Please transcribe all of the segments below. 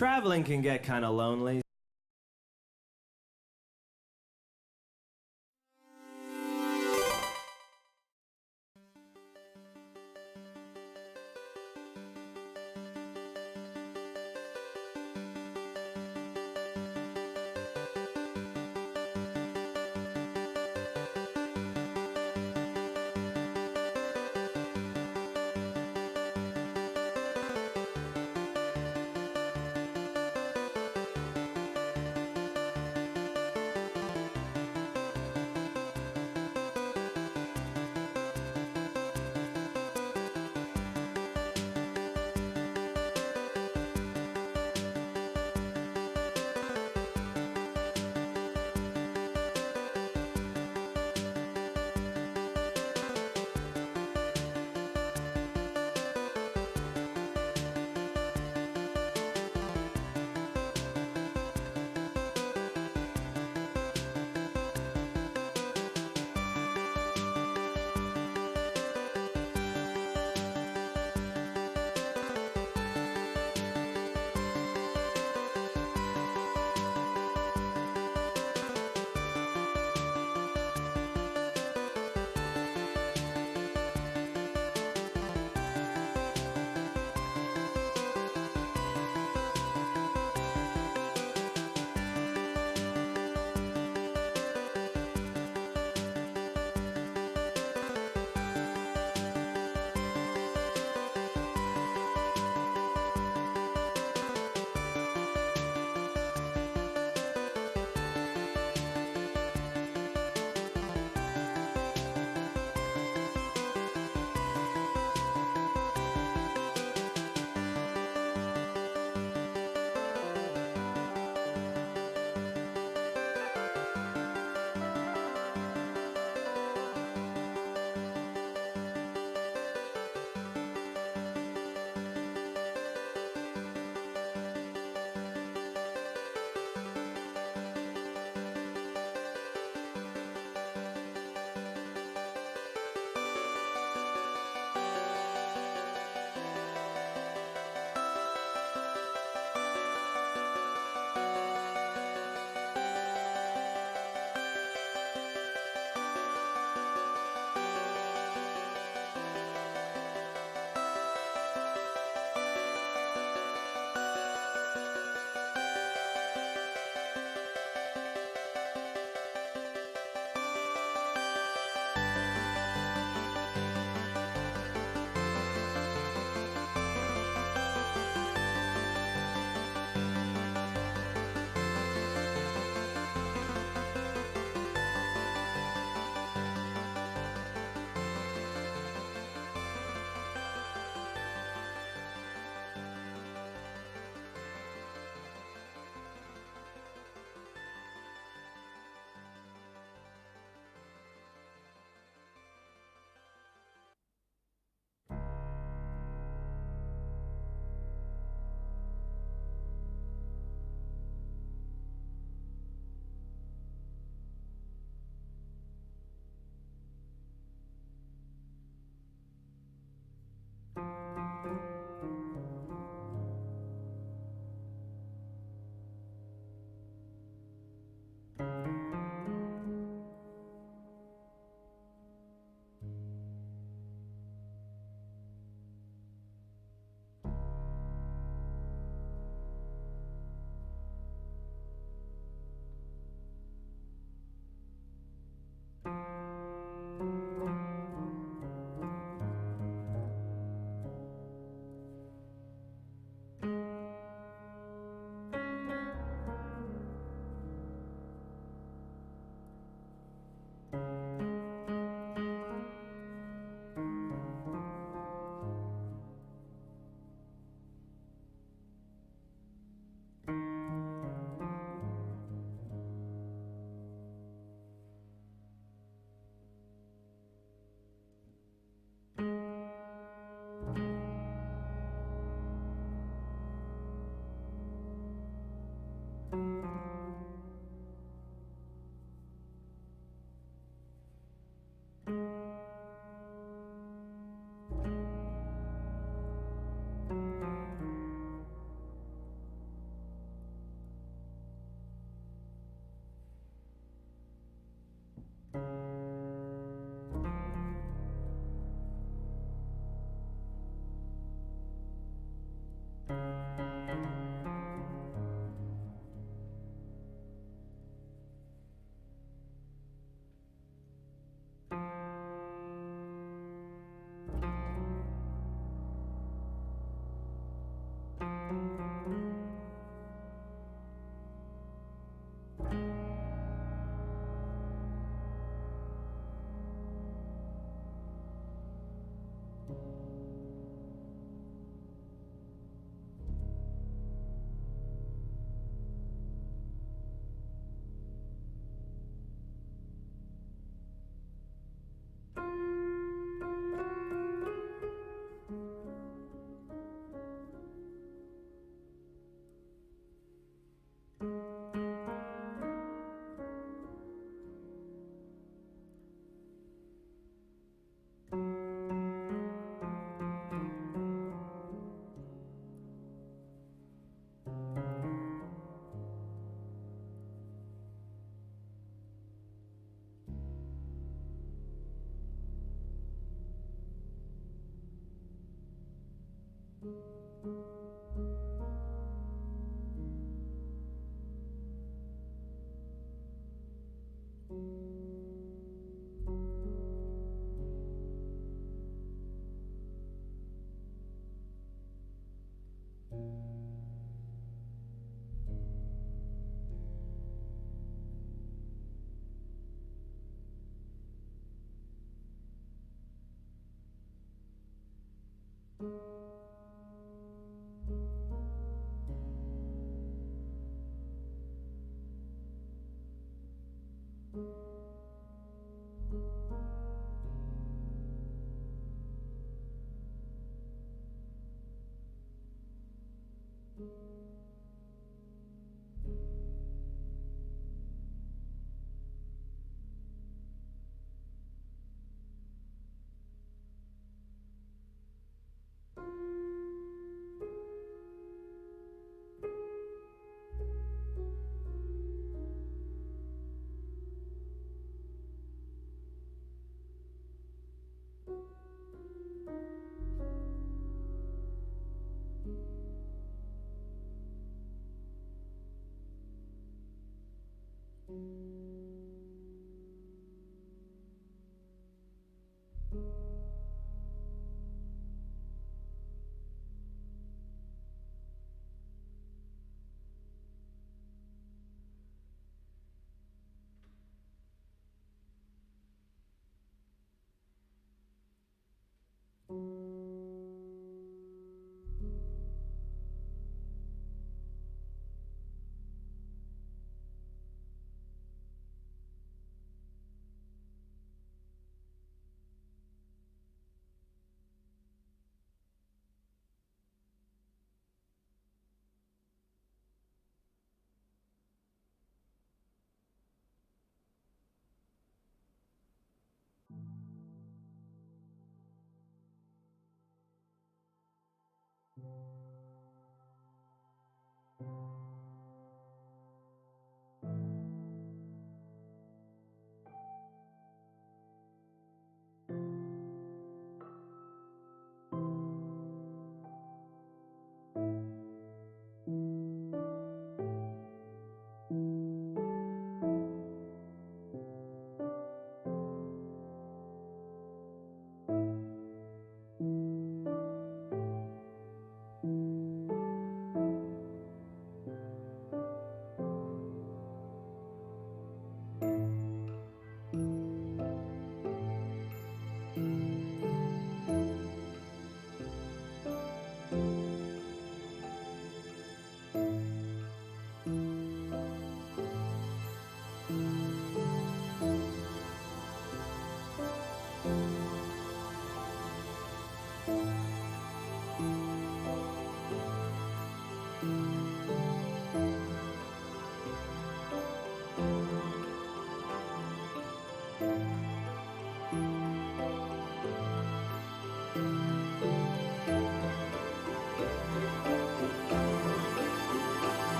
Traveling can get kind of lonely.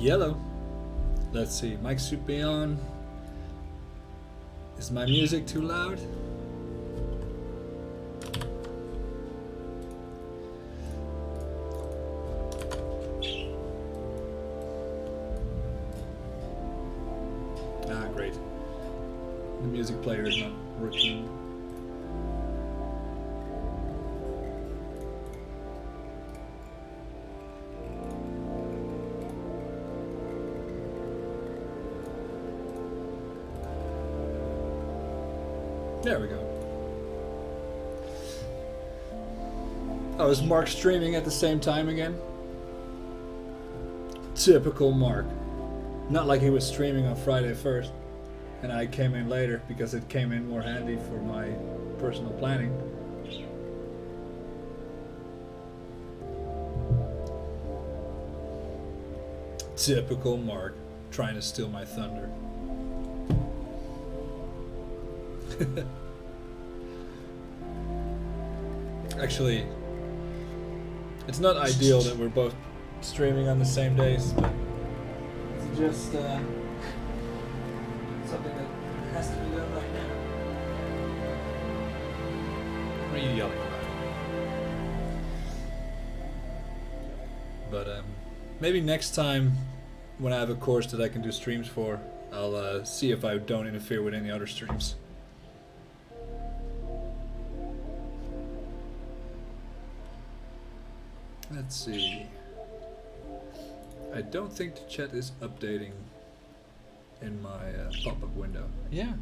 Yellow. Let's see, mic should be on. Is my music too loud? Ah, great. The music player is not working. There we go. Oh, is Mark streaming at the same time again? Typical Mark. Not like he was streaming on Friday first, and I came in later because it came in more handy for my personal planning. Typical Mark, trying to steal my thunder. Actually, it's not ideal that we're both streaming on the same days, but it's just something that has to be done right now. What are you yelling about? But maybe next time when I have a course that I can do streams for, I'll see if I don't interfere with any other streams. Let's see. I don't think the chat is updating in my pop-up window. Yeah.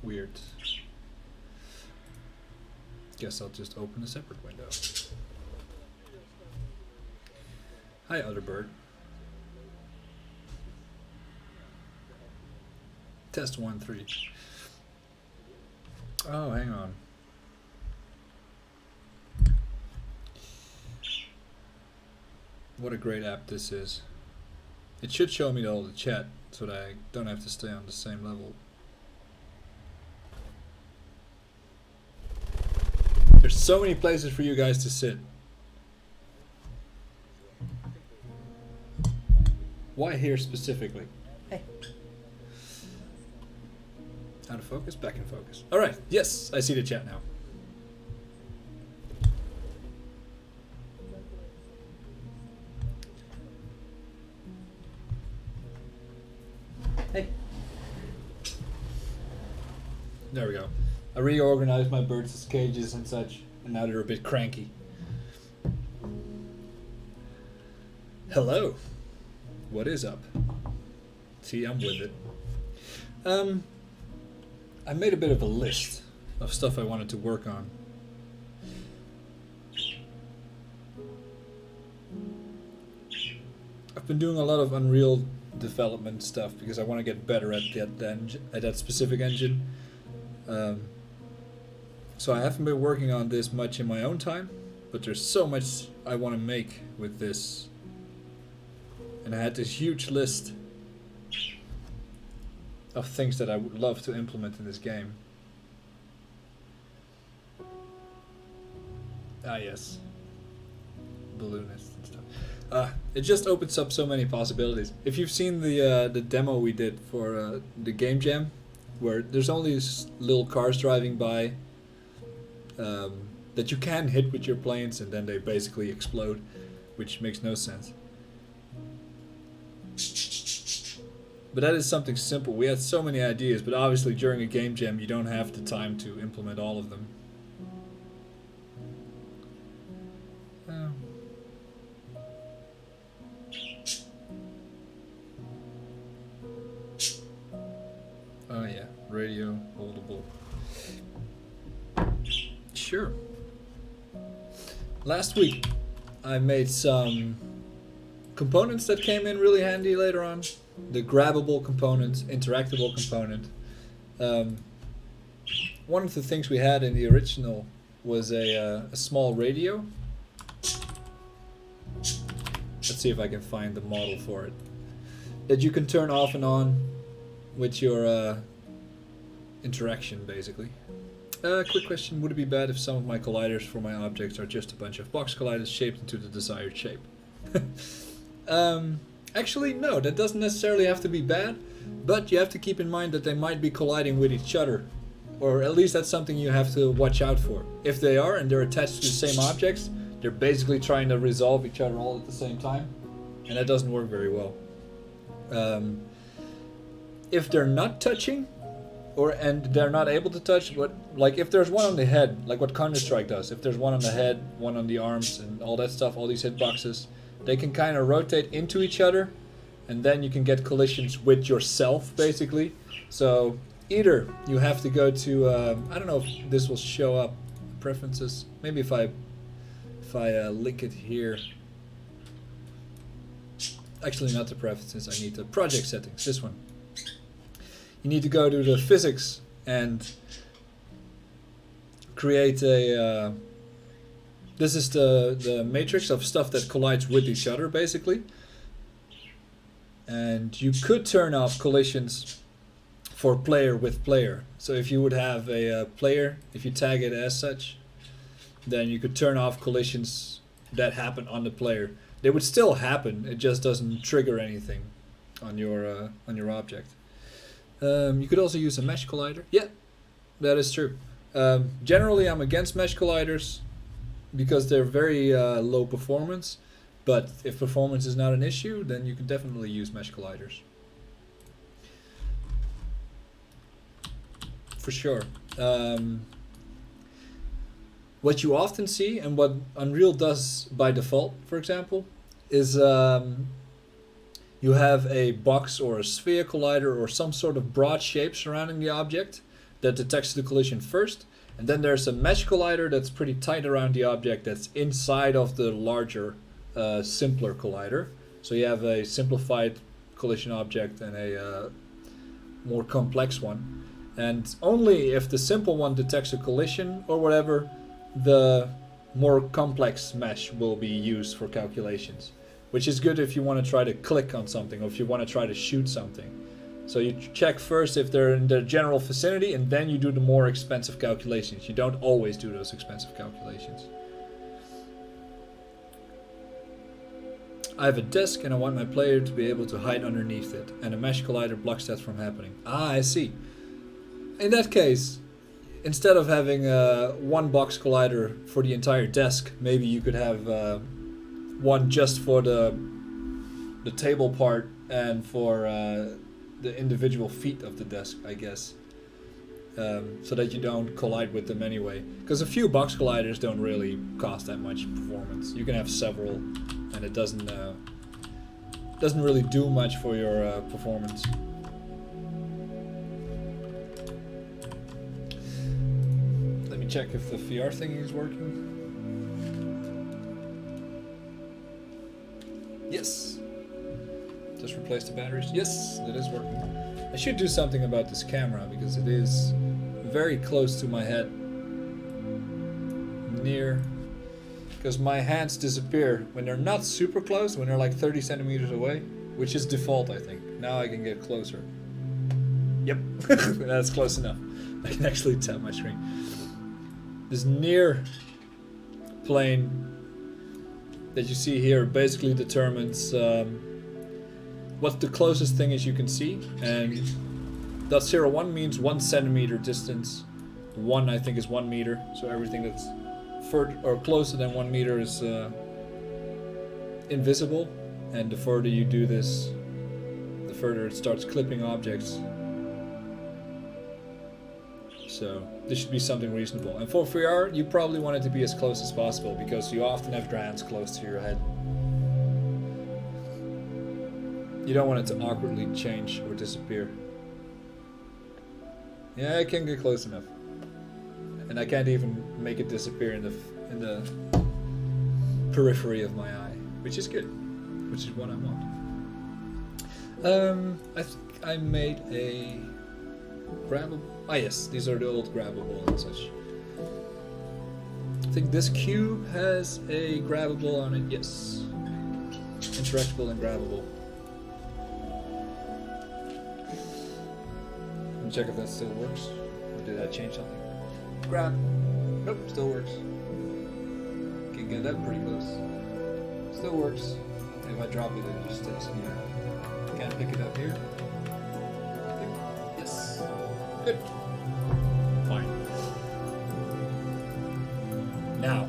Weird. Guess I'll just open a separate window. Hi, Otterbird. Test 1-3. Oh, hang on. What a great app this is. It should show me all the chat so that I don't have to stay on the same level. There's so many places for you guys to sit. Why here specifically? Hey. Out of focus, back in focus. All right, yes, I see the chat now. Hey. There we go. I reorganized my birds' cages and such, and now they're a bit cranky. Hello. What is up? See, I'm with it. I made a bit of a list of stuff I wanted to work on. I've been doing a lot of Unreal development stuff because I want to get better at that specific engine. So I haven't been working on this much in my own time, but there's so much I want to make with this. And I had this huge list of things that I would love to implement in this game. Ah, yes. Balloonists and stuff. It just opens up so many possibilities. If you've seen the demo we did for the Game Jam, where there's all these little cars driving by that you can hit with your planes and then they basically explode, which makes no sense. But that is something simple. We had so many ideas, but obviously during a game jam you don't have the time to implement all of them. Oh yeah, radio, holdable. Sure. Last week I made some components that came in really handy later on. The grabbable component, interactable component. One of the things we had in the original was a small radio. Let's see if I can find the model for it. that you can turn off and on with your interaction, basically. Quick question, would it be bad if some of my colliders for my objects are just a bunch of box colliders shaped into the desired shape? Actually, no, that doesn't necessarily have to be bad, but you have to keep in mind that they might be colliding with each other. Or at least that's something you have to watch out for. If they are and they're attached to the same objects, they're basically trying to resolve each other all at the same time, and that doesn't work very well. If they're not touching, and they're not able to touch, like if there's one on the head, like what Counter-Strike does, if there's one on the head, one on the arms, and all that stuff, all these hitboxes, they can kind of rotate into each other, and then you can get collisions with yourself, basically. So either you have to go to, I don't know if this will show up, preferences, maybe if I link it here. Actually not the preferences, I need the project settings, this one. You need to go to the physics and create a, this is the matrix of stuff that collides with each other, basically. And you could turn off collisions for player with player. So if you would have a player, if you tag it as such, then you could turn off collisions that happen on the player. They would still happen, it just doesn't trigger anything on your object. You could also use a mesh collider. Yeah, that is true. Generally I'm against mesh colliders because they're very low performance, but if performance is not an issue, then you can definitely use mesh colliders. For sure. What you often see, and what Unreal does by default, for example, is you have a box or a sphere collider or some sort of broad shape surrounding the object that detects the collision first, and then there's a mesh collider that's pretty tight around the object that's inside of the larger, simpler collider. So you have a simplified collision object and a more complex one. And only if the simple one detects a collision or whatever, the more complex mesh will be used for calculations, which is good if you want to try to click on something or if you want to try to shoot something. So you check first if they're in the general vicinity, and then you do the more expensive calculations. You don't always do those expensive calculations. I have a desk and I want my player to be able to hide underneath it, and a mesh collider blocks that from happening. Ah, I see. In that case, instead of having one box collider for the entire desk, maybe you could have one just for the table part and for the individual feet of the desk, I guess, so that you don't collide with them anyway. Because a few box colliders don't really cost that much performance. You can have several, and it doesn't really do much for your performance. Let me check if the VR thing is working. Yes. Just replace the batteries. Yes, that is working. I should do something about this camera because it is very close to my head. Near. Because my hands disappear when they're not super close, when they're like 30 centimeters away, which is default, I think. Now I can get closer. Yep, that's close enough. I can actually tap my screen. This near plane that you see here basically determines what the closest thing is you can see, and .01 means 1 centimeter distance. 1 I think is 1 meter, so everything that's further or closer than 1 meter is invisible, and the further you do this, the further it starts clipping objects. So this should be something reasonable. And for VR, you probably want it to be as close as possible because you often have your hands close to your head. You don't want it to awkwardly change or disappear. Yeah, I can get close enough. And I can't even make it disappear in the periphery of my eye, which is good, which is what I want. I think I made a grabbable. Ah yes, these are the old grabbable and such. I think this cube has a grabbable on it. Yes, interactable and grabbable. me check if that still works. Or did I change something? Grab. Nope, still works. Can get that pretty close. Still works. If I drop it, it just stays here. Can't pick it up here. Yes. Good. Fine. Now,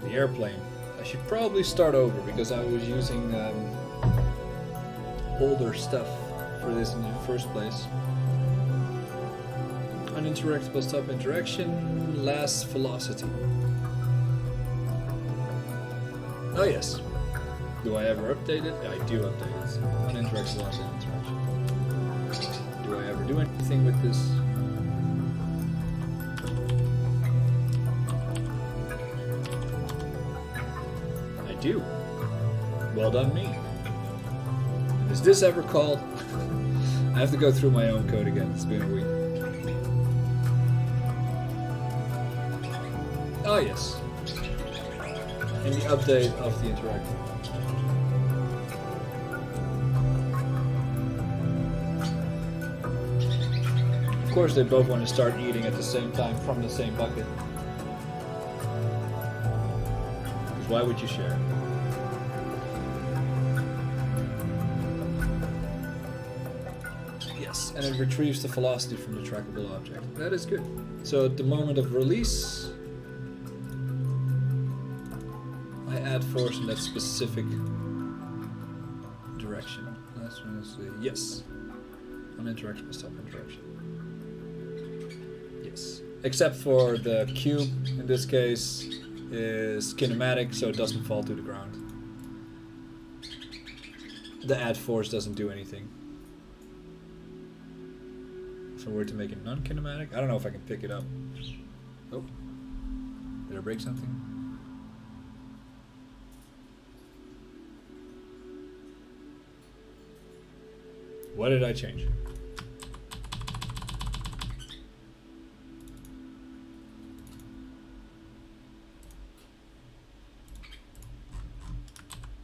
the airplane. I should probably start over because I was using older stuff for this in the first place. Uninteractable stop interaction, last velocity. Oh yes. Do I ever update it? I do update it. Uninteractable last interaction. Do I ever do anything with this? I do. Well done me. Is this ever called? I have to go through my own code again. It's been a week. Oh yes. And the update of the interactive. Of course they both want to start eating at the same time from the same bucket. Because why would you share? Yes, and it retrieves the velocity from the trackable object. That is good. So at the moment of release, I add force in that specific direction. Last one is yes. Uninteractable stop interaction. Yes. Except for the cube, in this case, is kinematic, so it doesn't fall to the ground. The add force doesn't do anything. If I were to make it non-kinematic, I don't know if I can pick it up. Oh. Did I break something? What did I change?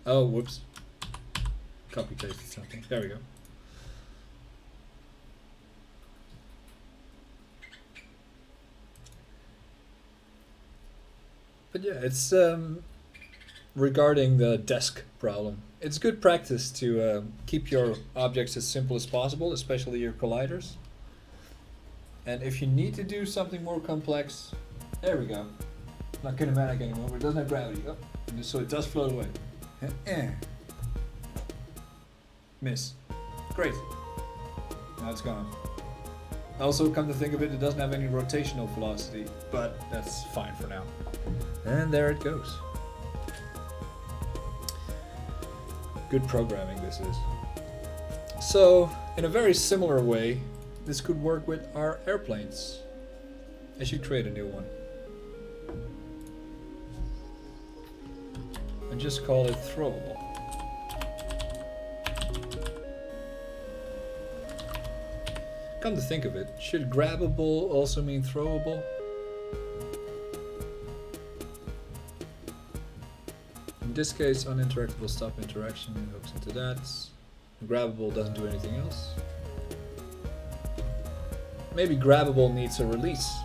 Oh, whoops. Copy pasted something. There we go. But yeah, it's regarding the desk problem. It's good practice to keep your objects as simple as possible, especially your colliders. And if you need to do something more complex, there we go. Not kinematic anymore, but it doesn't have gravity. Oh, so it does float away. Miss. Great. Now it's gone. Also, come to think of it, it doesn't have any rotational velocity, but that's fine for now. And there it goes. Good programming this is. So, in a very similar way, this could work with our airplanes. I should create a new one. And just call it throwable. Come to think of it, should grabbable also mean throwable? In this case, uninteractable stop interaction hooks into that. Grabbable doesn't do anything else. Maybe grabbable needs a release,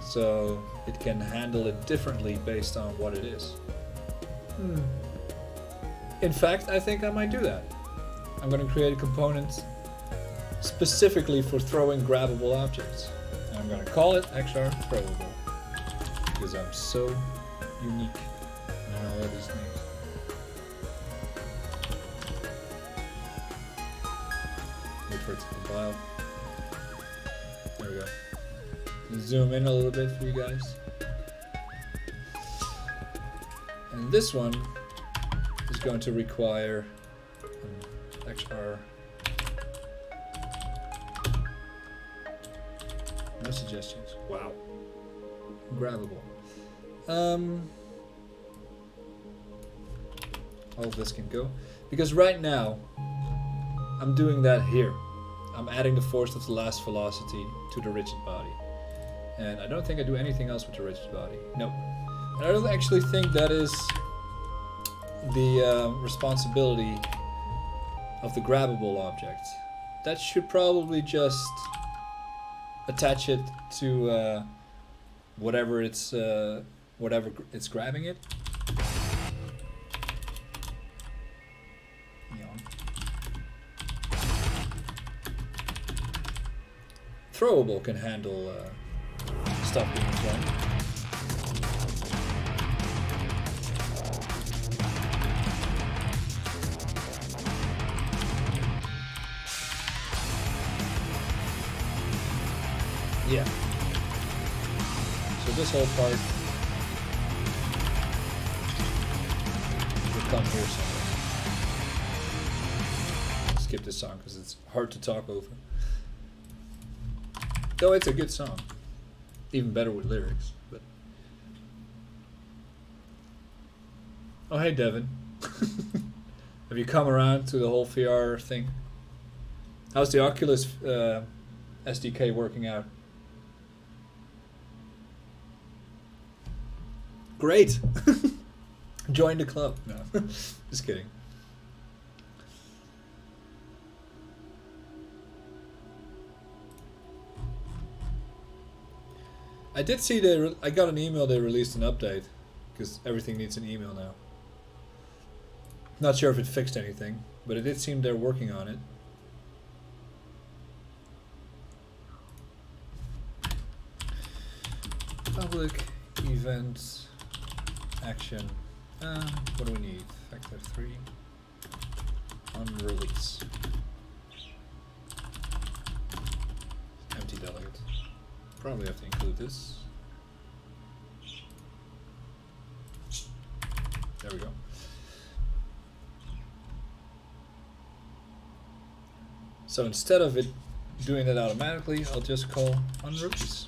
so it can handle it differently based on what it is. In fact, I think I might do that. I'm going to create a component specifically for throwing grabbable objects. And I'm going to call it XR throwable because I'm so unique in all of these names. Wait for it to compile. There we go. Zoom in a little bit for you guys. And this one is going to require an XR. No suggestions. Wow. Grabbable. All of this can go. Because right now, I'm doing that here. I'm adding the force of the last velocity to the rigid body. And I don't think I do anything else with the rigid body. No. And I don't actually think that is the responsibility of the grabbable object. that should probably just attach it to whatever it's grabbing it. Yawn. Throwable can handle stuff being thrown. Yeah. So this whole part will come here somewhere. Skip this song because it's hard to talk over. Though it's a good song. Even better with lyrics. But oh, hey Devin. Have you come around to the whole VR thing? How's the Oculus SDK working out? Great! Join the club. No, just kidding. I did see I got an email they released an update because everything needs an email now. Not sure if it fixed anything, but it did seem they're working on it. Public events action. What do we need? Factor 3 on release. Empty delegate. Probably have to include this. There we go. So instead of it doing that automatically, I'll just call on release.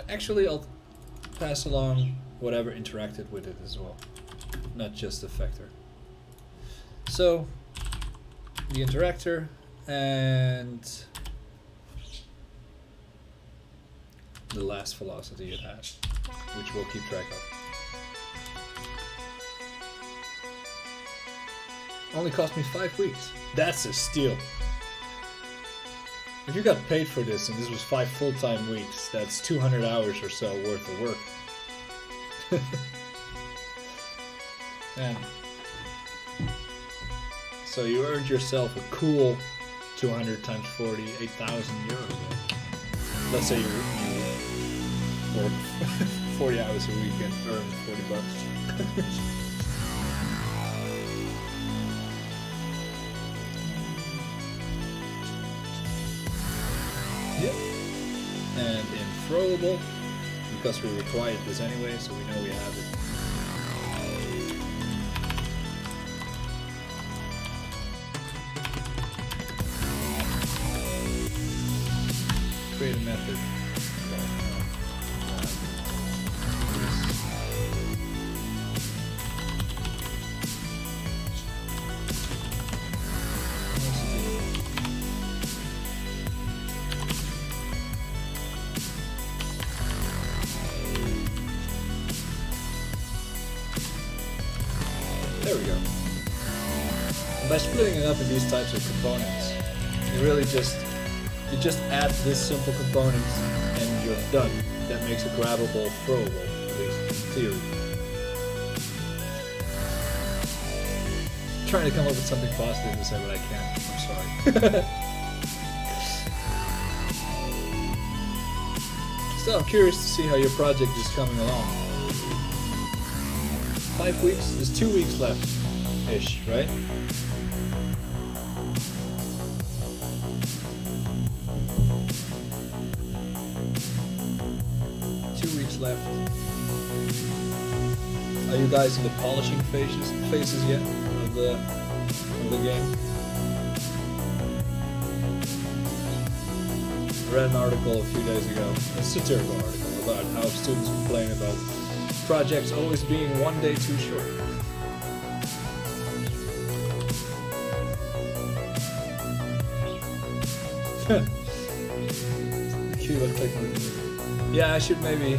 Actually, I'll pass along whatever interacted with it as well, not just the vector. So the interactor and the last velocity it had, which we'll keep track of. Only cost me 5 weeks. That's a steal. If you got paid for this and this was 5 full-time weeks, that's 200 hours or so worth of work. Man. So you earned yourself a cool 200 times 40, 8,000 euros. Let's say you work 40 hours a week and earn 40 bucks. Yep. And in throwable, because we required this anyway, so we know we have it. Create a method. There we go. And by splitting it up in these types of components, you really just add this simple component and you're done. That makes it grabbable, throwable, at least in theory. I'm trying to come up with something positive to say, but I can't. I'm sorry. So I'm curious to see how your project is coming along. 5 weeks? There's 2 weeks left-ish, right? Left. Are you guys in the polishing phases yet of the game? I read an article a few days ago, a satirical article about how students complain about projects always being one day too short. Keyboard technology. Yeah, I should maybe.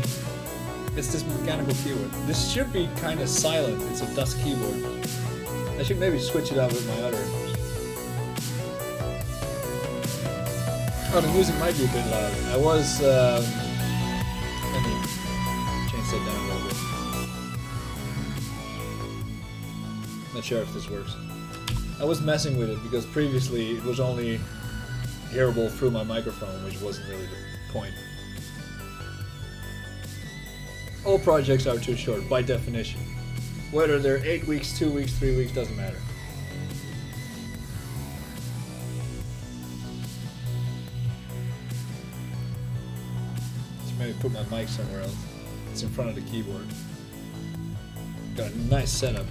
It's this mechanical keyboard. This should be kind of silent. It's a dust keyboard. I should maybe switch it out with my other Oh, the music might be a bit louder. I was. Let me change that down a little bit. Not sure if this works. I was messing with it because previously it was only hearable through my microphone, which wasn't really the point. All projects are too short, by definition. Whether they're 8 weeks, 2 weeks, 3 weeks, doesn't matter. Maybe put my mic somewhere else. It's in front of the keyboard. Got a nice setup.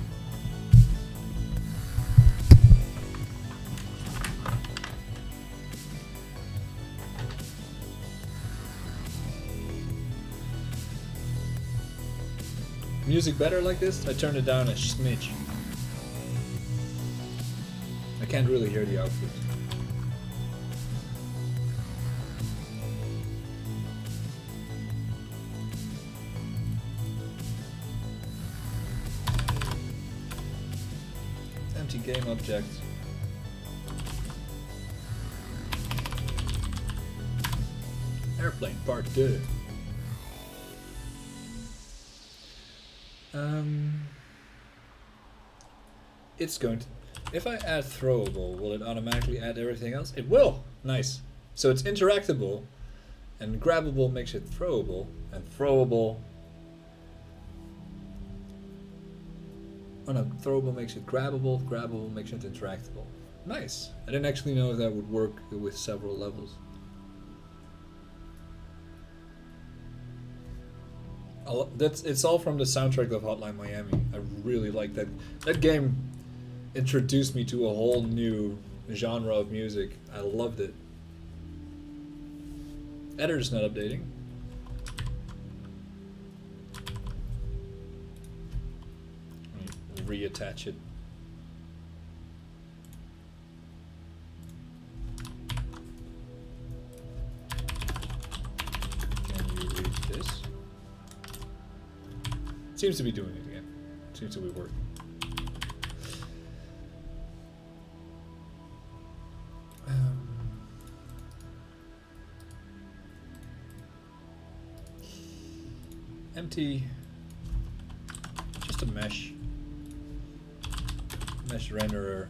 Music better like this? I turned it down a smidge. I can't really hear the output. Empty game object. Airplane part 2. It's going to... If I add throwable, will it automatically add everything else? It will! Nice. So it's interactable, and grabbable makes it throwable, and throwable... Oh no, throwable makes it grabbable, grabbable makes it interactable. Nice! I didn't actually know that would work with several levels. It's all from the soundtrack of Hotline Miami. I really like that. That game introduced me to a whole new genre of music. I loved it. Editor's not updating. Let me reattach it. Can you read this? Seems to be doing it again. Seems to be working. Empty. Just a mesh. Mesh renderer.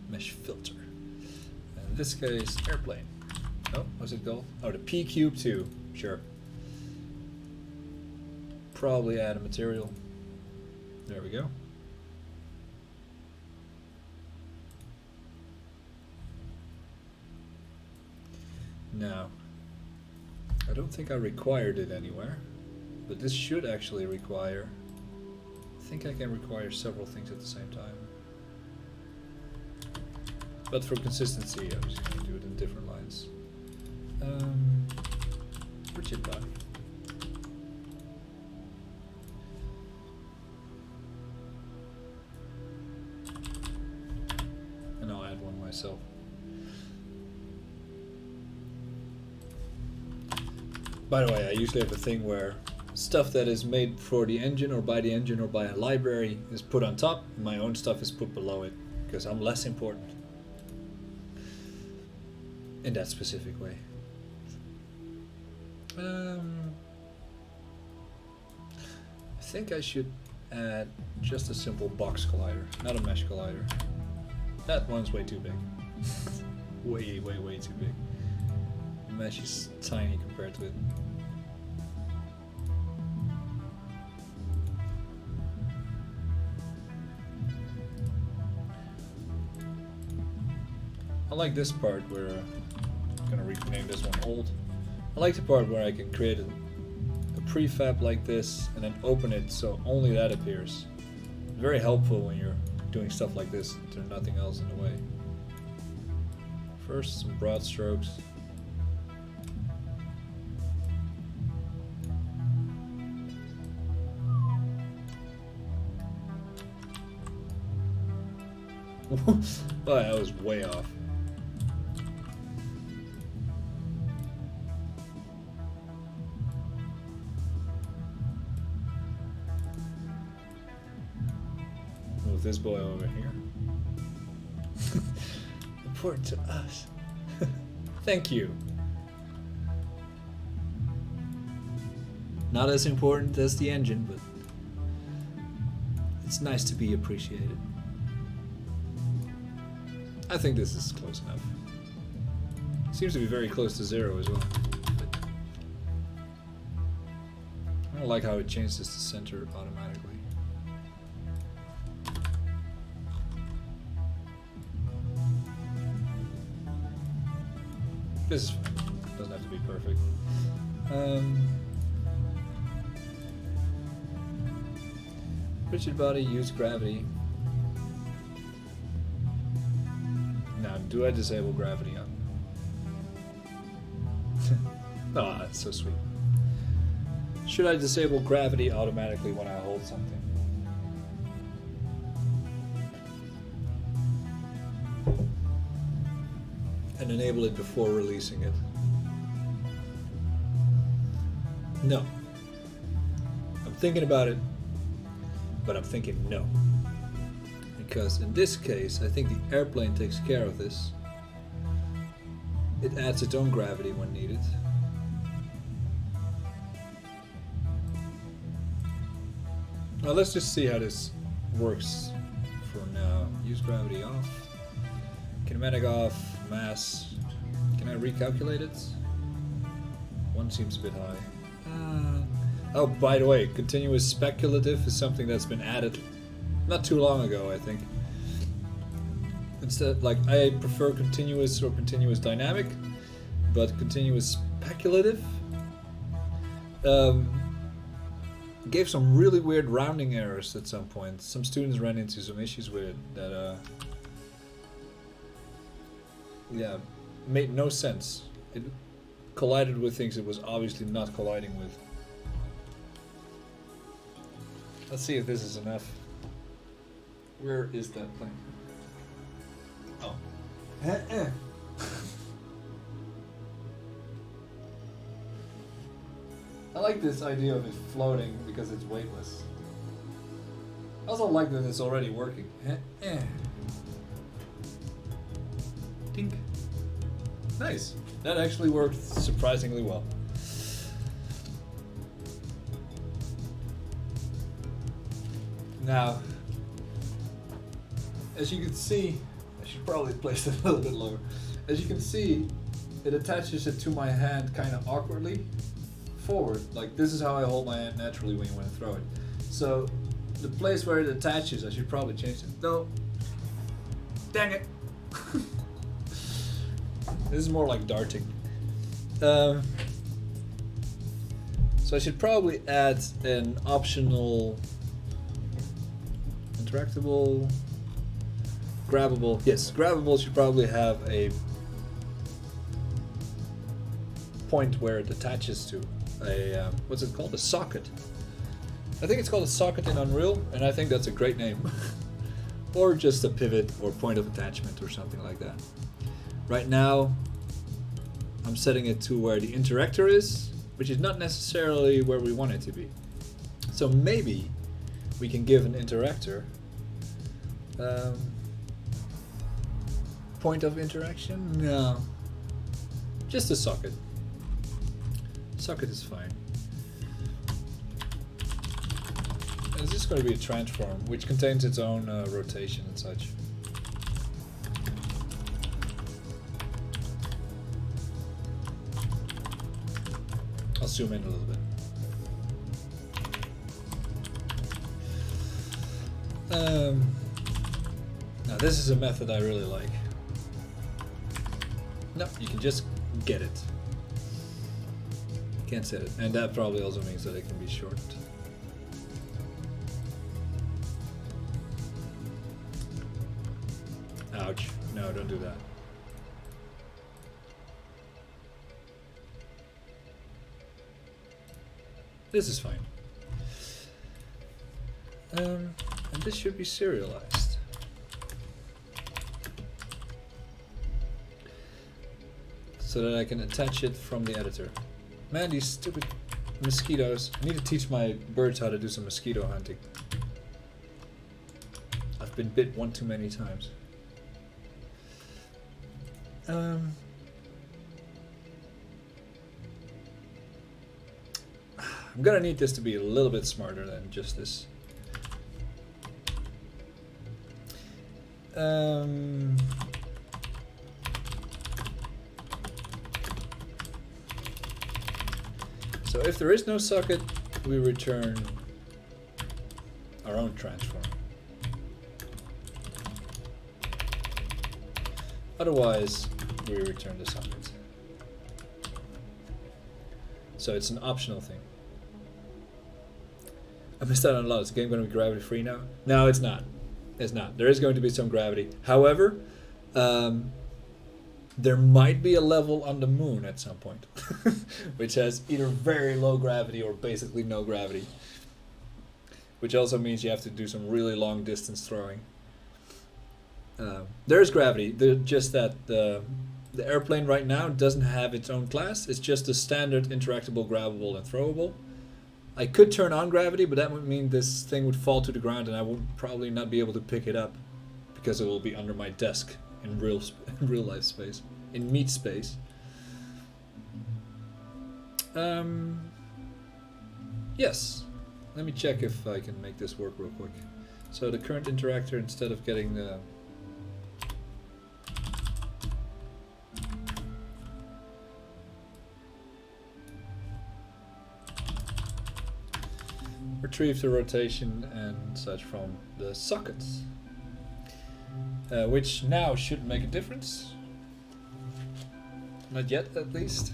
Mesh filter. In this case, airplane. Oh, what's it called? Oh, the P Cube 2. Sure. Probably add a material. There we go. Now, I don't think I required it anywhere, but this should actually require... I think I can require several things at the same time. But for consistency, I'm just going to do it in different lines. Rigid body. And I'll add one myself. By the way, I usually have a thing where stuff that is made for the engine or by a library is put on top, and my own stuff is put below it, because I'm less important in that specific way. I think I should add just a simple box collider, not a mesh collider. That one's way too big. way too big. The mesh is tiny compared to it. I like this part where I'm gonna rename this one old. I like the part where I can create a prefab like this and then open it so only that appears. Very helpful when you're doing stuff like this. There's nothing else in the way. First, some broad strokes. Oh, that was way off. Move this boy over here. important to us. Thank you. Not as important as the engine, but it's nice to be appreciated. I think this is close enough. Seems to be very close to 0 as well. But I don't like how it changes the center automatically. This is fine. Doesn't have to be perfect. Rigid body, use gravity. Now, do I disable gravity on? Oh, that's so sweet. Should I disable gravity automatically when I hold something? And enable it before releasing it? No. I'm thinking about it, but I'm thinking no. Because in this case, I think the airplane takes care of this. It adds its own gravity when needed. Now let's just see how this works for now. Use gravity off. Kinematic off. Mass. Can I recalculate it? 1 seems a bit high. Oh, by the way, continuous speculative is something that's been added not too long ago, I think. Instead, like, I prefer continuous or continuous dynamic, but continuous speculative gave some really weird rounding errors at some point. Some students ran into some issues with it that yeah, made no sense. It collided with things it was obviously not colliding with. Let's see if this is enough. Where is that plane? Oh. I like this idea of it floating because it's weightless. I also like that it's already working. Dink. Nice. That actually worked surprisingly well. Now, as you can see, I should probably place it a little bit lower. As you can see, it attaches it to my hand kind of awkwardly forward. Like, this is how I hold my hand naturally when you want to throw it. So, the place where it attaches, I should probably change it. No. Dang it. This is more like darting. So I should probably add an optional interactable, grabbable. Yes, grabbable should probably have a point where it attaches to a what's it called? A socket. I think it's called a socket in Unreal, and I think that's a great name. Or just a pivot or point of attachment or something like that. Right now, I'm setting it to where the interactor is, which is not necessarily where we want it to be. So maybe we can give an interactor point of interaction? No. Just a socket. Socket is fine. And it's just going to be a transform, which contains its own rotation and such. I'll zoom in a little bit. Now this is a method I really like. No, you can just get it. Can't set it. And that probably also means that it can be shortened. Ouch. No, don't do that. This is fine. And this should be serialized. So that I can attach it from the editor. Man, these stupid mosquitoes. I need to teach my birds how to do some mosquito hunting. I've been bit one too many times. I'm gonna need this to be a little bit smarter than just this. So if there is no socket, we return our own transform. Otherwise, we return the socket. So it's an optional thing. I missed out on a lot. Is the game going to be gravity free now? No, it's not. It's not. There is going to be some gravity. However, there might be a level on the moon at some point, which has either very low gravity or basically no gravity. Which also means you have to do some really long distance throwing. There is gravity, just that the airplane right now doesn't have its own class. It's just a standard interactable, grabbable, and throwable. I could turn on gravity, but that would mean this thing would fall to the ground and I would probably not be able to pick it up because it will be under my desk in real life space, in meat space. Yes. Let me check if I can make this work real quick. So the current interactor, instead of getting the retrieve the rotation and such from the sockets, which now should make a difference. Not yet, at least.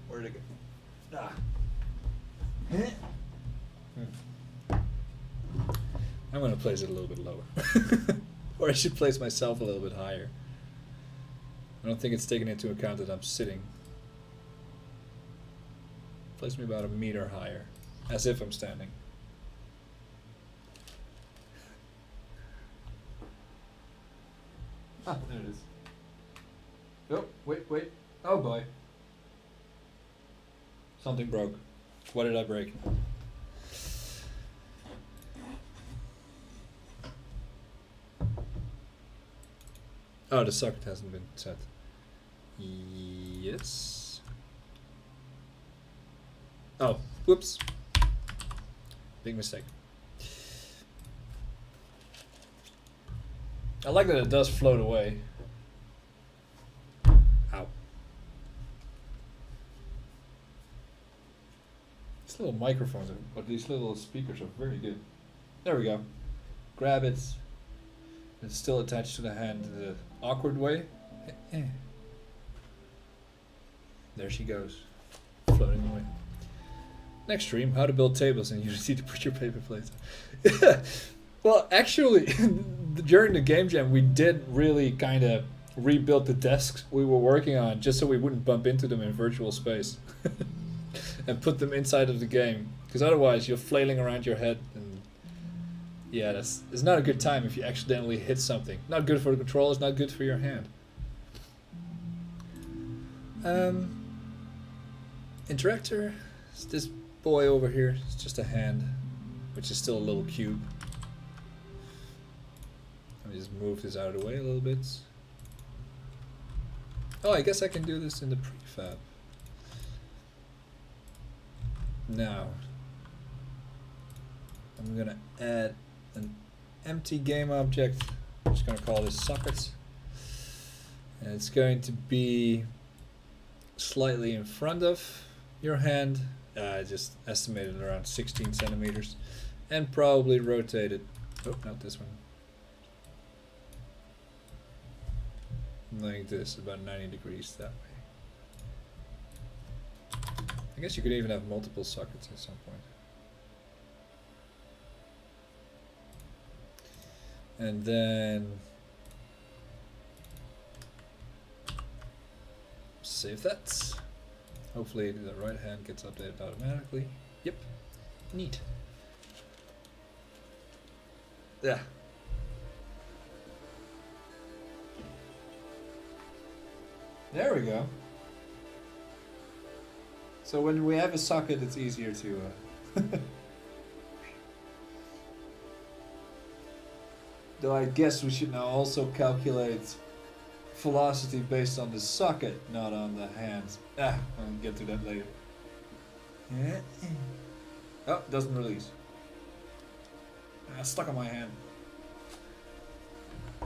Where'd it go? Ah. I'm gonna place it a little bit lower. Or I should place myself a little bit higher. I don't think it's taken into account that I'm sitting. Place me about a meter higher, as if I'm standing. Ah, there it is. Oh, wait. Oh boy. Something broke. What did I break? Oh, the socket hasn't been set. Yes. Oh, whoops. Big mistake. I like that it does float away. Ow. These little microphones, or these little speakers are very good. There we go. Grab it. It's still attached to the hand in the awkward way. There she goes. Floating away. Next stream, how to build tables and Unity to put your paper plates. Well, actually, during the game jam, we did really kind of rebuild the desks we were working on just so we wouldn't bump into them in virtual space. And put them inside of the game. Because otherwise, you're flailing around your head. And yeah, it's not a good time if you accidentally hit something. Not good for the controllers, not good for your hand. Interactor. It's this boy over here. It's just a hand, which is still a little cube. Let me just move this out of the way a little bit. Oh, I guess I can do this in the prefab. Now, I'm gonna add an empty game object. I'm just gonna call this sockets. And it's going to be slightly in front of your hand. Just estimated around 16 centimeters. And probably rotated. Oh, not this one. Like this, about 90 degrees that way. I guess you could even have multiple sockets at some point. And then save that. Hopefully the right hand gets updated automatically. Yep. Neat. Yeah. There we go. So when we have a socket, it's easier to Though I guess we should now also calculate velocity based on the socket, not on the hands. I'll get to that later. Yeah. Oh, it doesn't release. Stuck on my hand.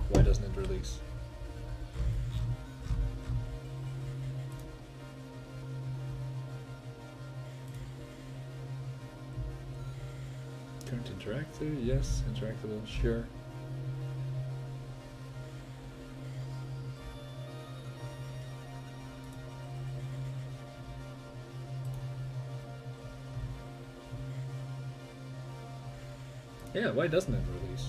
Why doesn't it release? Current interactor, yes. Interactable, sure. Yeah, why doesn't it release?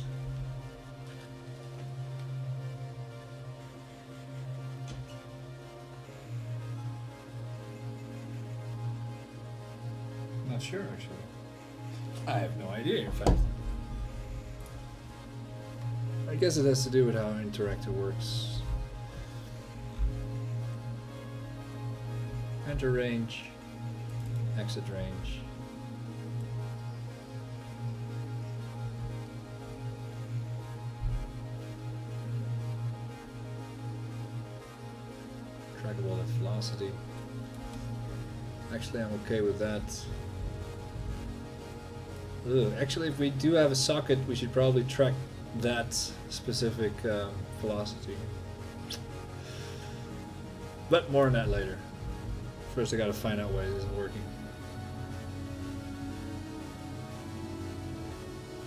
Not sure, actually. I have no idea, in fact. I guess it has to do with how an interactor works. Enter range, exit range. Trackable at velocity. Actually, I'm okay with that. Ugh, actually, if we do have a socket, we should probably track that specific velocity. But more on that later. First, I gotta find out why it isn't working.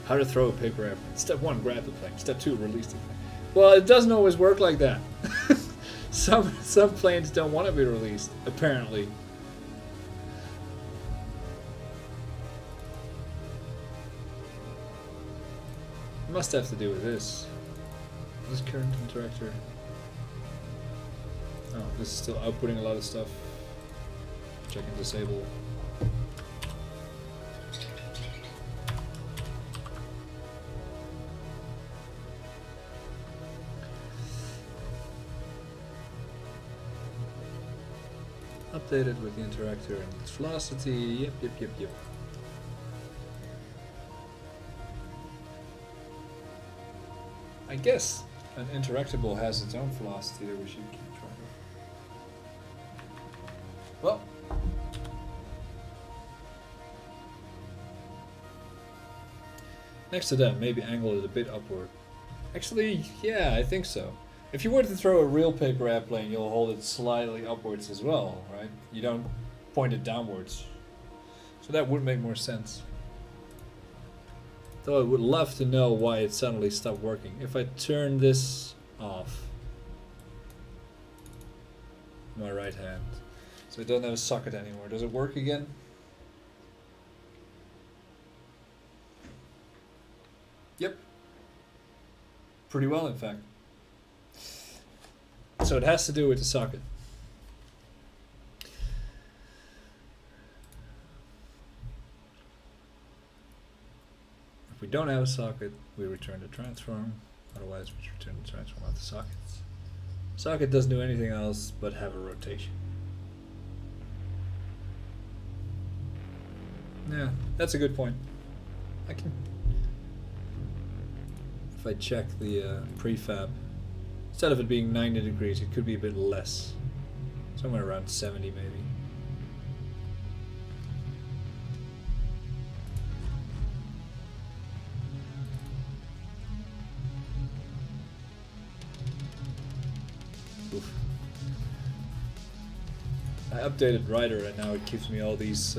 How to throw a paper airplane. Step 1, grab the plane. Step 2, release the plane. Well, it doesn't always work like that. Some planes don't want to be released, apparently. It must have to do with this. This current interactor. Oh, this is still outputting a lot of stuff. Check and disable. Updated with the interactor and its velocity. Yep. I guess an interactable has its own velocity that we should keep track of. Well, next to that, maybe angle it a bit upward. Actually, yeah, I think so. If you were to throw a real paper airplane, you'll hold it slightly upwards as well, right? You don't point it downwards. So that would make more sense. Though I would love to know why it suddenly stopped working. If I turn this off, my right hand, so it doesn't have a socket anymore, does it work again? Yep. Pretty well, in fact. So it has to do with the socket. If we don't have a socket, we return the transform. Otherwise, we return the transform out the sockets. Socket doesn't do anything else but have a rotation. Yeah, that's a good point. I can. If I check the prefab, instead of it being 90 degrees, it could be a bit less. Somewhere around 70 maybe. Oof. I updated Rider and now it gives me all these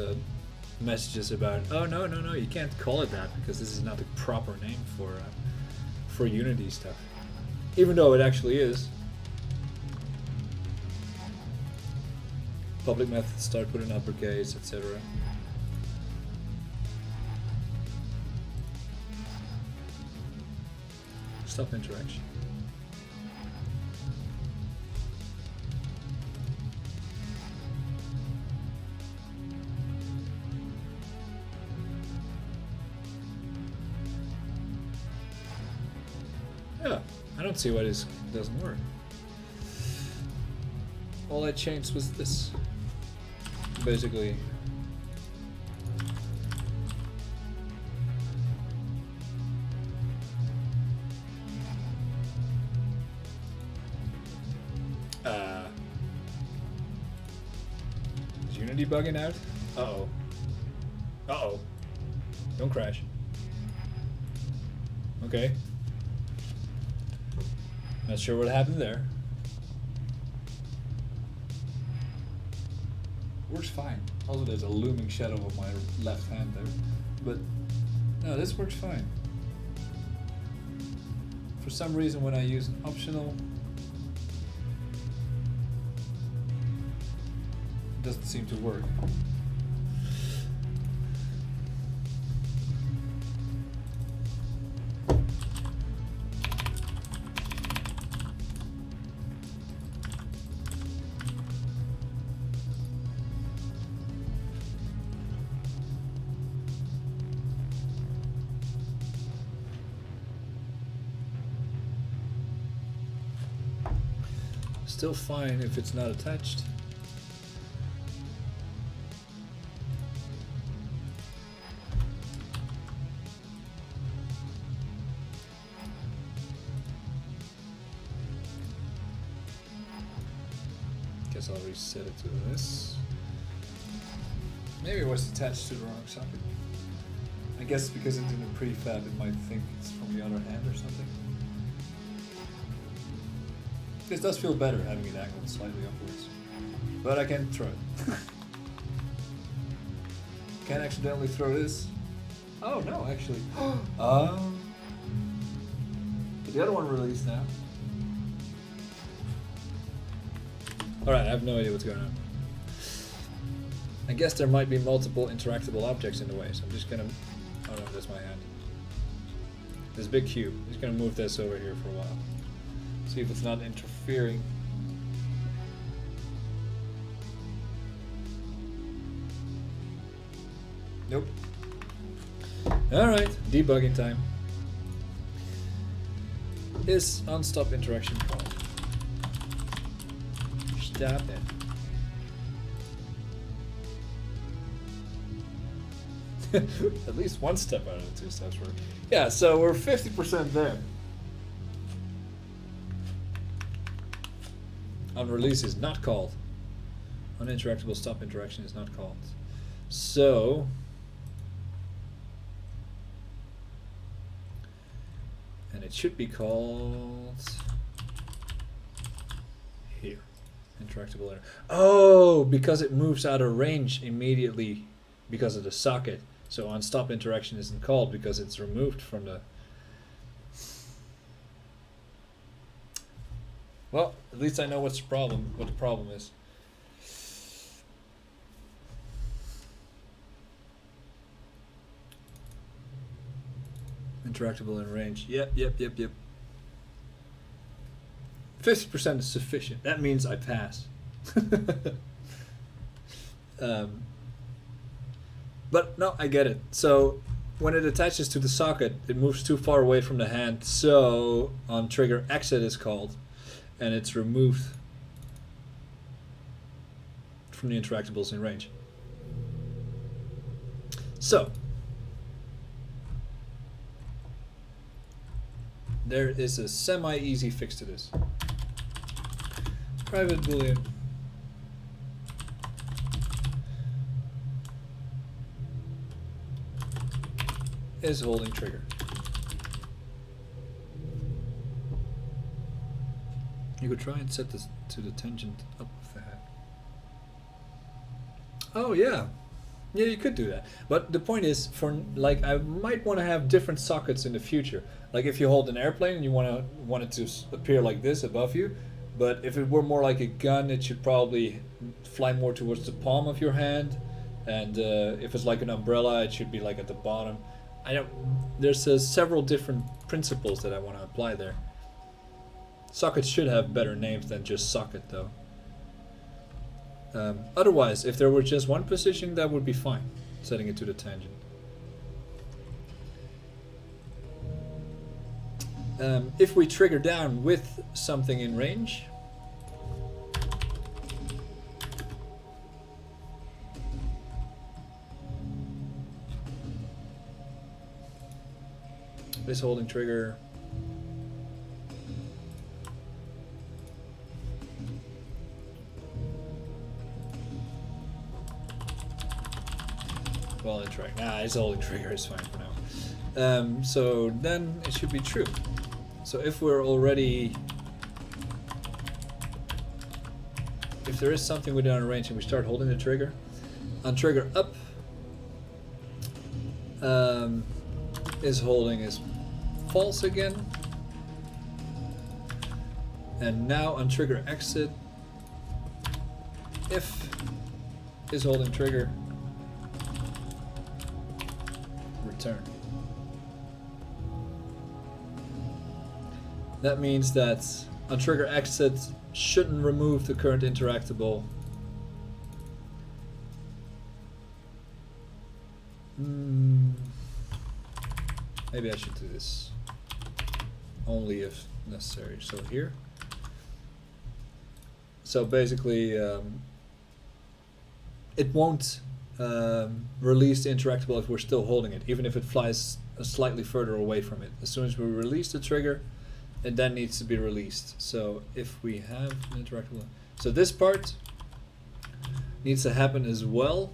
messages about, oh no, you can't call it that because this is not the proper name for Unity stuff. Even though it actually is. Public methods start with an uppercase, etc. Stop interaction. Yeah, I don't see why this doesn't work. All I changed was this. Basically. Is Unity bugging out? Uh-oh. Uh-oh. Don't crash. Okay. Not sure what happened there. Works fine. Also, there's a looming shadow of my left hand there. But, no, this works fine. For some reason, when I use an optional, it doesn't seem to work. Still fine if it's not attached. Guess I'll reset it to this. Maybe it was attached to the wrong socket. I guess because it's in a prefab, it might think it's from the other hand or something. This does feel better having it angled slightly upwards, but I can throw it. Can't accidentally throw this. Oh no, actually. But the other one released now. Alright, I have no idea what's going on. I guess there might be multiple interactable objects in the way, so I'm just gonna... Oh no, that's my hand. This big cube. I'm just gonna move this over here for a while. See if it's not interfering. Nope. Alright, debugging time. Is unstop interaction called? Stop it. At least one step out of the 2 steps work. Yeah, so we're 50% there. On release is not called. Uninteractable stop interaction is not called. So and it should be called here. Interactable error. Oh, because it moves out of range immediately because of the socket. So on stop interaction isn't called because it's removed from the... Well, at least I know what the problem is. Interactable in range. Yep. 50% is sufficient. That means I pass. But no, I get it. So when it attaches to the socket, it moves too far away from the hand. So on trigger, exit is called, and it's removed from the interactables in range. So there is a semi-easy fix to this. Private boolean is holding trigger. You could try and set this to the tangent up of the head. Oh yeah. Yeah, you could do that. But the point is, for like, I might want to have different sockets in the future. Like if you hold an airplane and you want it to appear like this above you, but if it were more like a gun, it should probably fly more towards the palm of your hand. And if it's like an umbrella, it should be like at the bottom. There's several different principles that I want to apply there. Sockets should have better names than just socket, though. Otherwise, if there were just one position, that would be fine, setting it to the tangent. If we trigger down with something in range, this holding trigger while interacting. Nah, it's holding trigger, it's fine for now. So then it should be true. So if we're already... If there is something within our range and we start holding the trigger, on trigger up, is holding is false again. And now on trigger exit, if is holding trigger, return. That means that on trigger exit shouldn't remove the current interactable. Maybe I should do this only if necessary. So here. So basically, it won't release the interactable if we're still holding it, even if it flies slightly further away from it. As soon as we release the trigger, it then needs to be released. So if we have an interactable, so this part needs to happen as well.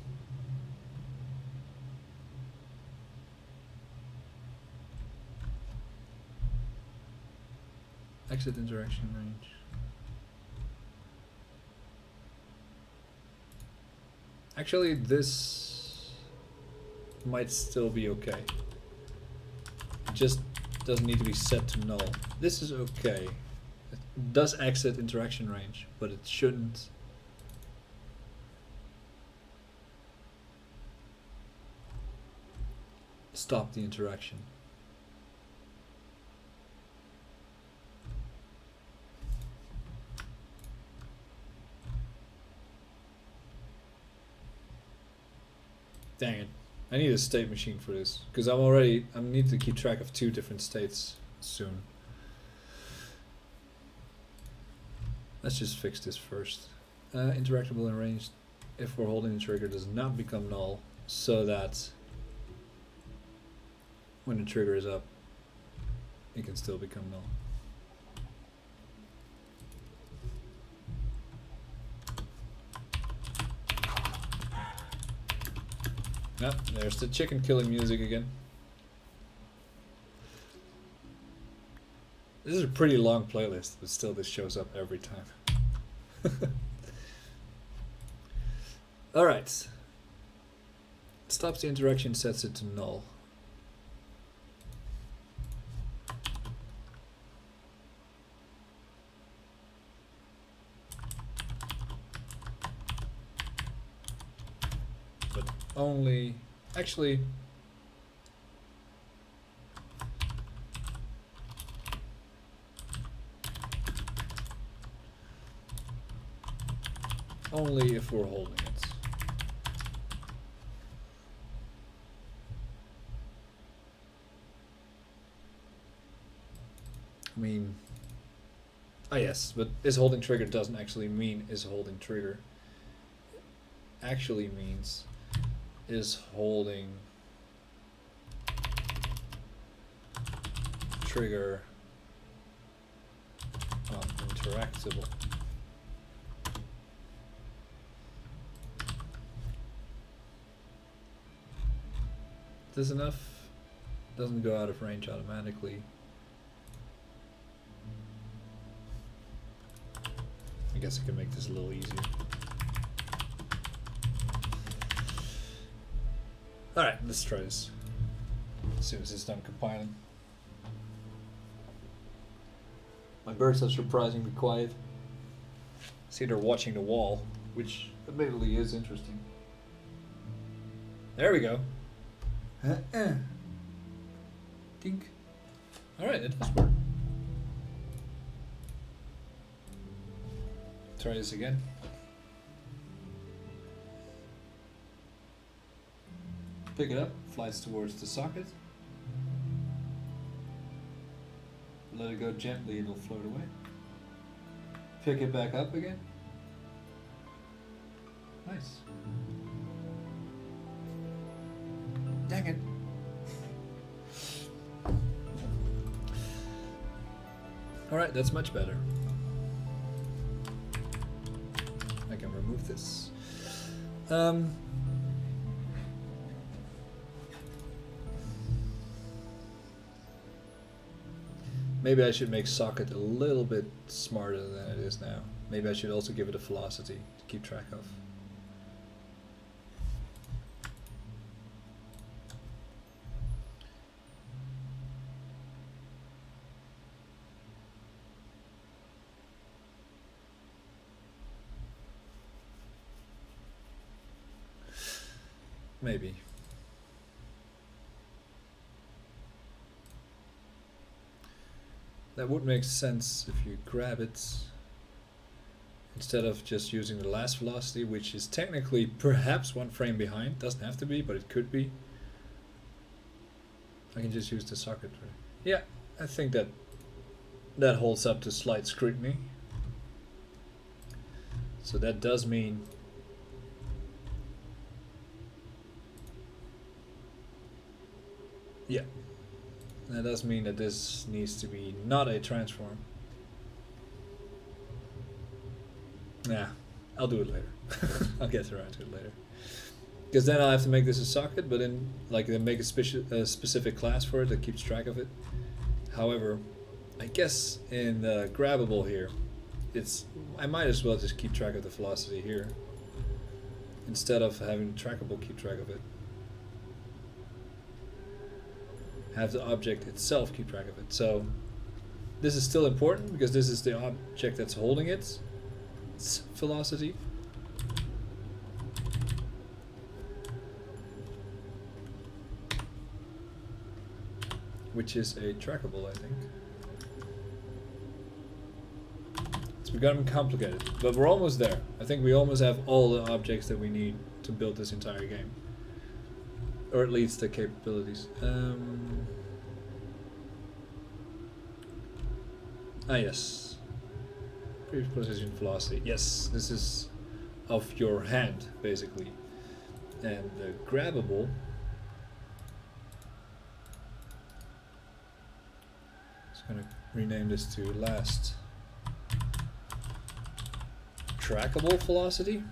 Exit interaction range. Actually, this might still be okay. It just doesn't need to be set to null. This is okay. It does exit interaction range, but it shouldn't. Stop the interaction. Dang it. I need a state machine for this, because I need to keep track of 2 different states soon. Let's just fix this first. Interactable and ranged if we're holding the trigger does not become null, so that when the trigger is up, it can still become null. Yep, there's the chicken killing music again. This is a pretty long playlist, but still this shows up every time. Alright. Stops the interaction, sets it to null. Only, actually, only if we're holding it. I mean, yes, but is holding trigger doesn't actually mean is holding trigger. It actually means is holding trigger on interactable. Is this enough? Doesn't go out of range automatically. I guess I can make this a little easier. Alright, let's try this. As soon as it's done compiling. My birds are surprisingly quiet. See, they're watching the wall, which admittedly is interesting. There we go. Dink. Alright, it does work. Try this again. Pick it up, flies towards the socket. Let it go gently, it'll float away. Pick it back up again. Nice. Dang it. Alright, that's much better. I can remove this. Maybe I should make socket a little bit smarter than it is now. Maybe I should also give it a velocity to keep track of. Maybe. That would make sense if you grab it instead of just using the last velocity, which is technically perhaps 1 frame behind. Doesn't have to be, but it could be. I can just use the socket. Yeah, I think that holds up to slight scrutiny. So that does mean yeah. That does mean that this needs to be not a transform. Nah, I'll do it later. I'll get around to it later. Because then I'll have to make this a socket, but then make a specific class for it that keeps track of it. However, I guess in grabbable here, I might as well just keep track of the velocity here instead of having trackable keep track of it. Have the object itself keep track of it. So this is still important because this is the object that's holding its velocity. Which is a trackable, I think. It's becoming complicated, but we're almost there. I think we almost have all the objects that we need to build this entire game. Or at least the capabilities. Yes. Previous position velocity. Yes, this is of your hand, basically. And the grabbable. Just gonna rename this to last trackable velocity.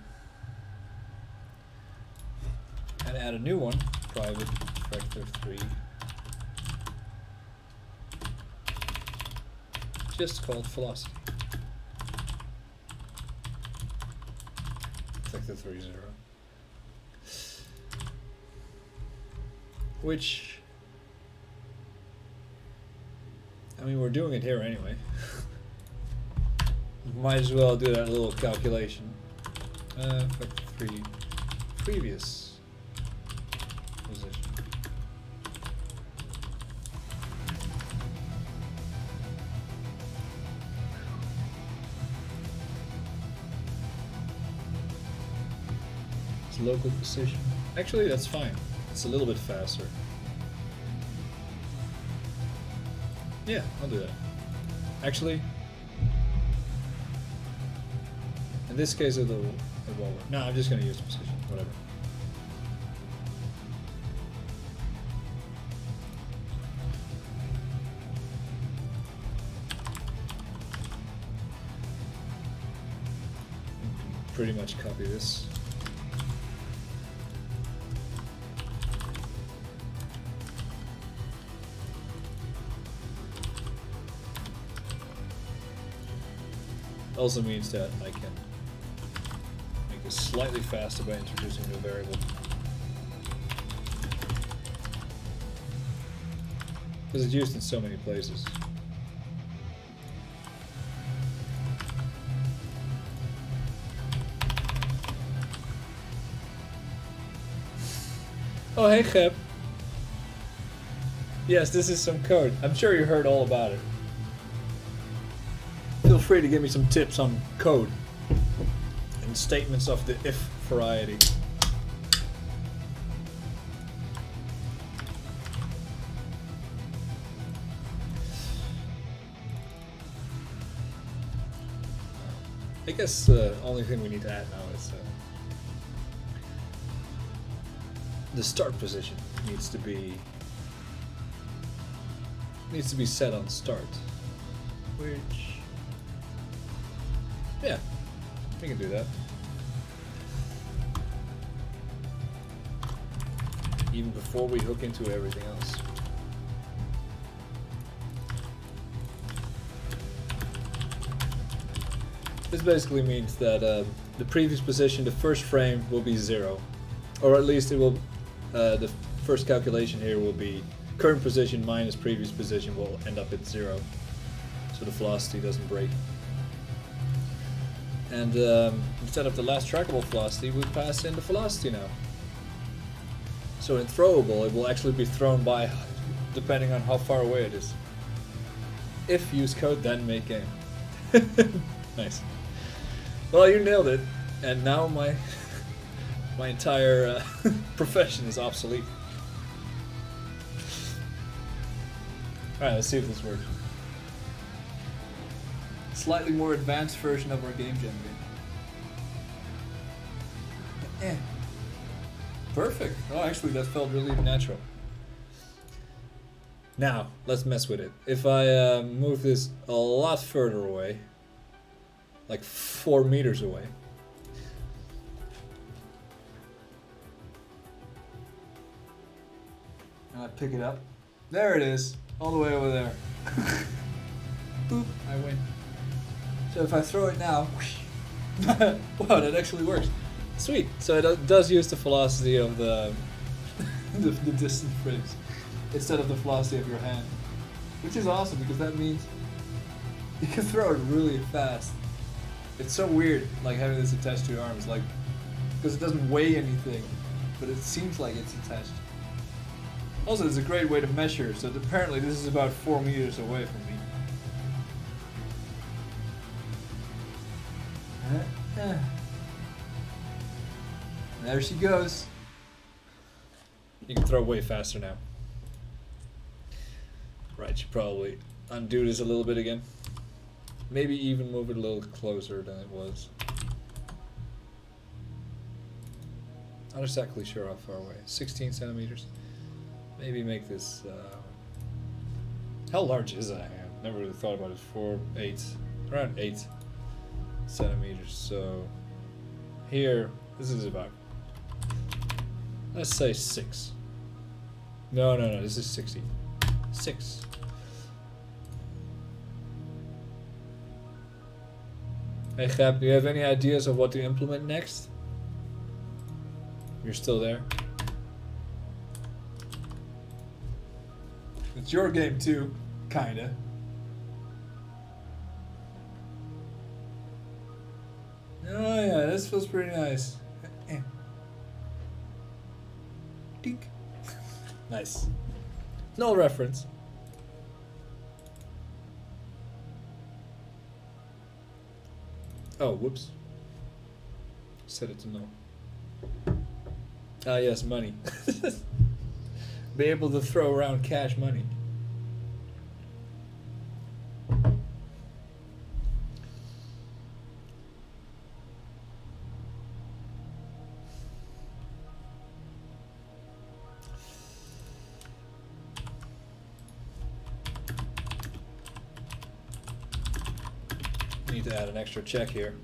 And add a new one. Private vector 3, just called velocity. Vector 3 0. Which, I mean, we're doing it here anyway. Might as well do that little calculation. Vector 3 previous. Position. It's local position. Actually, that's fine. It's a little bit faster. Yeah, I'll do that. Actually, in this case, it won't work. No, I'm just going to use the position. Whatever. Pretty much copy this. Also means that I can make this slightly faster by introducing a new variable. Because it's used in so many places. Oh, hey, Gep. Yes, this is some code. I'm sure you heard all about it. Feel free to give me some tips on code and statements of the if variety. I guess the only thing we need to add now is the start position needs to be set on start, which, yeah, we can do that. Even before we hook into everything else. This basically means that the previous position, the first frame, will be 0. Or at least it will, the first calculation here will be current position minus previous position will end up at 0. So the velocity doesn't break. And instead of the last trackable velocity, we pass in the velocity now. So in throwable, it will actually be thrown by, depending on how far away it is. If use code, then make game. Nice. Well, you nailed it, and now my my entire profession is obsolete. Alright, let's see if this works. Slightly more advanced version of our Game Jam game. Perfect. Oh, actually, that felt really natural. Now, let's mess with it. If I move this a lot further away, like 4 meters away. And I pick it up. There it is, all the way over there. Boop, I win. So if I throw it now, wow, that actually works. Sweet. So it does use the velocity of the the distant frames instead of the velocity of your hand, which is awesome because that means you can throw it really fast. It's so weird, like having this attached to your arms, like because it doesn't weigh anything, but it seems like it's attached. Also, it's a great way to measure. So apparently, this is about 4 meters away from me. There she goes. You can throw way faster now. Right, should probably undo this a little bit again. Maybe even move it a little closer than it was. Not exactly sure how far away. 16 centimeters. Maybe make this. How large is that hand? Never really thought about it. Around 8 centimeters. So here, this is about. Let's say 6. No, this is 60. 6. Hey Gab, do you have any ideas of what to implement next? You're still there? It's your game too, kinda. Oh yeah, this feels pretty nice. Dink. Nice. No reference. Oh, whoops. Set it to no. Ah, yes, money. Be able to throw around cash money. Need to add an extra check here.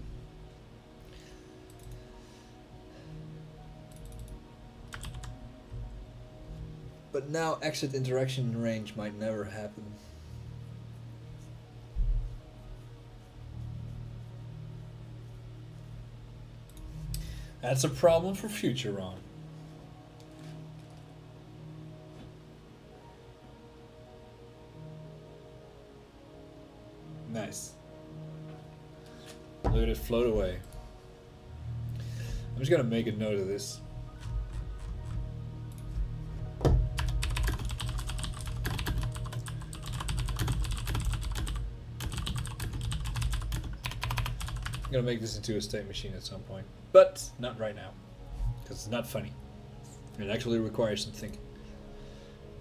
But now exit interaction range might never happen. That's a problem for future Ron. Nice. Let it float away. I'm just gonna make a note of this. I'm gonna make this into a state machine at some point, but not right now, because it's not funny. It actually requires some thinking.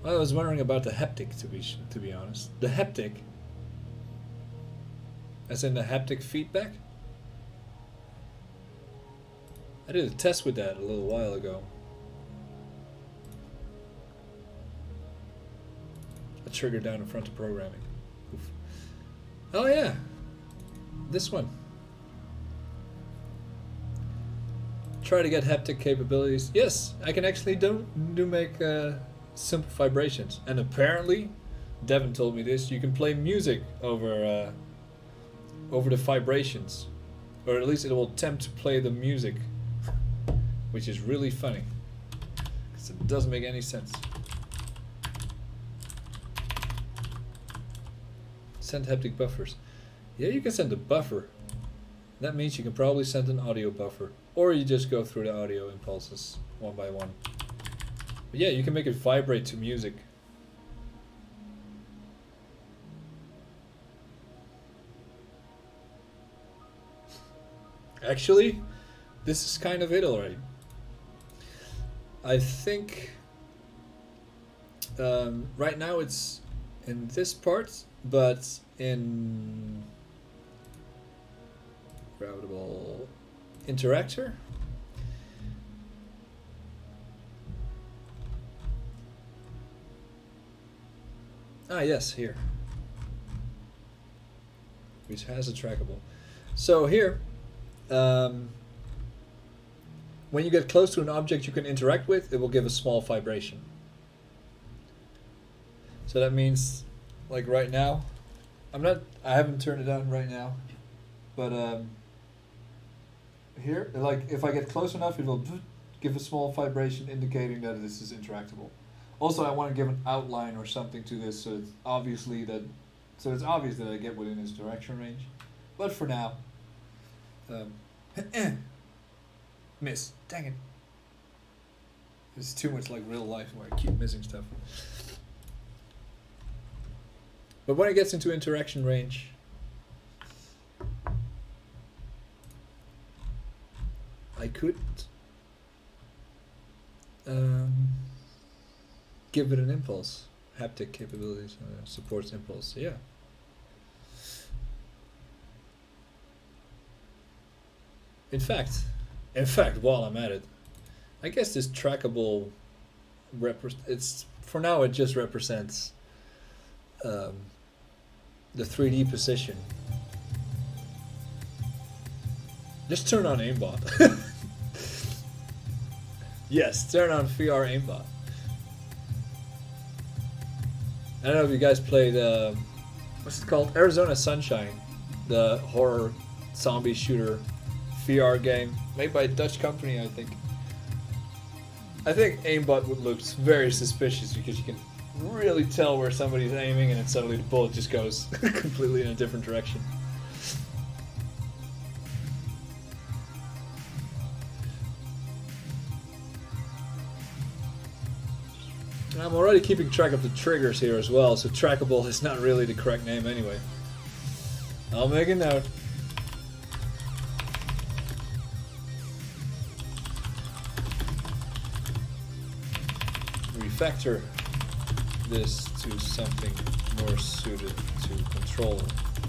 Well, I was wondering about the haptic, to be honest. The haptic, as in the haptic feedback. I did a test with that a little while ago. A trigger down in front of programming. Oof. Oh yeah, this one. Try to get haptic capabilities. Yes, I can actually do make simple vibrations. And apparently, Devin told me this, you can play music over over the vibrations. or at least it will attempt to play the music, which is really funny because it doesn't make any sense. Send haptic buffers. Yeah, you can send a buffer. That means you can probably send an audio buffer, or you just go through the audio impulses one by one. But yeah, you can make it vibrate to music. Actually, this is kind of it already. I think right now it's in this part, but in routable interactor. Ah, yes, here. Which has a trackable. So here, when you get close to an object you can interact with, it will give a small vibration. So that means, like right now, I haven't turned it on right now, but here, like if I get close enough, it will give a small vibration indicating that this is interactable. Also, I want to give an outline or something to this, so it's obvious that I get within its direction range. But for now, miss. Dang it. It's too much like real life where I keep missing stuff. But when it gets into interaction range, I could give it an impulse. Haptic capabilities supports impulse. Yeah. In fact, while I'm at it, I guess this trackable it's for now it just represents the 3D position. Just turn on aimbot. Yes, turn on VR aimbot. I don't know if you guys played what's it called? Arizona Sunshine, the horror zombie shooter VR game made by a Dutch company, I think. I think aimbot looks very suspicious because you can really tell where somebody's aiming and then suddenly the bullet just goes completely in a different direction. I'm already keeping track of the triggers here as well, so trackable is not really the correct name anyway. I'll make a note. Refactor this to something more suited to controller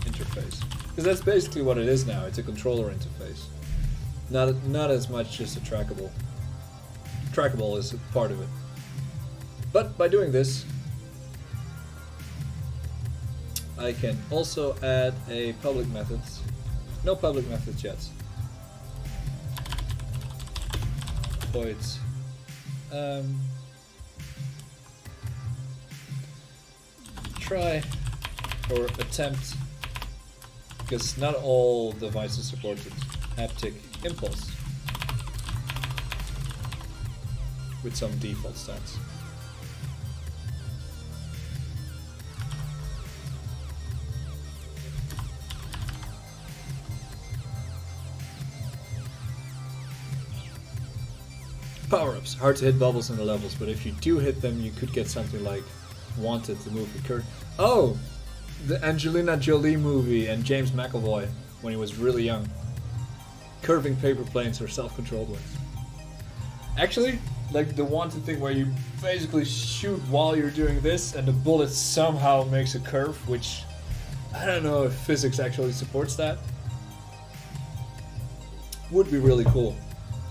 interface, because that's basically what it is now. It's a controller interface, not as much just a trackable. Trackable is a part of it, but by doing this, I can also add a public methods. No public methods yet. Voids. Try or attempt, because not all devices support it, haptic impulse with some default stats. Power-ups. Hard to hit bubbles in the levels, but if you do hit them, you could get something like Wanted, the movie. Oh! The Angelina Jolie movie and James McAvoy when he was really young. Curving paper planes or self-controlled ones. Actually, like the Wanted thing where you basically shoot while you're doing this and the bullet somehow makes a curve, which I don't know if physics actually supports that. Would be really cool.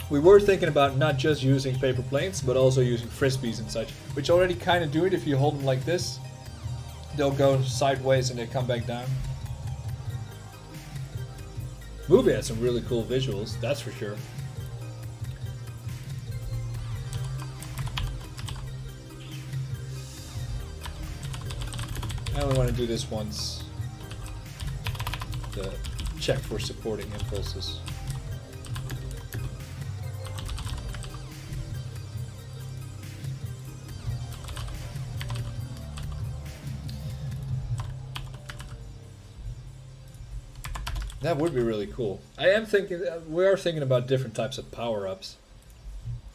We were thinking about not just using paper planes, but also using frisbees and such, which already kind of do it. If you hold them like this, they'll go sideways and they come back down. Movie had some really cool visuals, that's for sure. I only want to do this once. The check for supporting impulses. That would be really cool. I am thinking, we are thinking about different types of power-ups.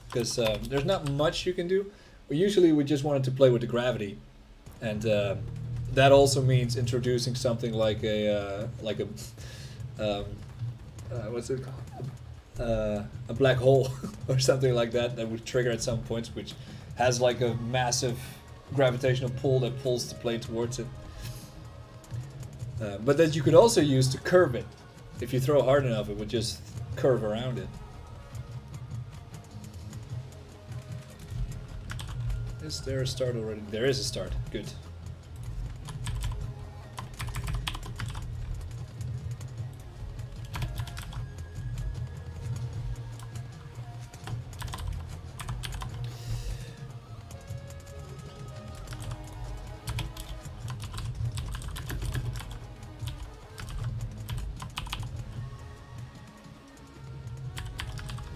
Because there's not much you can do. Usually we just wanted to play with the gravity. And that also means introducing something like a what's it called? A black hole or something like that would trigger at some points, which has like a massive gravitational pull that pulls the plane towards it. But that you could also use to curve it. If you throw hard enough, it would just curve around it. Is there a start already? There is a start. Good.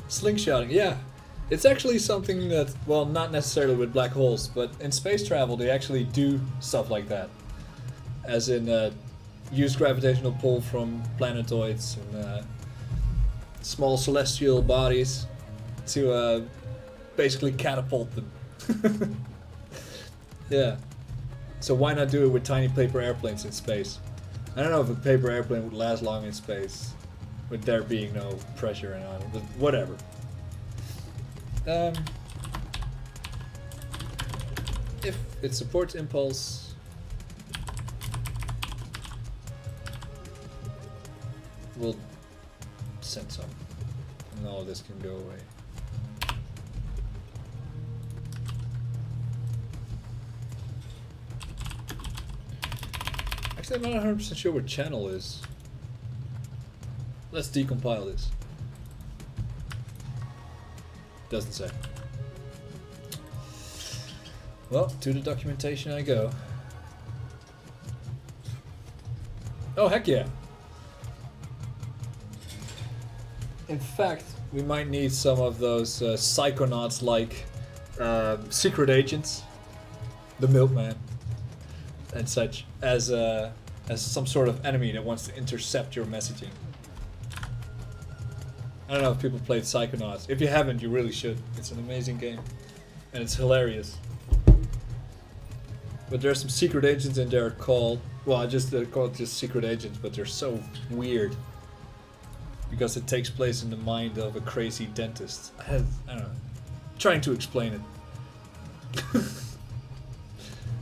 Slingshotting, yeah. It's actually something that, well, not necessarily with black holes, but in space travel they actually do stuff like that. As in, use gravitational pull from planetoids and small celestial bodies to basically catapult them. Yeah. So why not do it with tiny paper airplanes in space? I don't know if a paper airplane would last long in space, with there being no pressure and on it, but whatever. If it supports impulse, we'll send some, and all of this can go away. Actually, I'm not 100% sure what channel is. Let's decompile this. Doesn't say. Well, to the documentation I go. Oh, heck yeah. In fact, we might need some of those Psychonauts like secret agents, the Milkman, and such, as some sort of enemy that wants to intercept your messaging. I don't know if people played Psychonauts. If you haven't, you really should. It's an amazing game. And it's hilarious. But there are some secret agents in there called... Well, they're called just secret agents, but they're so weird. Because it takes place in the mind of a crazy dentist. I don't know. Trying to explain it.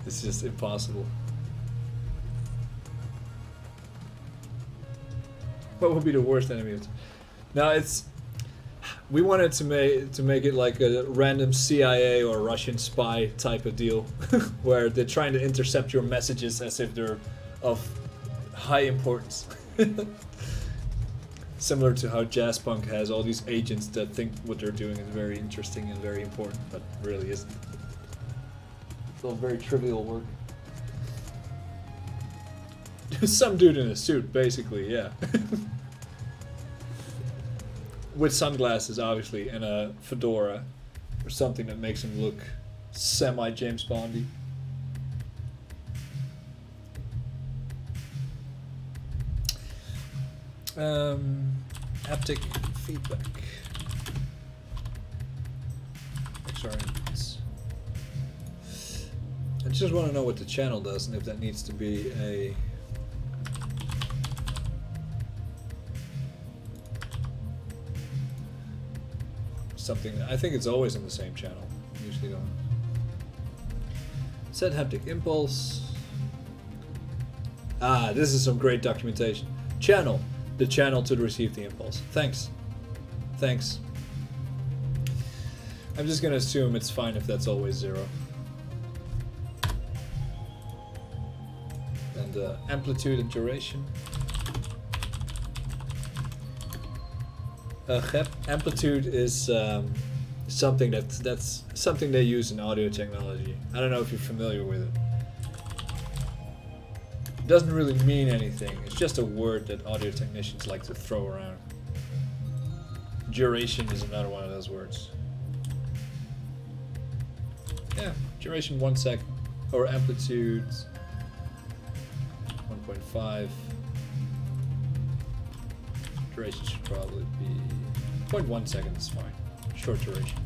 It's just impossible. What would be the worst enemy? Now we wanted to make it like a random CIA or Russian spy type of deal, where they're trying to intercept your messages as if they're of high importance. Similar to how Jazzpunk has all these agents that think what they're doing is very interesting and very important, but really isn't. It's all very trivial work. Some dude in a suit, basically, yeah. With sunglasses, obviously, and a fedora, or something that makes him look semi-James Bondy. Haptic feedback. Sorry. I just want to know what the channel does and if that needs to be a... something. I think it's always on the same channel. Usually don't. Set haptic impulse. Ah, this is some great documentation. Channel. The channel to receive the impulse. Thanks. Thanks. I'm just gonna assume it's fine if that's always 0. And amplitude and duration. Amplitude is something that's something they use in audio technology. I don't know if you're familiar with it. doesn't really mean anything. It's just a word that audio technicians like to throw around. Duration is another one of those words. Yeah, duration 1 second. Or amplitude 1.5. Duration should probably be 0.1 second is fine. Short duration.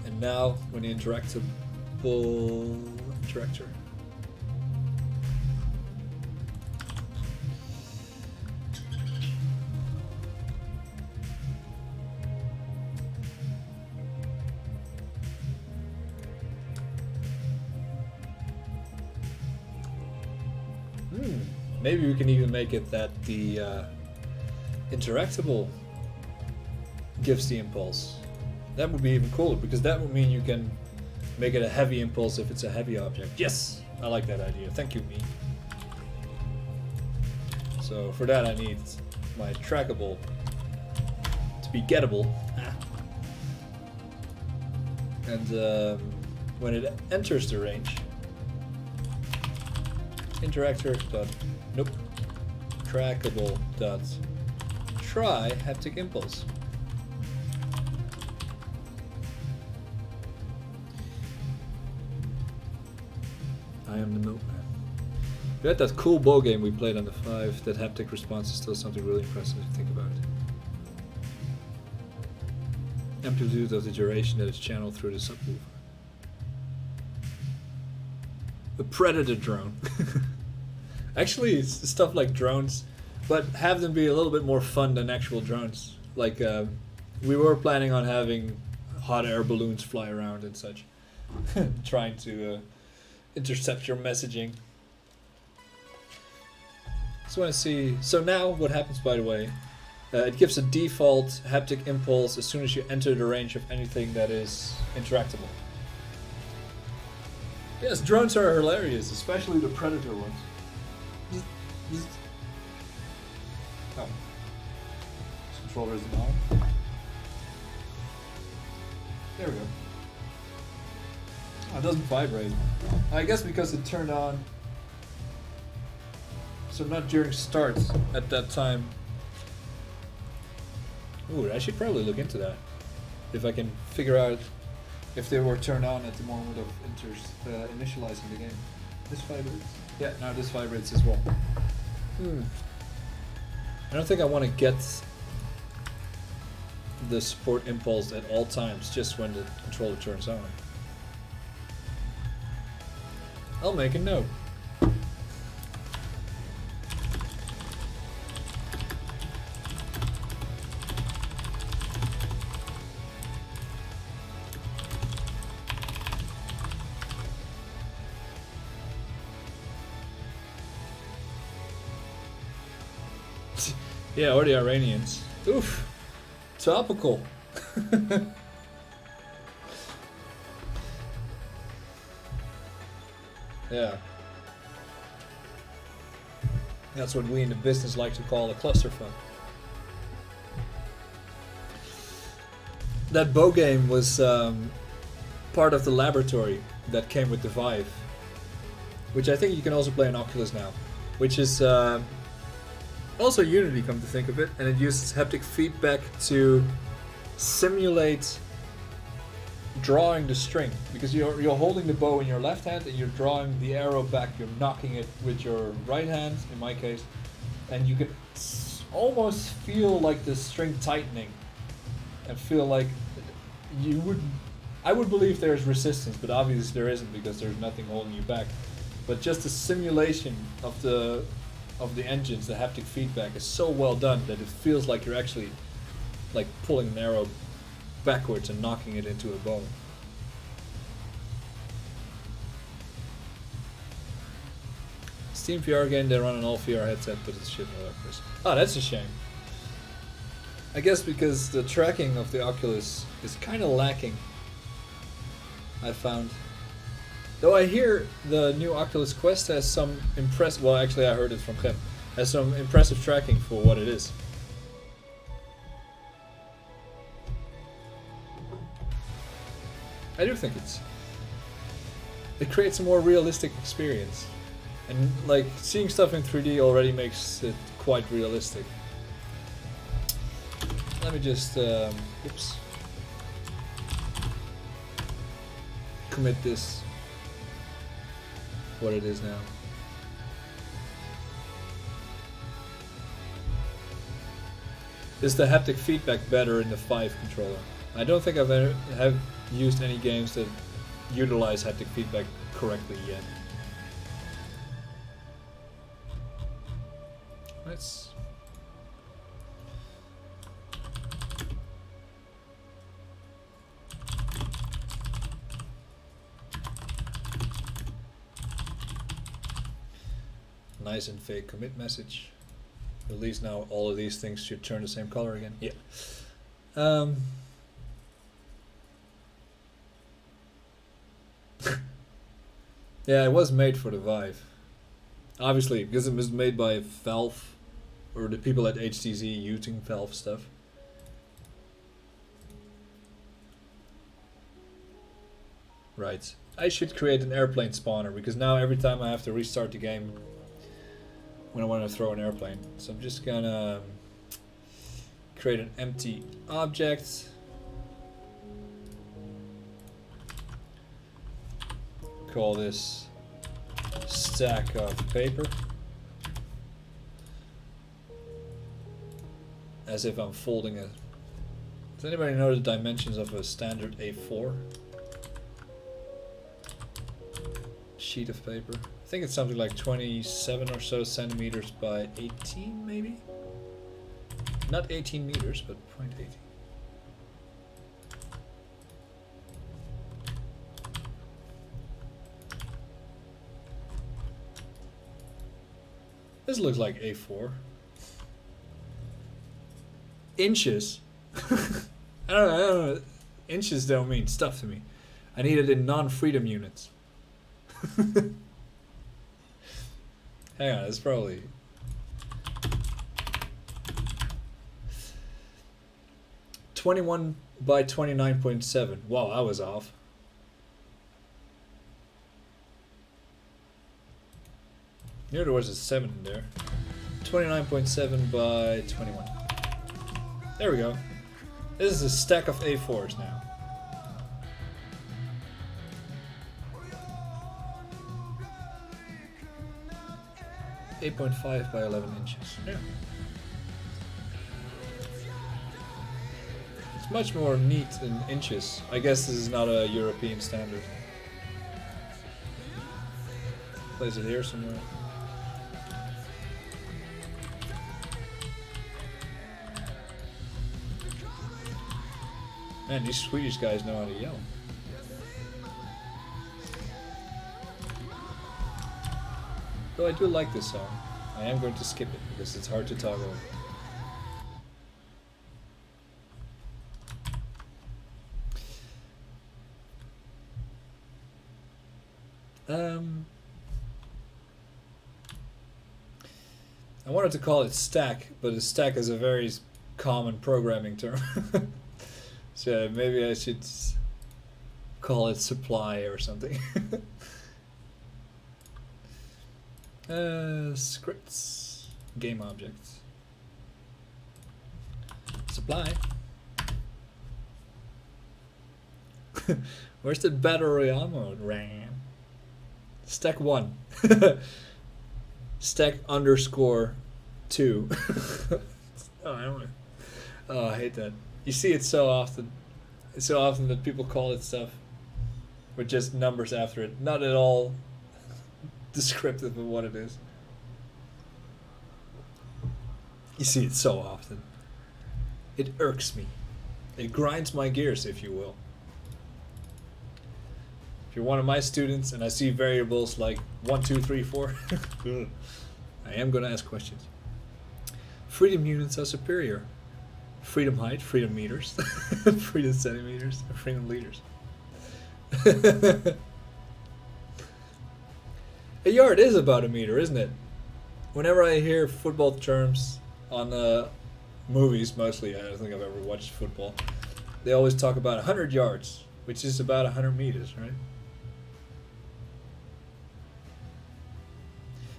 And now when the interactable interactor. Maybe we can even make it that the interactable gives the impulse. That would be even cooler, because that would mean you can make it a heavy impulse if it's a heavy object. Yes! I like that idea. Thank you, me. So for that I need my trackable to be gettable. And when it enters the range, interactor dot nope trackable dot try haptic impulse. I am the milkman. We had that cool bow game we played on the 5. That haptic response is still something really impressive to think about. Amplitude of the duration that is channeled through the subwoofer. A predator drone. Actually, it's stuff like drones, but have them be a little bit more fun than actual drones. Like, we were planning on having hot air balloons fly around and such, trying to intercept your messaging. So I want to see. So now, what happens, by the way? It gives a default haptic impulse as soon as you enter the range of anything that is interactable. Yes, drones are hilarious, especially the predator ones. Oh. This controller isn't on. There we go. Oh, it doesn't vibrate. I guess because it turned on. So not during start at that time. Ooh, I should probably look into that. If I can figure out if they were turned on at the moment of initializing the game. This vibrates? Yeah, now this vibrates as well. I don't think I want to get the support impulse at all times, just when the controller turns on. I'll make a note. Yeah, or the Iranians. Oof. Topical. Yeah. That's what we in the business like to call a clusterfuck. That bow game was part of the laboratory that came with the Vive, which I think you can also play on Oculus now, which is also Unity, come to think of it, and it uses haptic feedback to simulate drawing the string, because you're holding the bow in your left hand and you're drawing the arrow back, you're knocking it with your right hand in my case, and you can almost feel like the string tightening and feel like I would believe there's resistance, but obviously there isn't because there's nothing holding you back. But just the simulation of the engines, the haptic feedback is so well done that it feels like you're actually like pulling an arrow backwards and knocking it into a bow. Steam VR game, they run an all VR headset, but it's shit developers. Oh, that's a shame. I guess because the tracking of the Oculus is kind of lacking, I found. Though I hear the new Oculus Quest has some impressive, well actually I heard it from him, has some impressive tracking for what it is. I do think it creates a more realistic experience, and like seeing stuff in 3D already makes it quite realistic. Let me just oops, commit this what it is now. Is the haptic feedback better in the 5 controller? I don't think I've ever have used any games that utilize haptic feedback correctly yet. Let's nice and fake commit message. At least now all of these things should turn the same color again. Yeah. Yeah, it was made for the Vive. Obviously, because it was made by Valve, or the people at HTC using Valve stuff. Right. I should create an airplane spawner, because now every time I have to restart the game when I want to throw an airplane. So I'm just gonna create an empty object. Call this stack of paper. As if I'm folding it. Does anybody know the dimensions of a standard A4 sheet of paper? I think it's something like 27 or so centimeters by 18 maybe? Not 18 meters, but 0.18. This looks like A4. Inches? I don't know. Inches don't mean stuff to me. I need it in non-freedom units. Hang on, it's probably... (21 by 29.7). Wow, I was off. Knew there was a 7 in there. 29.7 by 21. There we go. This is a stack of A4s now. (8.5 by 11 inches). Yeah. It's much more neat in inches. I guess this is not a European standard. Place it here somewhere. Man, these Swedish guys know how to yell. Though I do like this song. I am going to skip it because it's hard to talk over. I wanted to call it stack, but a stack is a very common programming term. So maybe I should call it supply or something. Scripts, game objects, supply. Where's the battery mode? RAM. Stack 1. Stack _2. Oh, I don't know. Oh, I hate that. You see it so often. It's so often that people call it stuff with just numbers after it, not at all descriptive of what it is. You see it so often. It irks me. It grinds my gears, if you will. If you're one of my students and I see variables like 1, 2, 3, 4, I am going to ask questions. Freedom units are superior. Freedom height, freedom meters, freedom centimeters, freedom liters. A yard is about a meter, isn't it? Whenever I hear football terms on movies, mostly, I don't think I've ever watched football, they always talk about 100 yards. which is about 100 meters, right?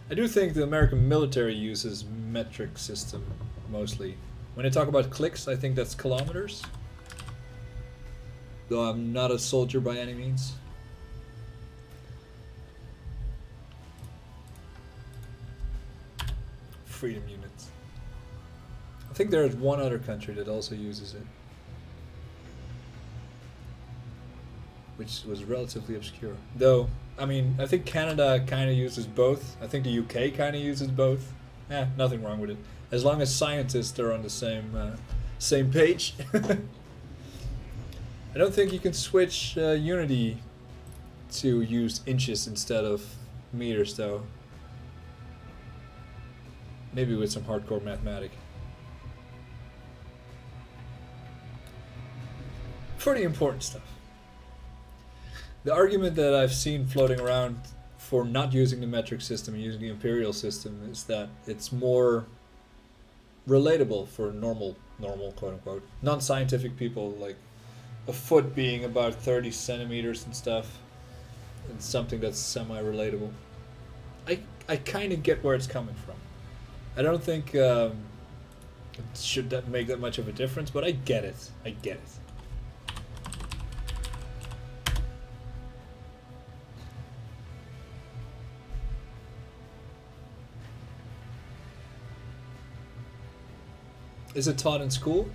I do think the American military uses metric system mostly. When they talk about clicks, I think that's kilometers. Though I'm not a soldier by any means. Freedom units. I think there is one other country that also uses it, which was relatively obscure. Though, I mean, I think Canada kind of uses both. I think the UK kind of uses both. Nothing wrong with it. As long as scientists are on the same page. I don't think you can switch Unity to use inches instead of meters, though. Maybe with some hardcore mathematics. Pretty important stuff. The argument that I've seen floating around for not using the metric system and using the imperial system is that it's more relatable for normal quote unquote non-scientific people, like a foot being about 30 centimeters and stuff, and something that's semi-relatable. I kind of get where it's coming from. I don't think it should that make that much of a difference, but I get it. I get it. Is it taught in school?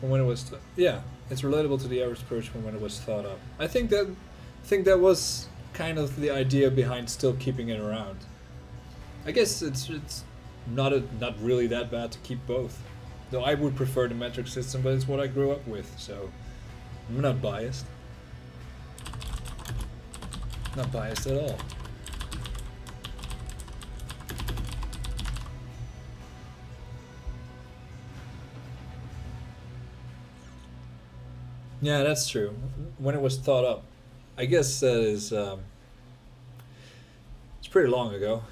From when it was, yeah, it's relatable to the average person from when it was thought up. I think that was kind of the idea behind still keeping it around. I guess it's not really that bad to keep both. Though I would prefer the metric system, but it's what I grew up with, so I'm not biased. Not biased at all. Yeah, that's true. When it was thought up, I guess that is. It's pretty long ago.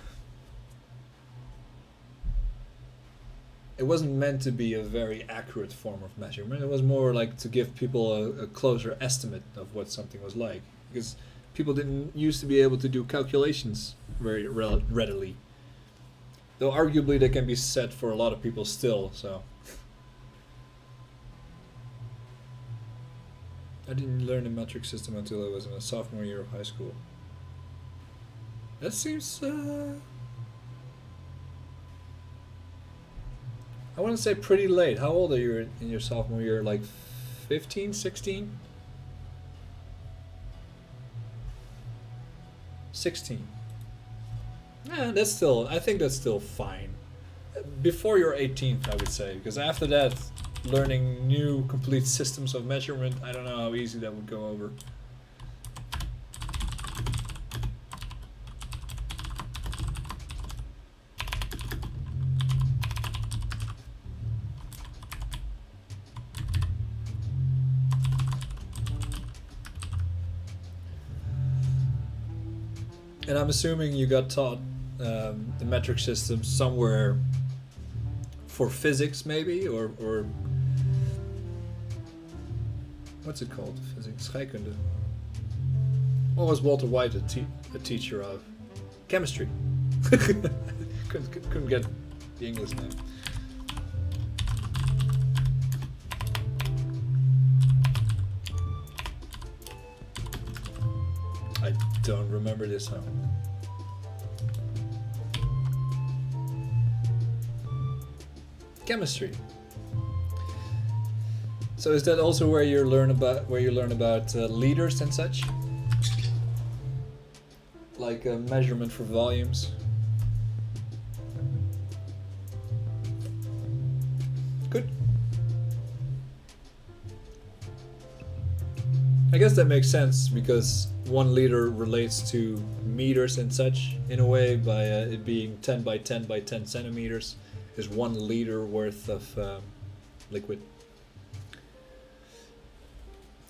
It wasn't meant to be a very accurate form of measurement. It was more like to give people a closer estimate of what something was like, because people didn't used to be able to do calculations very readily. Though arguably they can be set for a lot of people still. So. I didn't learn the metric system until I was in a sophomore year of high school. That seems, I want to say pretty late. How old are you in your sophomore year? Like 15, 16? 16. Yeah, I think that's still fine. Before your 18th, I would say, because after that, learning new complete systems of measurement, I don't know how easy that would go over. And I'm assuming you got taught the metric system somewhere for physics, maybe, or what's it called? Physics, scheikunde. What was Walter White a teacher of? Chemistry. couldn't get the English name. I don't remember this one. Chemistry. So is that also where you learn about liters and such? Like a measurement for volumes? Good. I guess that makes sense because 1 liter relates to meters and such in a way by it being 10 by 10 by 10 centimeters is 1 liter worth of liquid.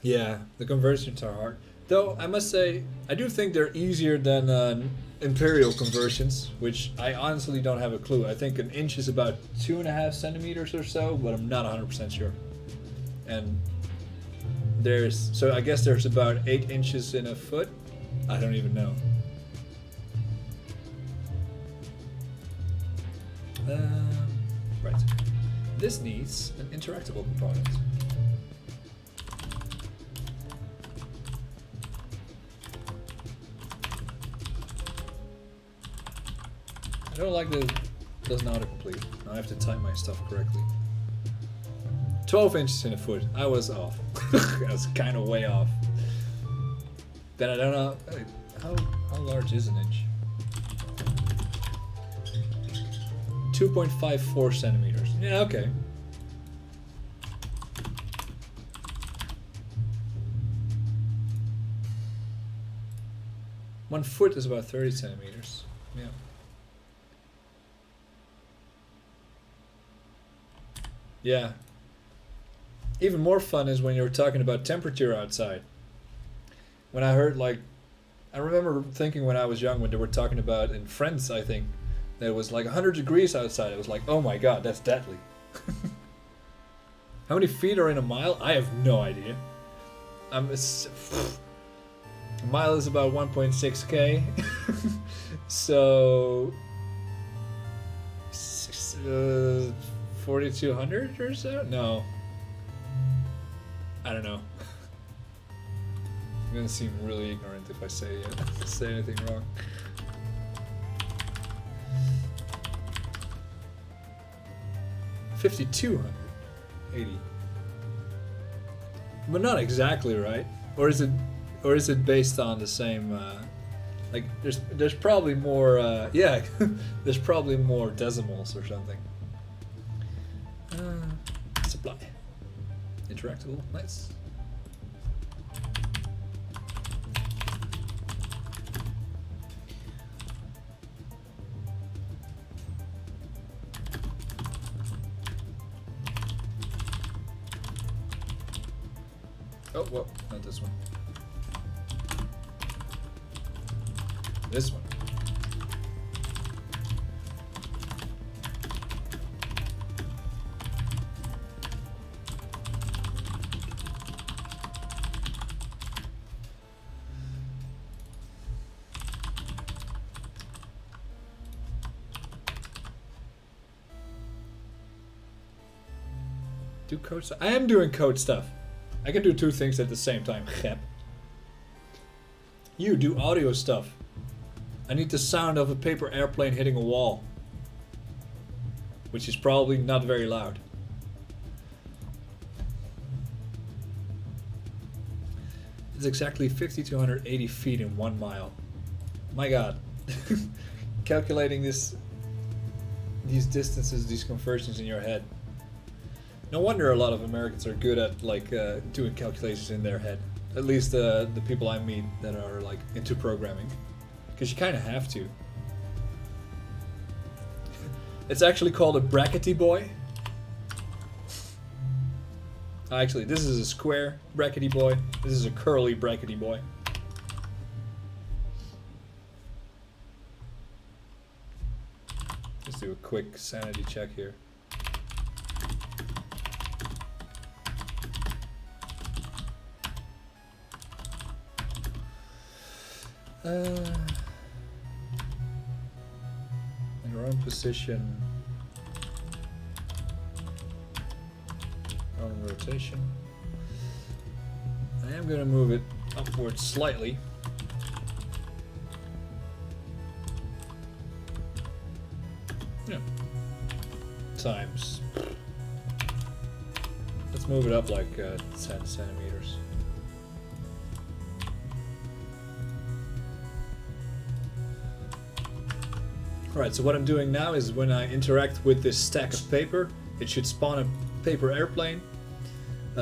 Yeah, the conversions are hard. Though I must say, I do think they're easier than imperial conversions, which I honestly don't have a clue. I think an inch is about 2.5 centimeters or so, but I'm not 100% sure. And so I guess there's about 8 inches in a foot. I don't even know. Right. This needs an interactable component. I don't like the doesn't autocomplete. Now I have to type my stuff correctly. 12 inches in a foot. I was off. I was kind of way off. Then I don't know how large is an inch. 2.54 centimeters. Yeah, okay. One foot is about 30 centimeters. Yeah. Yeah. Even more fun is when you're talking about temperature outside. When I heard, like, I remember thinking when I was young, when they were talking about in Friends, I think, that it was like 100 degrees outside. I was like, oh my god, that's deadly. How many feet are in a mile? I have no idea. A mile is about 1.6k. So 4,200 or so? No. I don't know. I'm gonna seem really ignorant if I say anything wrong. $5,280. But not exactly, right? Or is it based on the same? Like there's probably more. Yeah, there's probably more decimals or something. Supply. Interactable, nice. Oh, well, not this one. This one. Do code stuff. I am doing code stuff. I can do two things at the same time. Gep. You do audio stuff. I need the sound of a paper airplane hitting a wall. Which is probably not very loud. It's exactly 5,280 feet in 1 mile. My god. Calculating these distances, these conversions in your head. No wonder a lot of Americans are good at doing calculations in their head. At least the people I meet that are like into programming, because you kind of have to. It's actually called a brackety boy. Actually, this is a square brackety boy. This is a curly brackety boy. Let's do a quick sanity check here. In your own position, own rotation. I am going to move it upwards slightly. Yeah. Times. Let's move it up like 10 centimeters. Alright, so what I'm doing now is when I interact with this stack of paper, it should spawn a paper airplane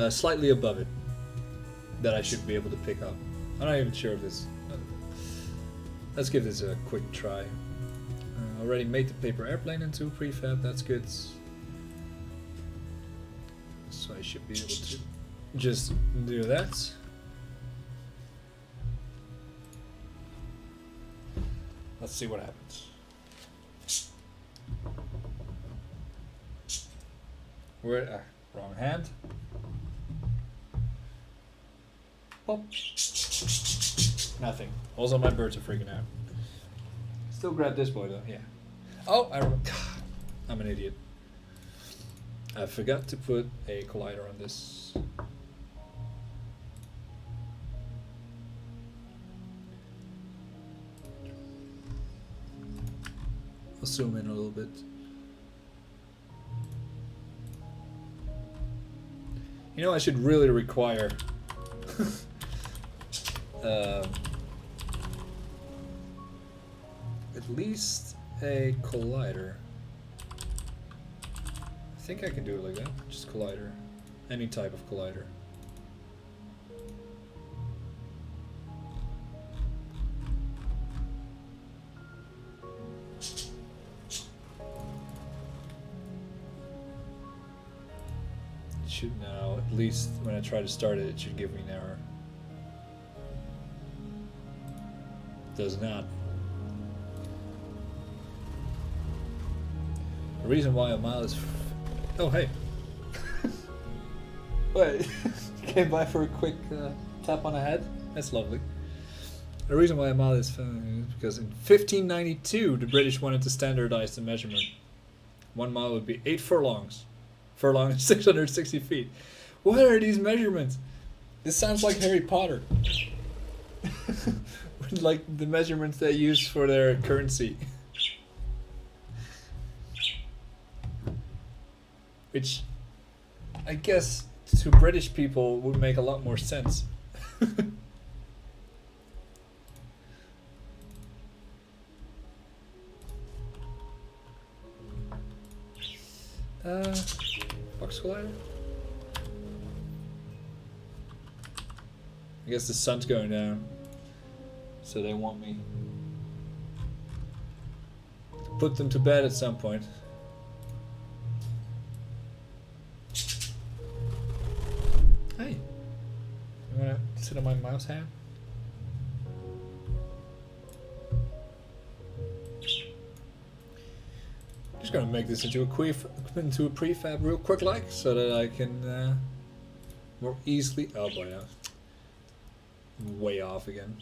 slightly above it that I should be able to pick up. I'm not even sure if this... let's give this a quick try. Already made the paper airplane into prefab, that's good. So I should be able to just do that. Let's see what happens. Where? Wrong hand. Pop. Nothing. Also, my birds are freaking out. Still grab this boy though. Yeah. Oh, I'm an idiot. I forgot to put a collider on this. I'll zoom in a little bit. You know, I should really require at least a collider. I think I can do it like that. Just collider. Any type of collider. It should now, at least when I try to start it, it should give me an error. Does not. The reason why a mile is... Oh, hey. Wait, came by for a quick tap on the head? That's lovely. The reason why a mile is because in 1592 the British wanted to standardize the measurement. 1 mile would be 8 furlongs. Furlong is 660 feet. What are these measurements? This sounds like Harry Potter. Like the measurements they use for their currency. Which, I guess, to British people would make a lot more sense. Box collider? I guess the sun's going down, so they want me to put them to bed at some point. Hey, you wanna sit on my mouse hand? Just gonna make this into a prefab real quick, like, so that I can more easily. Oh boy, now way off again.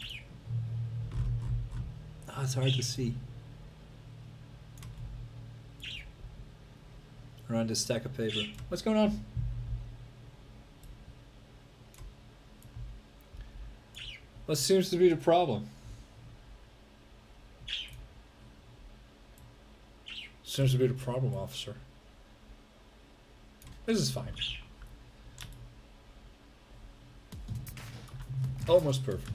Ah, it's hard to see around this stack of paper. What's going on? What seems to be the problem? Seems to be the problem, officer. This is fine. Almost perfect.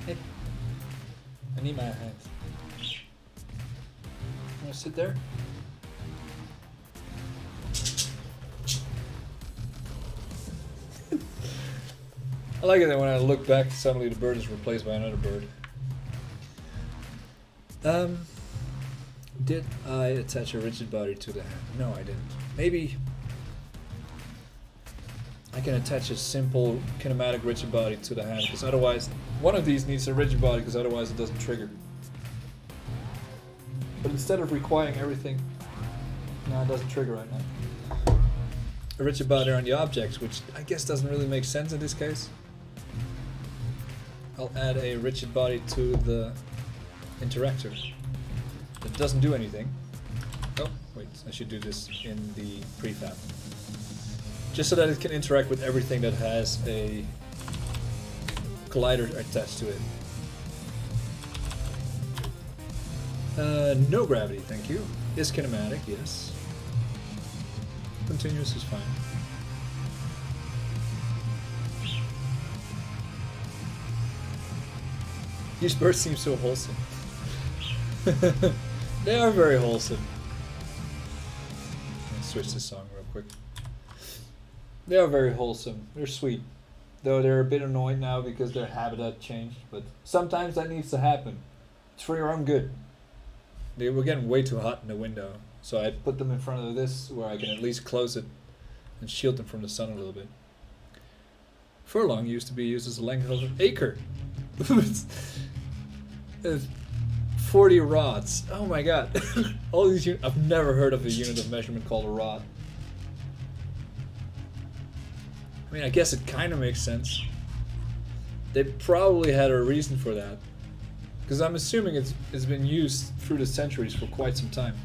Hey, I need my hands. Want to sit there? I like it that when I look back, suddenly the bird is replaced by another bird. Did I attach a rigid body to the hand? No, I didn't. Maybe I can attach a simple kinematic rigid body to the hand, because otherwise, one of these needs a rigid body, because otherwise it doesn't trigger. But instead of requiring everything, no, it doesn't trigger right now. A rigid body on the objects, which I guess doesn't really make sense in this case. I'll add a rigid body to the interactor. It doesn't do anything. Oh, wait, I should do this in the prefab. Just so that it can interact with everything that has a collider attached to it. No gravity, thank you. Is kinematic, yes. Continuous is fine. These birds seem so wholesome. They are very wholesome. Let's switch this song real quick. They are very wholesome. They're sweet. Though they're a bit annoyed now because their habitat changed. But sometimes that needs to happen. It's for your own good. They were getting way too hot in the window. So I put them in front of this where I can at least close it and shield them from the sun a little bit. Furlong used to be used as a length of an acre. It's 40 rods. Oh my god. All these I've never heard of a unit of measurement called a rod. I mean, I guess it kind of makes sense. They probably had a reason for that. Because I'm assuming it's been used through the centuries for quite some time.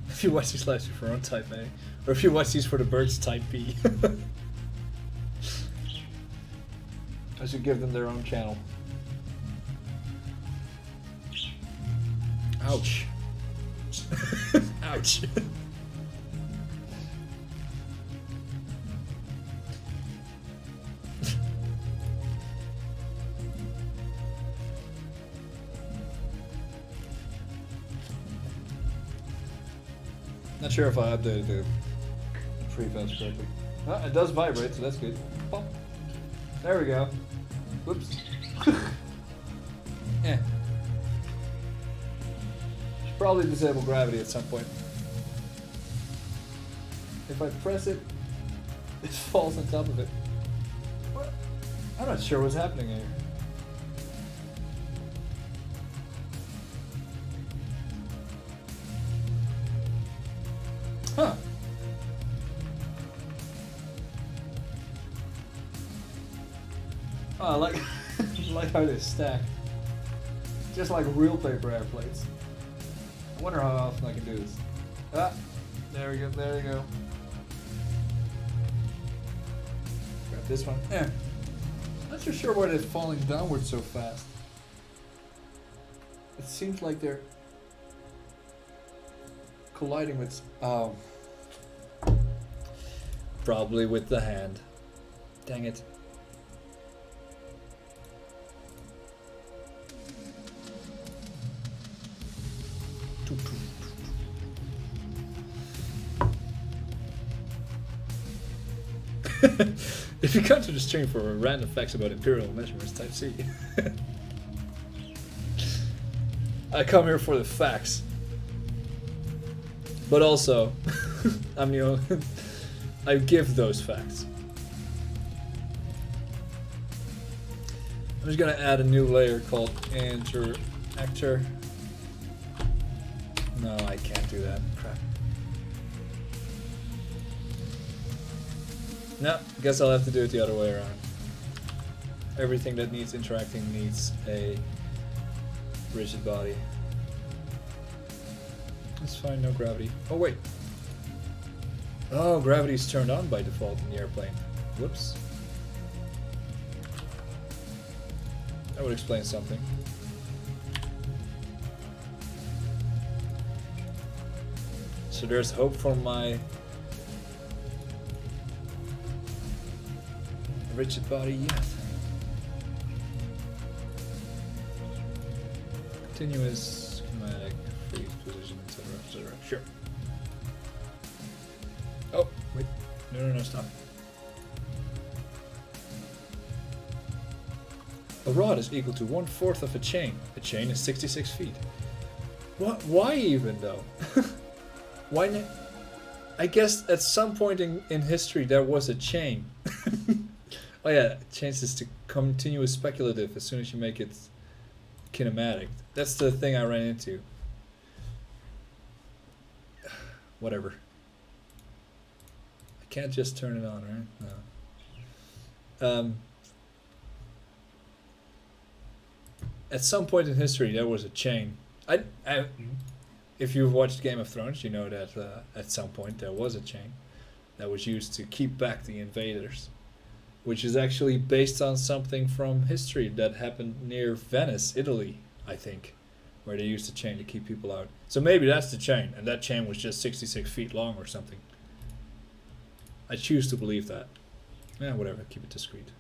If you watch these lives for your own type A, or if you watch these for the birds type B. I should give them their own channel. Ouch. Ouch. Not sure if I updated the prefabs correctly. Oh, it does vibrate, so that's good. Pop. There we go. Whoops. Yeah. Should probably disable gravity at some point. If I press it, it falls on top of it. What? I'm not sure what's happening here. Huh. Oh, I like, I like how they stack. Just like real paper air plates. I wonder how often I can do this. Ah, there we go, there we go. Grab this one. Yeah. Not so sure why they're falling downward so fast. It seems like they're colliding with... Oh. Probably with the hand. Dang it. If you come to the stream for random facts about imperial measurements, type C. I come here for the facts. But also, I'm I give those facts. I'm just gonna add a new layer called interactor. No, I can't do that. Crap. No, guess I'll have to do it the other way around. Everything that needs interacting needs a rigid body. That's fine, no gravity. Oh wait. Oh, gravity's turned on by default in the airplane. Whoops. That would explain something. So there's hope for my rigid body yet. Continuous, schematic, freeze, position, etc., etc. Sure. Oh, wait. No, stop. A rod is equal to 1/4 of a chain. A chain is 66 feet. What? Why even, though? Why not? I guess at some point in history there was a chain. Oh yeah, it changes to continuous speculative as soon as you make it kinematic. That's the thing I ran into. Whatever. I can't just turn it on, right? No. At some point in history there was a chain. If you've watched Game of Thrones, you know that at some point there was a chain that was used to keep back the invaders, which is actually based on something from history that happened near Venice, Italy, I think, where they used a chain to keep people out. So maybe that's the chain, and that chain was just 66 feet long or something. I choose to believe that. Yeah, whatever, keep it discreet.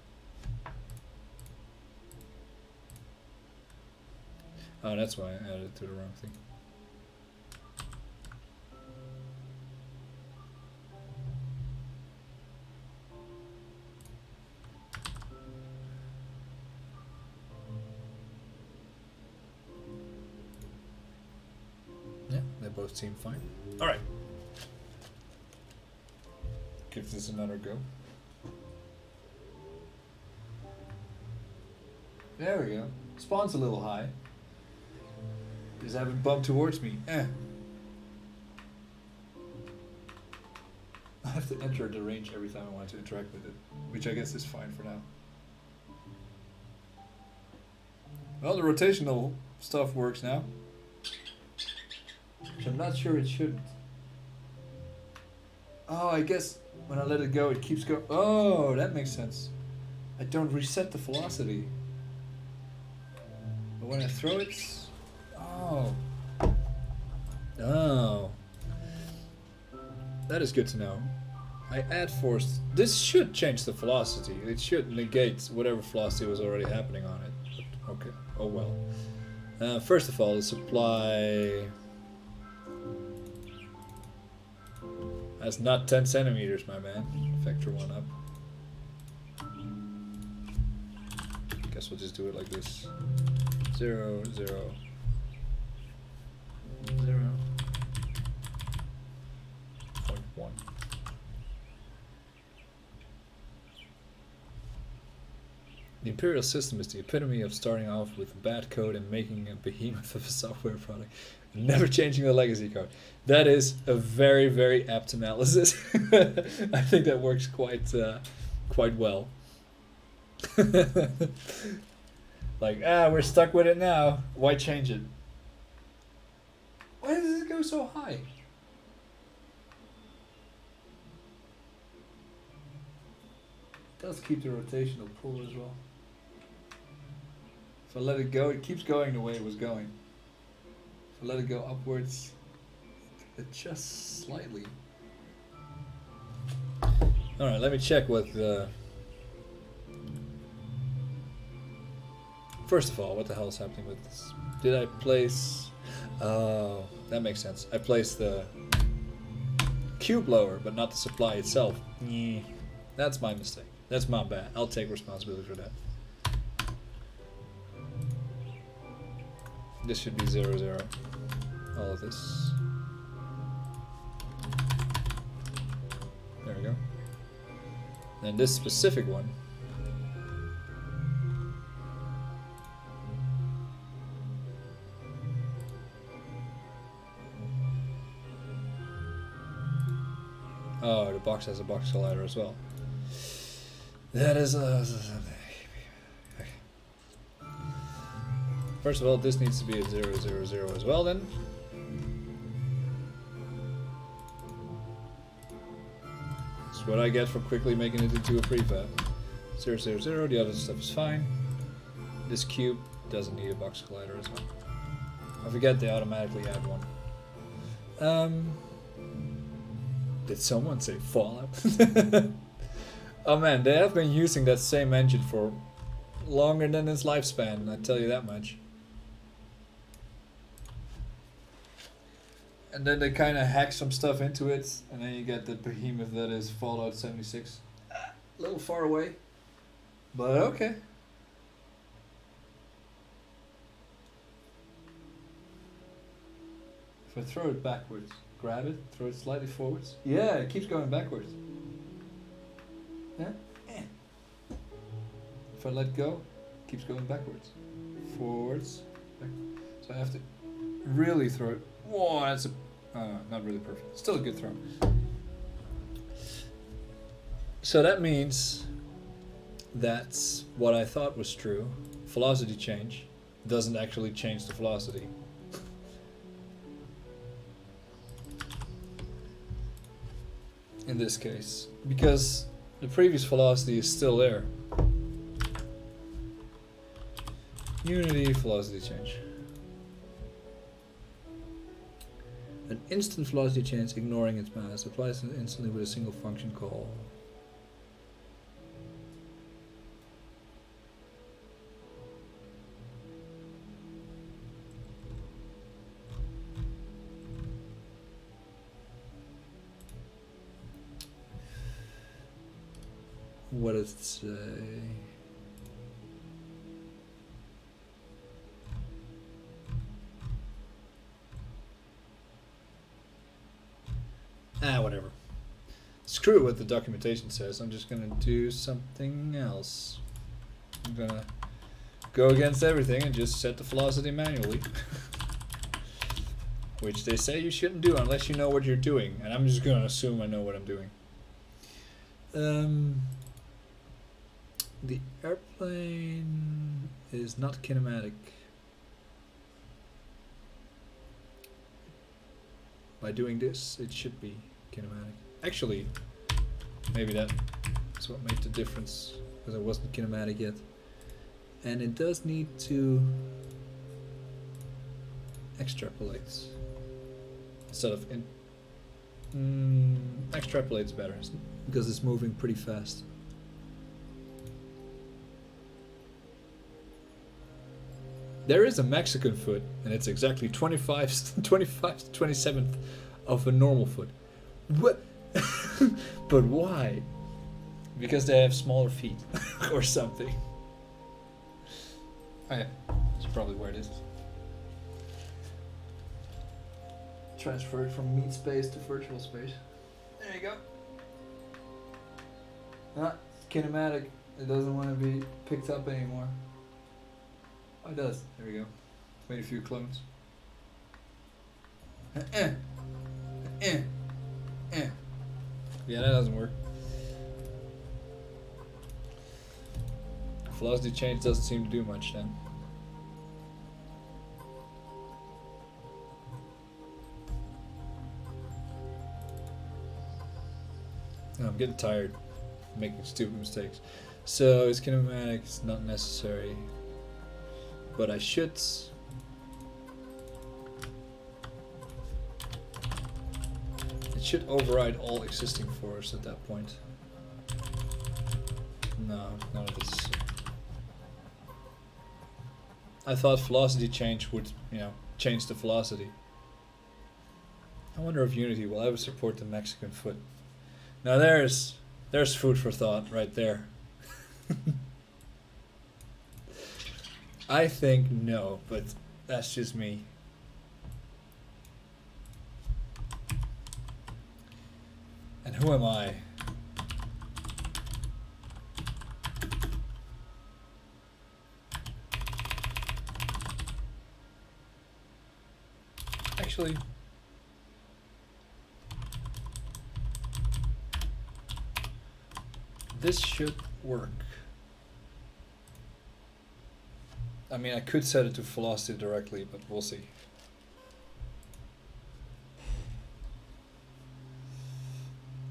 Oh, that's why I added it to the wrong thing. both seem fine. Alright. Give this another go. There we go. Spawn's a little high. Just haven't bumped towards me. I have to enter the range every time I want to interact with it, which I guess is fine for now. Well, the rotational stuff works now. Which I'm not sure it shouldn't. Oh, I guess when I let it go, it keeps going. Oh, that makes sense. I don't reset the velocity. But when I throw it... Oh. Oh. That is good to know. I add force. This should change the velocity. It should negate whatever velocity was already happening on it. But okay. Oh well. First of all, the supply... That's not 10 centimeters, my man. Factor one up. Guess we'll just do it like this. 0, 0, 0. 0.1. The Imperial system is the epitome of starting off with bad code and making a behemoth of a software product, and never changing the legacy code. That is a very, very apt analysis. I think that works quite well. Like, we're stuck with it now. Why change it? Why does it go so high? It does keep the rotational pull as well. If I let it go, it keeps going the way it was going. If I let it go upwards, adjust slightly. Alright, let me check what the... First of all, what the hell is happening with this? Did I place... Oh, that makes sense. I placed the cube lower, but not the supply itself. That's my mistake. That's my bad. I'll take responsibility for that. This should be 0, 0. All of this. There we go. And this specific one. Oh, the box has a box collider as well. That is First of all, this needs to be at 0, 0, 0 as well then. That's what I get for quickly making it into a prefab. 0, 0, 0, the other stuff is fine. This cube doesn't need a box collider as well. I forget they automatically add one. Did someone say Fallout? Oh man, they have been using that same engine for longer than its lifespan, I tell you that much. And then they kind of hack some stuff into it, and then you get the behemoth that is Fallout 76. A little far away, but okay. If I throw it backwards, grab it, throw it slightly forwards. Yeah, it keeps going backwards. Yeah. If I let go, it keeps going backwards. Forwards. Back. So I have to really throw it. Whoa, that's a... not really perfect. Still a good throw. So that means that's what I thought was true. Velocity change doesn't actually change the velocity. In this case. Because the previous velocity is still there. Unity velocity change. An instant velocity change ignoring its mass applies instantly with a single function call. What does it say? screw what the documentation says. I'm just gonna do something else. I'm gonna go against everything and just set the velocity manually. Which they say you shouldn't do unless you know what you're doing. And I'm just gonna assume I know what I'm doing. The airplane is not kinematic. By doing this, it should be kinematic. Actually, maybe that's what made the difference, because I wasn't kinematic yet. And it does need to extrapolate instead of extrapolate's better because it's moving pretty fast. There is a Mexican foot, and it's exactly 27th of a normal foot. What? But why? Because they have smaller feet, or something. Oh yeah, that's probably where it is. Transfer it from meat space to virtual space. There you go. Ah, it's kinematic. It doesn't want to be picked up anymore. Oh, it does. There we go. Made a few clones. Yeah, that doesn't work. Velocity change doesn't seem to do much then. Oh, I'm getting tired of making stupid mistakes. So it's kinematic, it's not necessary. But I should. It should override all existing force at that point. No, none of this. I thought velocity change would, change the velocity. I wonder if Unity will ever support the Mexican foot. Now there's food for thought right there. I think no, but that's just me. And who am I? Actually, this should work. I mean, I could set it to velocity directly, but we'll see.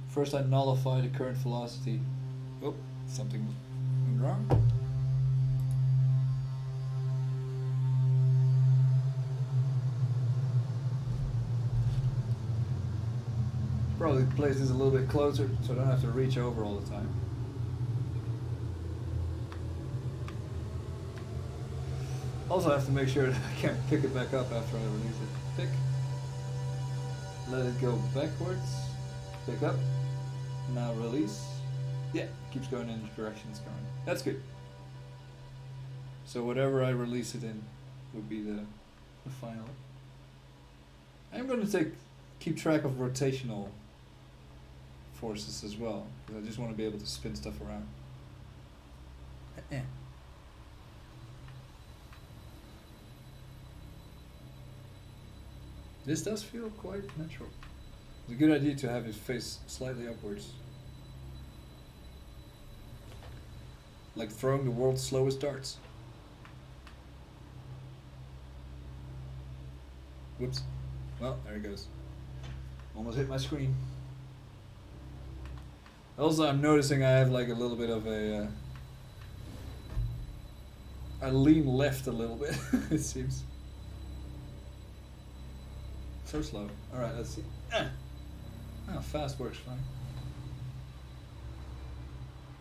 First I nullify the current velocity. Oh, something went wrong. Probably place this a little bit closer so I don't have to reach over all the time. Also, I have to make sure that I can't pick it back up after I release it. Pick. Let it go backwards. Pick up. Now release. Yeah, keeps going in the direction it's going. That's good. So whatever I release it in would be the final. I'm going to keep track of rotational forces as well, because I just want to be able to spin stuff around. This does feel quite natural. It's a good idea to have his face slightly upwards. Like throwing the world's slowest darts. Whoops. Well, there he goes. Almost hit my screen. Also, I'm noticing I have like a little bit of a... I lean left a little bit, it seems. So slow. Alright, let's see. Oh, fast works fine.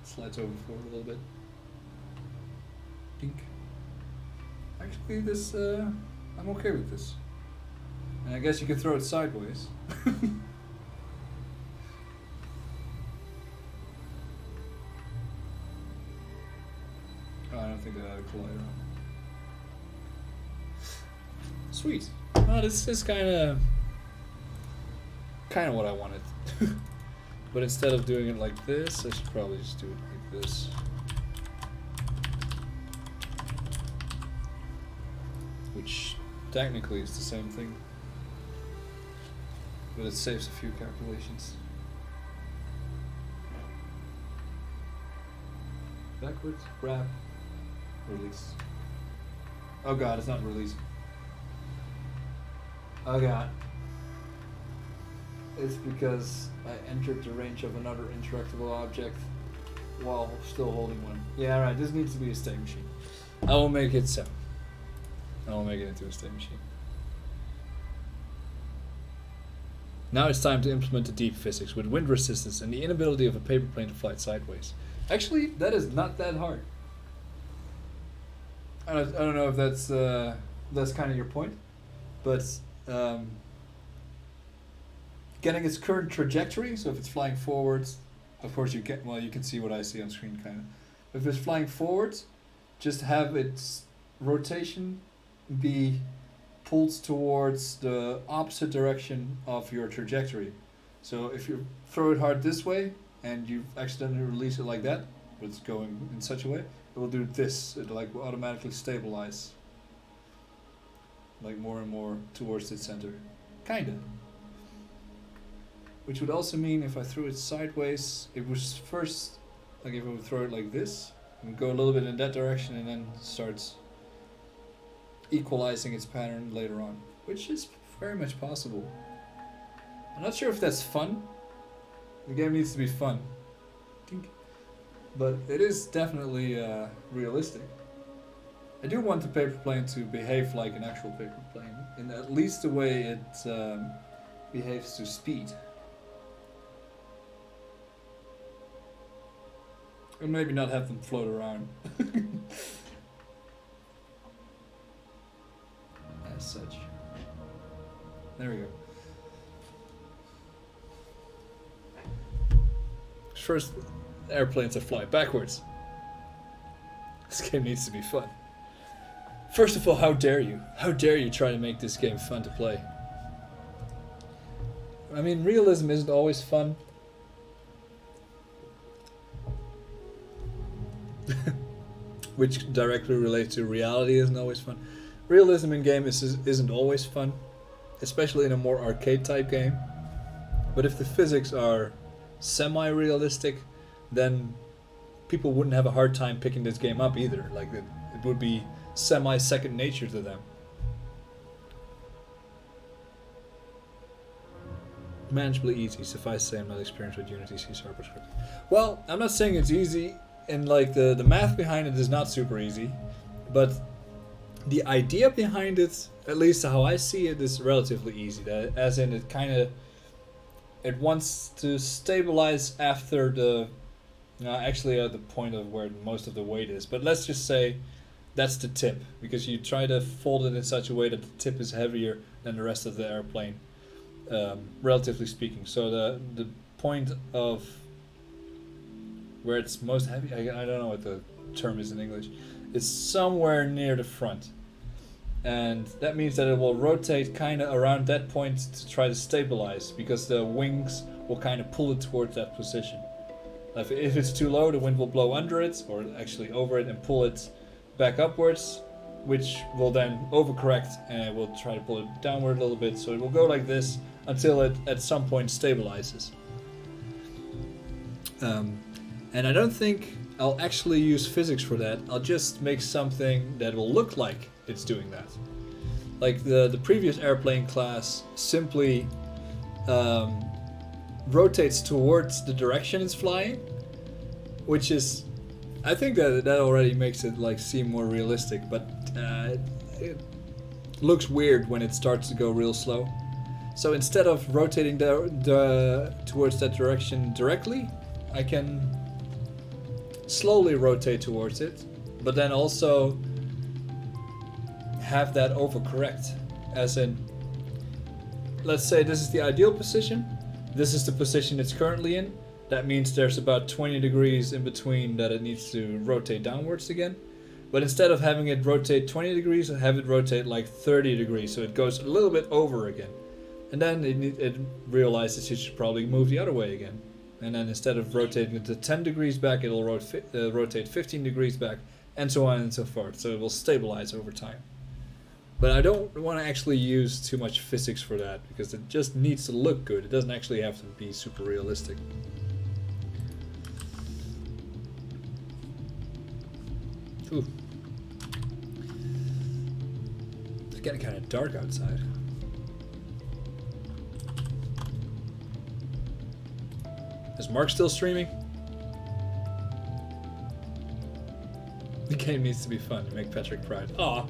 Slides over forward a little bit. Pink. Actually, this, I'm okay with this. And I guess you could throw it sideways. Oh, I don't think that had a collider on. Sweet. Well, this is kind of what I wanted. But instead of doing it like this, I should probably just do it like this. Which technically is the same thing. But it saves a few calculations. Backwards, grab, release. Oh god, it's not releasing. Oh god. It's because I entered the range of another interactable object while still holding one. Yeah, right, this needs to be a state machine. I will make it so. I will make it into a state machine. Now it's time to implement the deep physics with wind resistance and the inability of a paper plane to fly sideways. Actually, that is not that hard. I don't know if that's kind of your point, but getting its current trajectory, so if it's flying forwards, of course you can see what I see on screen kind of. If it's flying forwards, just have its rotation be pulled towards the opposite direction of your trajectory. So if you throw it hard this way and you accidentally release it like that, but it's going in such a way, it will do this. It will automatically stabilize, like more and more towards its center, kinda. Which would also mean if I threw it sideways, it was first, like if I would throw it like this, and go a little bit in that direction, and then starts equalizing its pattern later on, which is very much possible. I'm not sure if that's fun. The game needs to be fun, but it is definitely realistic. I do want the paper plane to behave like an actual paper plane, in at least the way it behaves to speed. Or maybe not have them float around. As such. There we go. First, airplanes that fly backwards. This game needs to be fun. First of all, how dare you? How dare you try to make this game fun to play? I mean, realism isn't always fun. Which directly relates to reality isn't always fun. Realism in game isn't always fun, especially in a more arcade type game. But if the physics are semi-realistic, then people wouldn't have a hard time picking this game up either. Like it would be semi-second nature to them. Manageably easy, suffice to say I'm not experienced with Unity, C# or script. Well, I'm not saying it's easy, and like the math behind it is not super easy, but the idea behind it, at least how I see it, is relatively easy. That, as in, it wants to stabilize after the actually at the point of where most of the weight is. But let's just say that's the tip, because you try to fold it in such a way that the tip is heavier than the rest of the airplane, relatively speaking. So the point of where it's most heavy, I don't know what the term is in English, is somewhere near the front. And that means that it will rotate kind of around that point to try to stabilize, because the wings will kind of pull it towards that position. If it's too low, the wind will blow under it, or actually over it, and pull it back upwards, which will then overcorrect and it will try to pull it downward a little bit. So it will go like this until it at some point stabilizes. And I don't think I'll actually use physics for that. I'll just make something that will look like it's doing that. Like the previous airplane class simply rotates towards the direction it's flying, which is, I think that already makes it like seem more realistic, but it looks weird when it starts to go real slow. So instead of rotating towards that direction directly, I can slowly rotate towards it, but then also have that overcorrect, as in, let's say this is the ideal position, this is the position it's currently in. That means there's about 20 degrees in between that it needs to rotate downwards again. But instead of having it rotate 20 degrees, I have it rotate like 30 degrees, so it goes a little bit over again. And then it realizes it should probably move the other way again. And then instead of rotating it to 10 degrees back, it'll rotate 15 degrees back, and so on and so forth. So it will stabilize over time. But I don't want to actually use too much physics for that, because it just needs to look good. It doesn't actually have to be super realistic. Ooh. It's getting kind of dark outside. Is Mark still streaming? The game needs to be fun to make Patrick proud. Aw.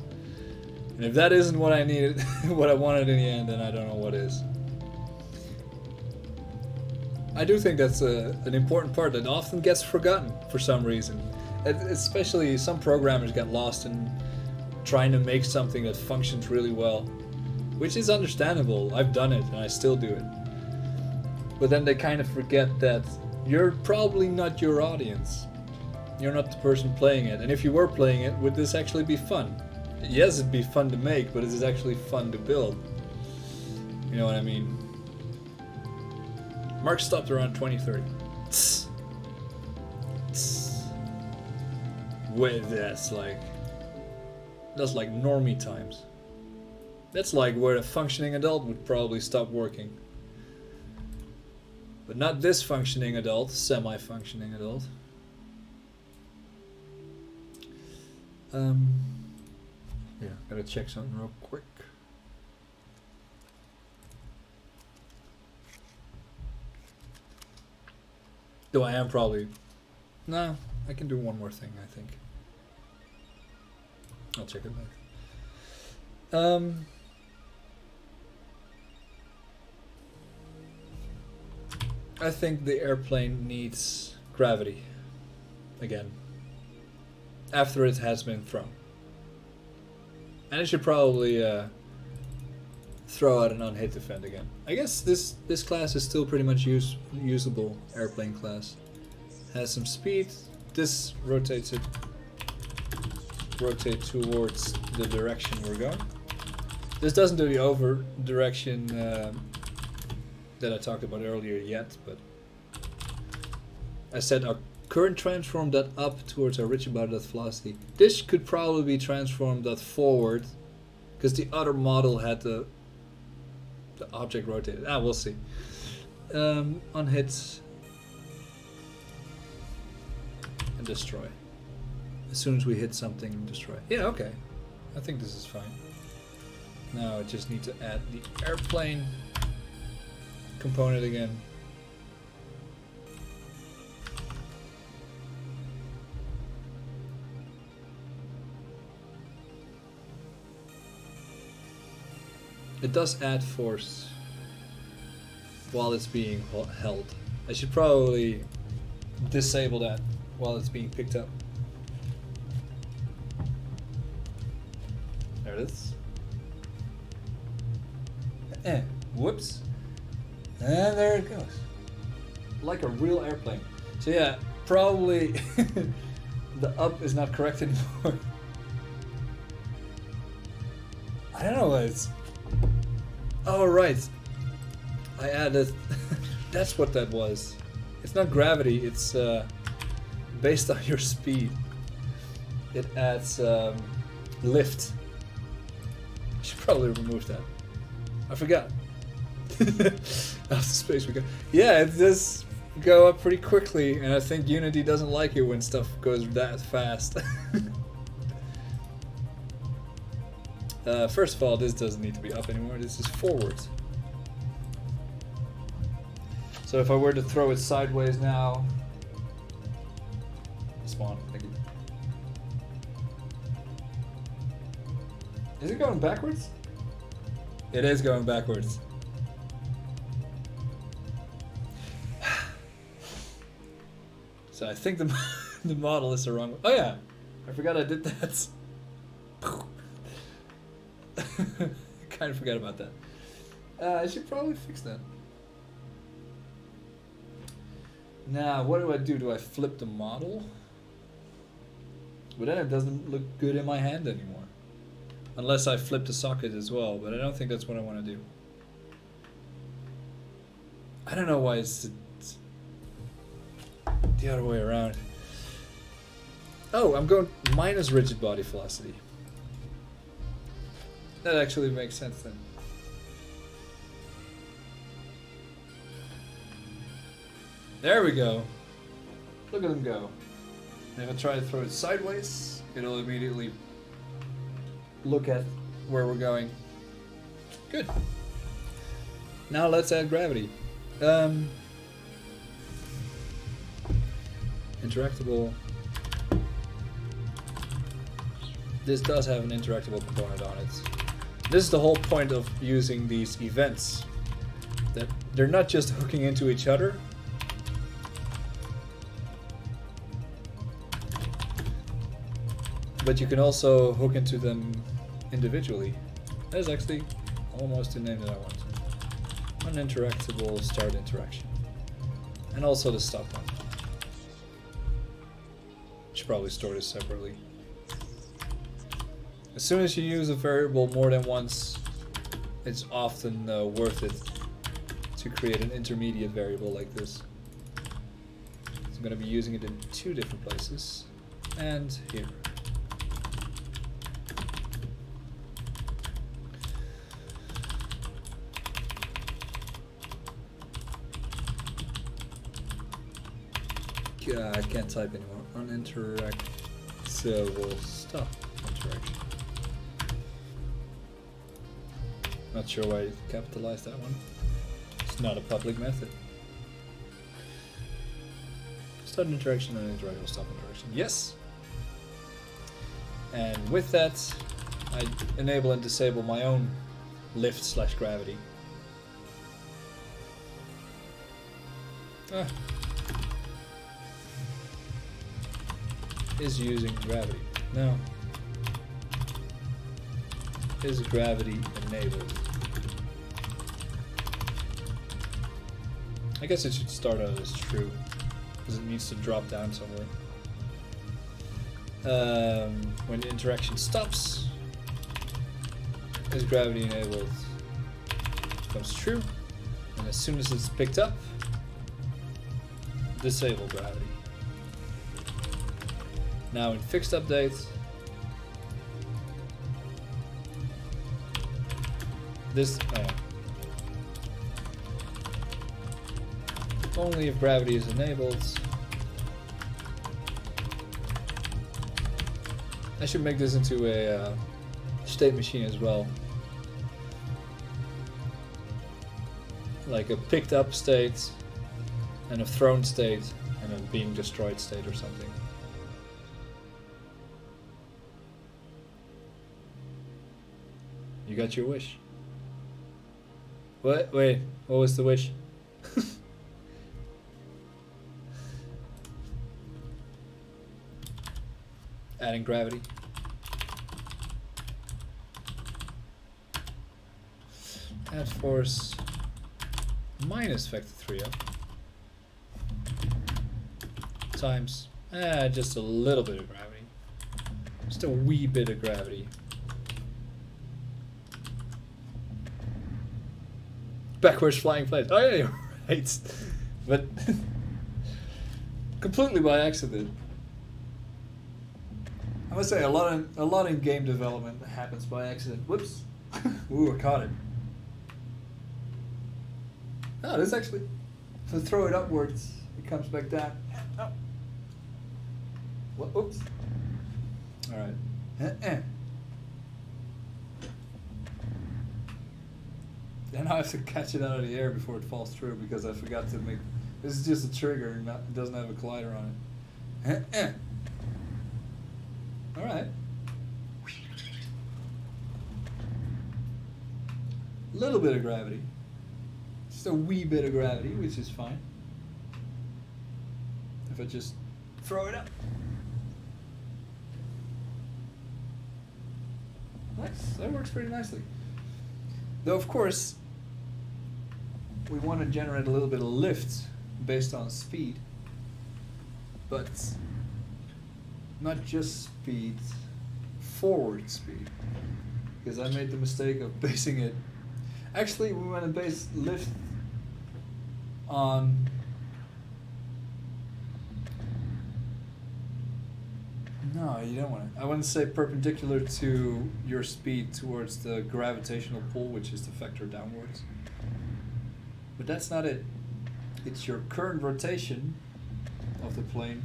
And if that isn't what I needed, what I wanted in the end, then I don't know what is. I do think that's an important part that often gets forgotten for some reason. Especially some programmers get lost in trying to make something that functions really well, which is understandable. I've done it and I still do it. But then they kind of forget that you're probably not your audience. You're not the person playing it. And if you were playing it, would this actually be fun? Yes, it'd be fun to make, but is it actually fun to build? You know what I mean? Mark stopped around 2030. Wait, that's like normie times. That's like where a functioning adult would probably stop working. But not this functioning adult, semi-functioning adult. Yeah, gotta check something real quick. Though I am probably... No, I can do one more thing, I think. I'll check it later. I think the airplane needs gravity again after it has been thrown, and it should probably throw out an unhit event again. I guess this class is still pretty much usable airplane class. Has some speed. This rotates it. Rotate towards the direction we're going. This doesn't do the over direction that I talked about earlier yet, but I said our current transform that up towards our velocity. This could probably be transformed that forward, because the other model had the object rotated. We'll see. On hits and destroy. As soon as we hit something, destroy. Yeah, okay. I think this is fine. Now I just need to add the airplane component again. It does add force while it's being held. I should probably disable that while it's being picked up. There it is. Whoops. And there it goes. Like a real airplane. So yeah, probably the up is not correct anymore. I don't know what it's... Oh, right. I added... That's what that was. It's not gravity, it's based on your speed. It adds lift. I should probably remove that. I forgot. Out the space we go. Yeah, it does go up pretty quickly, and I think Unity doesn't like it when stuff goes that fast. First of all, this doesn't need to be up anymore, this is forward. So if I were to throw it sideways now... Spawn, thank you. Is it going backwards? It is going backwards. So I think the model is the wrong way. Oh yeah, I forgot I did that. Kind of forgot about that. I should probably fix that. Now, what do? Do I flip the model? But then it doesn't look good in my hand anymore. Unless I flip the socket as well, but I don't think that's what I want to do. I don't know why it's the other way around. Oh, I'm going minus rigid body velocity. That actually makes sense then. There we go. Look at them go. And if I try to throw it sideways, it'll immediately look at where we're going. Good. Now let's add gravity. Interactable. This does have an interactable component on it. This is the whole point of using these events. That they're not just hooking into each other. But you can also hook into them individually. That is actually almost the name that I want. Uninteractable start interaction. And also the stop one. Should probably store this separately. As soon as you use a variable more than once, it's often worth it to create an intermediate variable like this. So I'm going to be using it in 2 different places. And here. I can't type anymore. Uninteractable stop interaction. Not sure why you capitalized that one. It's not a public method. Start interaction and interactable stop interaction. Yes. And with that, I enable and disable my own lift/gravity. Is using gravity. No. Is gravity enabled? I guess it should start out as true, because it needs to drop down somewhere. When the interaction stops, is gravity enabled? Becomes true, and as soon as it's picked up, disable gravity. Now in fixed update, this only if gravity is enabled. I should make this into a state machine as well, like a picked up state and a thrown state and a being destroyed state or something. You got your wish. What? Wait, what was the wish? Adding gravity. Add force minus factor 3 up. Times, just a little bit of gravity. Just a wee bit of gravity. Backwards flying planes. Oh yeah, you're right. But completely by accident. I must say a lot in game development happens by accident. Whoops. Ooh, I caught it. Oh, this actually, if I throw it upwards, it comes back down. Oh. What? Oops. All right. Then I have to catch it out of the air before it falls through because I forgot to make. This is just a trigger, and it doesn't have a collider on it. All right. Little bit of gravity. Just a wee bit of gravity, which is fine. If I just throw it up. Nice. That works pretty nicely. Though, of course, we want to generate a little bit of lift based on speed, but not just speed, forward speed, because I made the mistake of basing it. Actually, we want to base lift on you don't want to. I want to say perpendicular to your speed towards the gravitational pull, which is the vector downwards. But that's not it. It's your current rotation of the plane.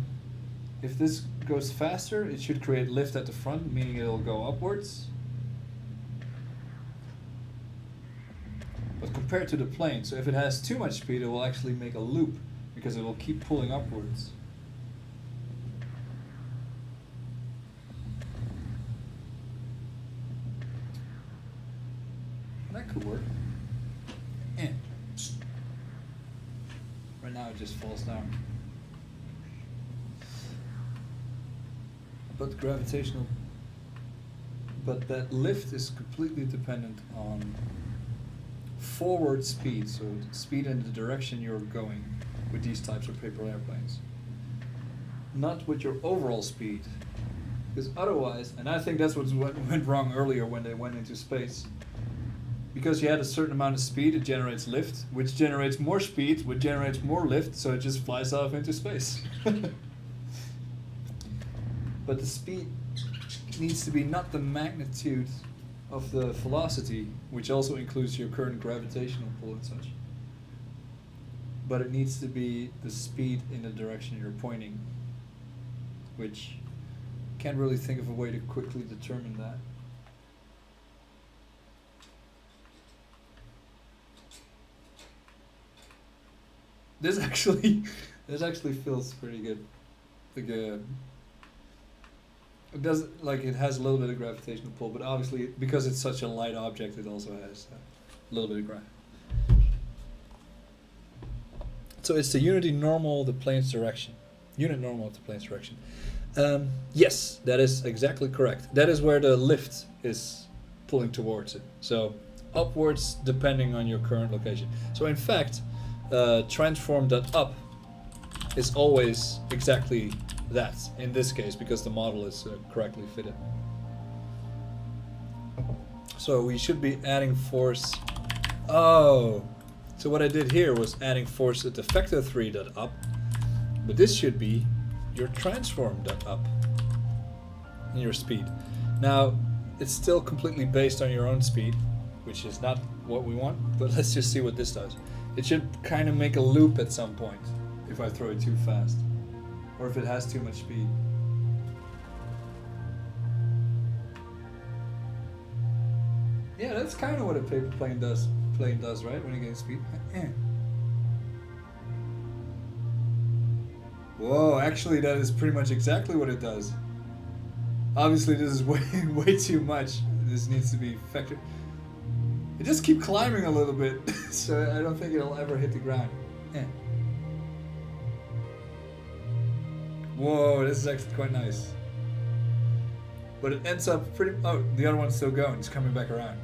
If this goes faster, it should create lift at the front, meaning it'll go upwards. But compared to the plane, so if it has too much speed, it will actually make a loop because it will keep pulling upwards. That could work. And right now it just falls down. But gravitational, but that lift is completely dependent on forward speed, so speed in the direction you're going with these types of paper airplanes. Not with your overall speed. Because otherwise, and I think that's what went wrong earlier when they went into space. Because you had a certain amount of speed, it generates lift, which generates more speed, which generates more lift, so it just flies off into space. But the speed needs to be not the magnitude of the velocity, which also includes your current gravitational pull and such. But it needs to be the speed in the direction you're pointing, which can't really think of a way to quickly determine that. This actually feels pretty good. Like it does, like, it has a little bit of gravitational pull, but obviously because it's such a light object, it also has a little bit of grav. So it's the unity normal of the plane's direction. Unit normal of the plane's direction. Yes, that is exactly correct. That is where the lift is pulling towards it. So upwards depending on your current location. So in fact, transform.up is always exactly that in this case because the model is correctly fitted. So we should be adding force. Oh, so what I did here was adding force at the vector 3.up, but this should be your transform.up in your speed. Now it's still completely based on your own speed, which is not what we want, but let's just see what this does. It should kind of make a loop at some point if I throw it too fast, or if it has too much speed. Yeah, that's kind of what a paper plane does, right? When you get speed. Whoa, actually that is pretty much exactly what it does. Obviously this is way too much. This needs to be factored. It just keeps climbing a little bit, so I don't think it'll ever hit the ground. Whoa, this is actually quite nice. But it ends up pretty... Oh, the other one's still going. It's coming back around.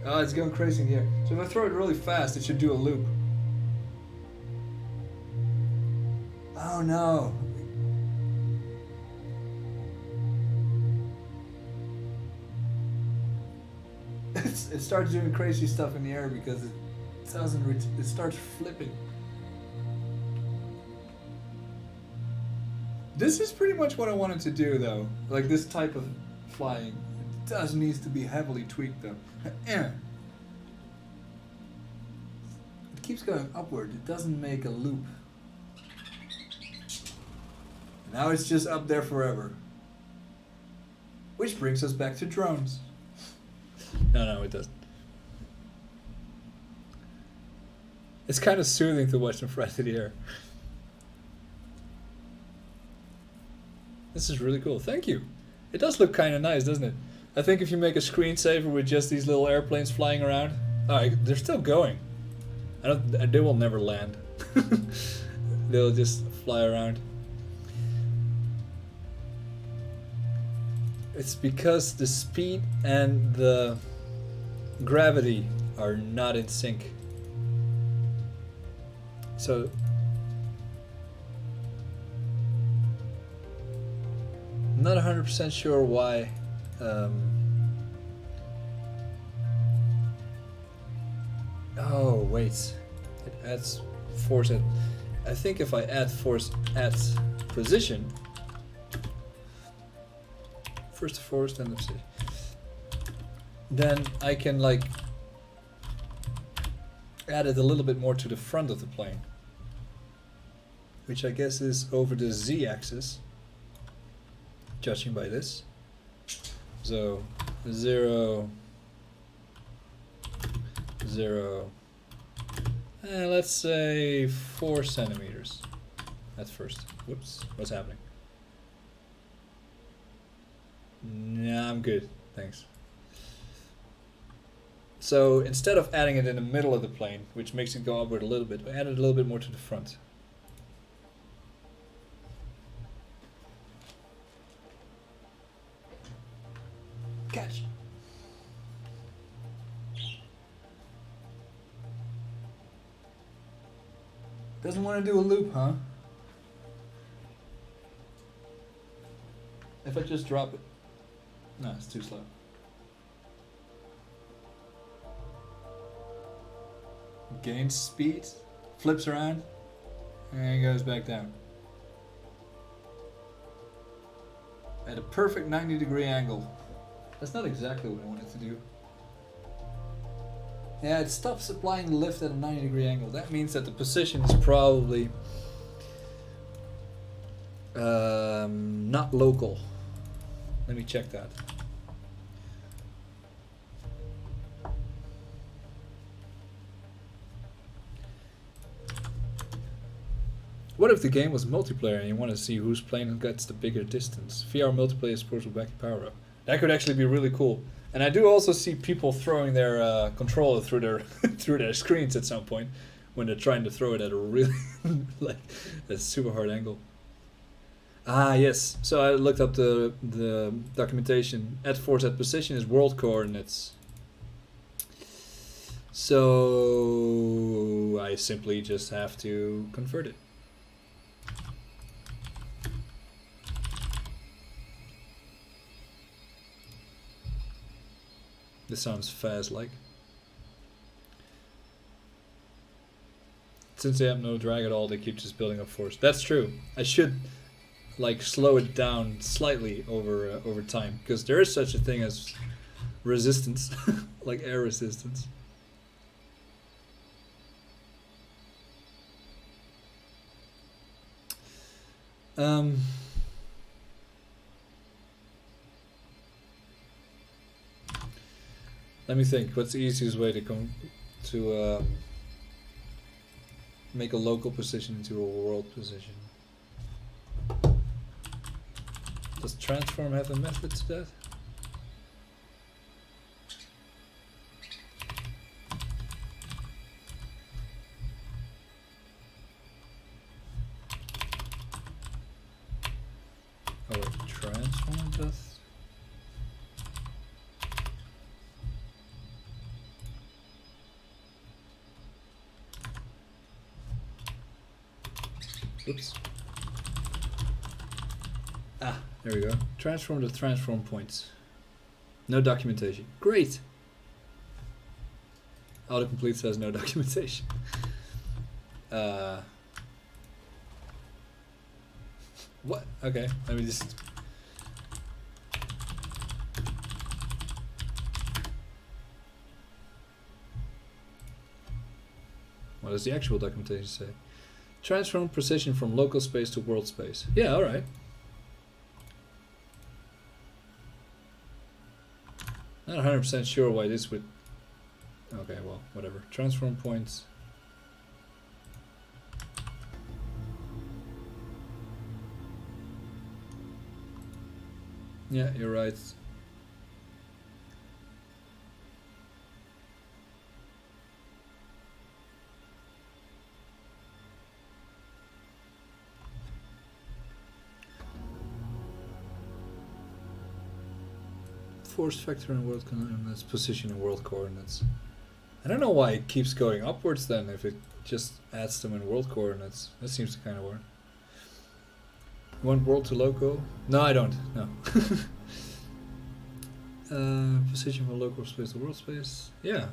Oh, it's going crazy in here. So if I throw it really fast, it should do a loop. Oh no. It starts doing crazy stuff in the air because it starts flipping. This is pretty much what I wanted to do though. Like this type of flying. It does needs to be heavily tweaked though. It keeps going upward. It doesn't make a loop. Now it's just up there forever. Which brings us back to drones. No, it doesn't. It's kind of soothing to watch them fly through the air. This is really cool. Thank you. It does look kind of nice, doesn't it? I think if you make a screensaver with just these little airplanes flying around, they're still going. They will never land. They'll just fly around. It's because the speed and the gravity are not in sync. So I'm not 100% sure why oh wait, it adds force at, I think if I add force at position, First the forest, then the city. Then I can like add it a little bit more to the front of the plane, which I guess is over the z-axis, judging by this. So 0, 0, and let's say 4 centimeters at first. Whoops, what's happening? Nah, I'm good, thanks. So instead of adding it in the middle of the plane, which makes it go upward a little bit, I added a little bit more to the front. Catch. Doesn't want to do a loop, huh? If I just drop it. No, it's too slow. Gains speed, flips around, and goes back down. At a perfect 90-degree angle. That's not exactly what I wanted to do. Yeah, it stops applying the lift at a 90-degree angle. That means that the position is probably not local. Let me check that. What if the game was multiplayer and you want to see whose plane gets the bigger distance? VR multiplayer sports with back power up. That could actually be really cool. And I do also see people throwing their controller through their through their screens at some point when they're trying to throw it at a really like a super hard angle. Ah yes, so I looked up the documentation. At force at position is world coordinates. So I simply just have to convert it. This sounds fast-like. Since they have no drag at all, they keep just building up force. That's true. I should like slow it down slightly over time, because there is such a thing as resistance, like air resistance. Let me think. What's the easiest way to make a local position into a world position? Does transform have a method to that? Oh wait, transform does. Oops. Ah, there we go. Transform the transform points. No documentation. Great! Autocomplete says no documentation. What? Okay, let me just... What does the actual documentation say? Transform precision from local space to world space. Yeah, alright. Not 100% sure why this would... Okay, well, whatever. Transform points. Yeah, you're right. Force factor in world coordinates, position in world coordinates. I don't know why it keeps going upwards then if it just adds them in world coordinates. That seems to kind of work. You want world to local? No, I don't. No. Position from local space to world space. Yeah.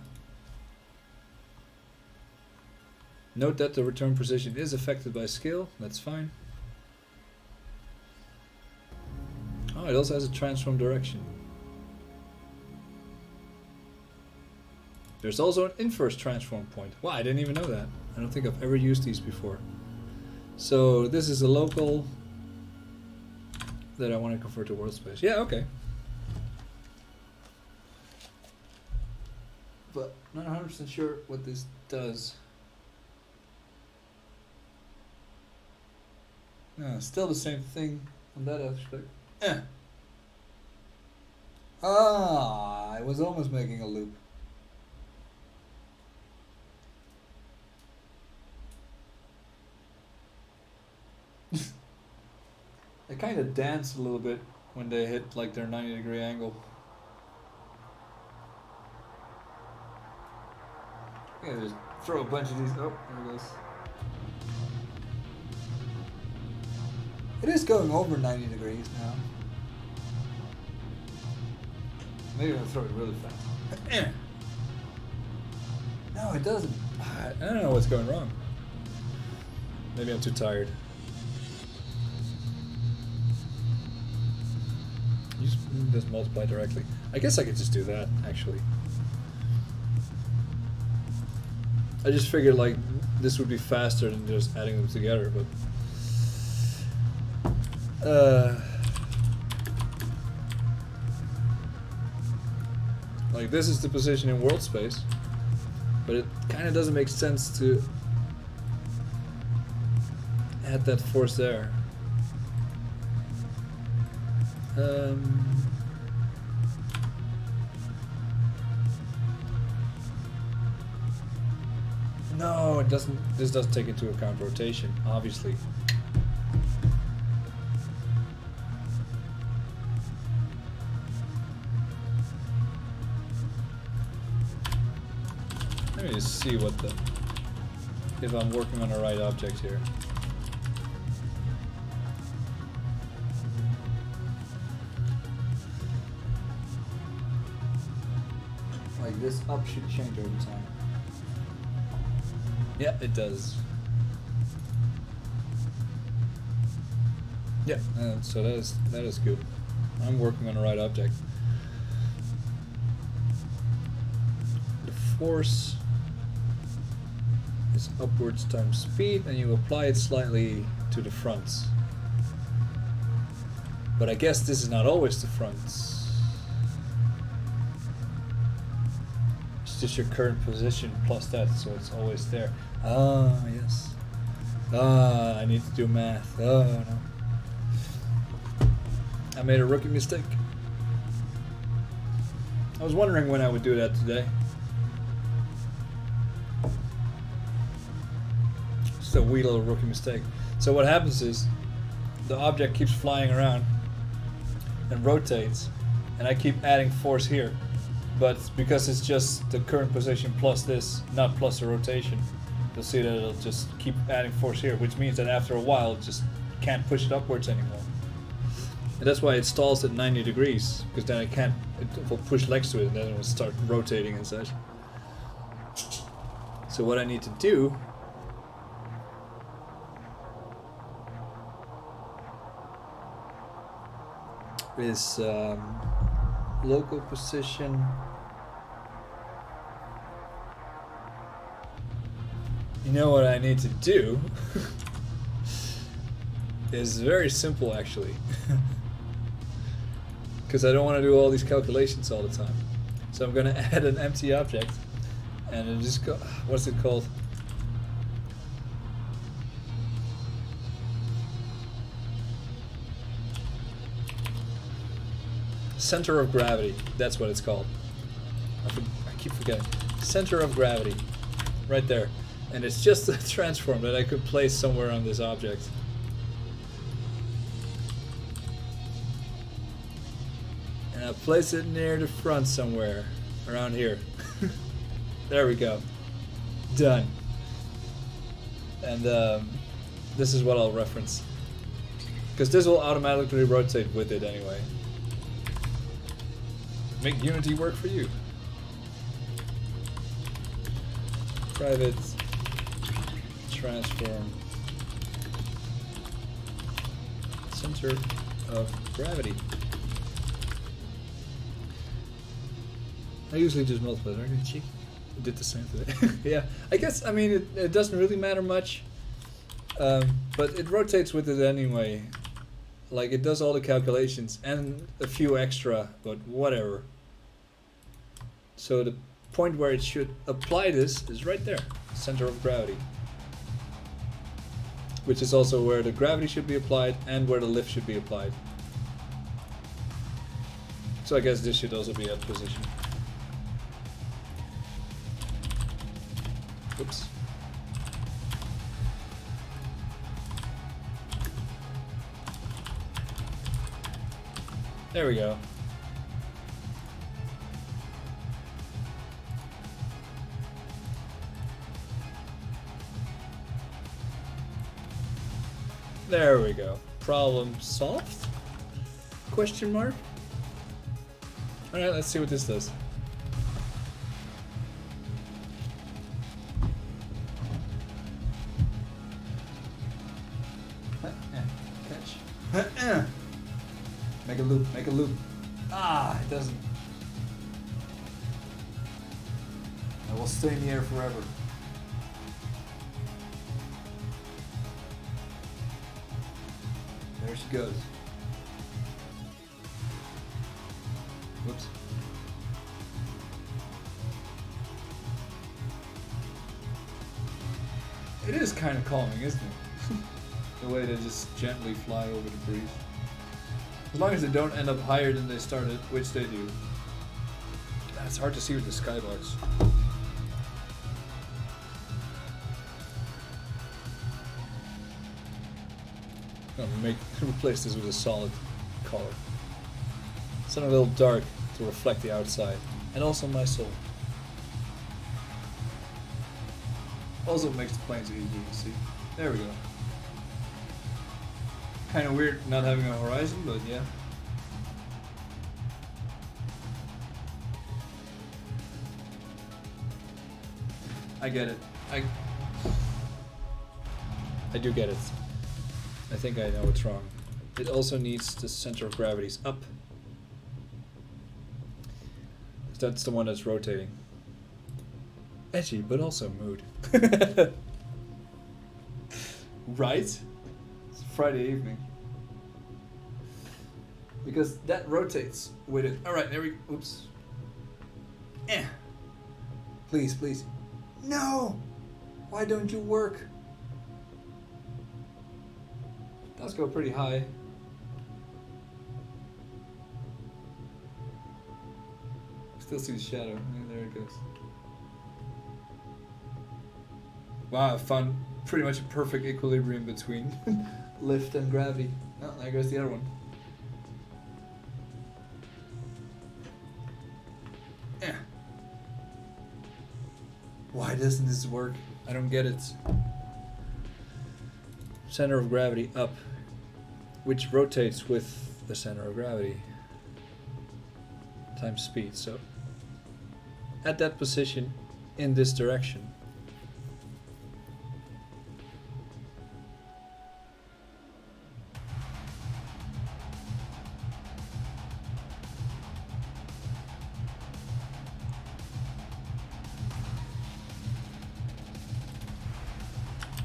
Note that the return position is affected by scale. That's fine. Oh, Oh, it also has a transform direction. There's also an inverse transform point. Wow, I didn't even know that. I don't think I've ever used these before. So this is a local that I want to convert to world space. Yeah, okay. But not 100% sure what this does. No, still the same thing on that aspect. Ah, I was almost making a loop. They kind of dance a little bit when they hit like their 90-degree angle. Yeah, just throw a bunch of these. Oh, there it goes. It is going over 90 degrees now. Maybe I'll throw it really fast. No, it doesn't. I don't know what's going wrong. Maybe I'm too tired. You just multiply directly. I guess I could just do that, actually. I just figured like this would be faster than just adding them together, but like this is the position in world space, but it kind of doesn't make sense to add that force there. No, it doesn't. This doesn't take into account rotation, obviously. Let me just see what the if I'm working on the right object here. Like this up should change over time. Yeah, it does. Yeah, so that is good. I'm working on the right object. The force is upwards times speed, and you apply it slightly to the front. But I guess this is not always the front. It's just your current position plus that, so it's always there. Ah, yes. Ah, I need to do math. Oh, no. I made a rookie mistake. I was wondering when I would do that today. Just a wee little rookie mistake. So what happens is, the object keeps flying around and rotates, and I keep adding force here. But because it's just the current position plus this, not plus the rotation, you'll see that it'll just keep adding force here, which means that after a while it just can't push it upwards anymore. And that's why it stalls at 90 degrees, because then it will push legs to it and then it will start rotating and such. So what I need to do is local position You know what I need to do is very simple, actually. Because I don't want to do all these calculations all the time. So I'm going to add an empty object and then just go, what's it called? Center of gravity, that's what it's called. I keep forgetting. Center of gravity, right there. And it's just a transform that I could place somewhere on this object. And I'll place it near the front somewhere, around here. There we go. Done. And this is what I'll reference. Because this will automatically rotate with it anyway. Make Unity work for you. Private transform center of gravity. I usually just multiply. Are you cheeky? I did the same today. Yeah, I guess, I mean, it doesn't really matter much. But it rotates with it anyway. Like, it does all the calculations and a few extra, but whatever. So the point where it should apply this is right there, center of gravity. Which is also where the gravity should be applied and where the lift should be applied. So I guess this should also be at position. Oops. There we go. There we go. Problem solved? Question mark? Alright, let's see what this does. Catch. Make a loop, make a loop. Ah, it doesn't. I will stay in the air forever. There she goes. Whoops. It is kind of calming, isn't it? The way they just gently fly over the breeze. As long as they don't end up higher than they started, which they do. It's hard to see with the skybox. I'm gonna replace this with a solid color. Something a little dark to reflect the outside, and also my soul. Also makes the planes easier to see. There we go. Kind of weird not having a horizon, but yeah. I get it. I do get it. I think I know what's wrong. It also needs the center of gravity's up. That's the one that's rotating. Edgy, but also mood. Right? It's Friday evening. Because that rotates with it. Alright, there we go. Oops. Please, please. No! Why don't you work? It does go pretty high. Still see the shadow. Yeah, there it goes. Wow, I found pretty much a perfect equilibrium between lift and gravity. Oh, there goes the other one. Yeah. Why doesn't this work? I don't get it. Center of gravity up, which rotates with the center of gravity times speed. So at that position in this direction.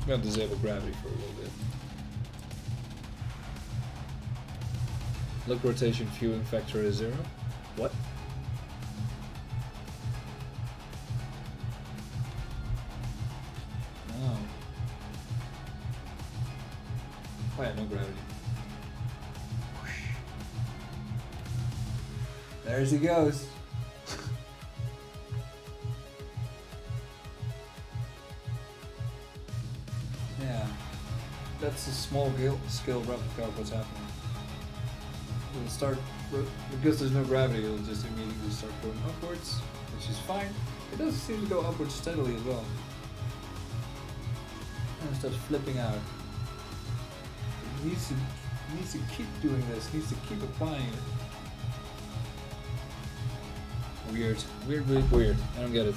I'm gonna disable gravity for a little bit. Look, rotation viewing factor is 0. What? Oh. Oh yeah, no gravity. There she goes. Yeah, that's a small scale replica of what's happening. It'll start, because there's no gravity, it'll just immediately start going upwards, which is fine. It does seem to go upwards steadily as well. And it starts flipping out. It needs to keep doing this, needs to keep applying it. Weird. Weird, weird, weird. I don't get it.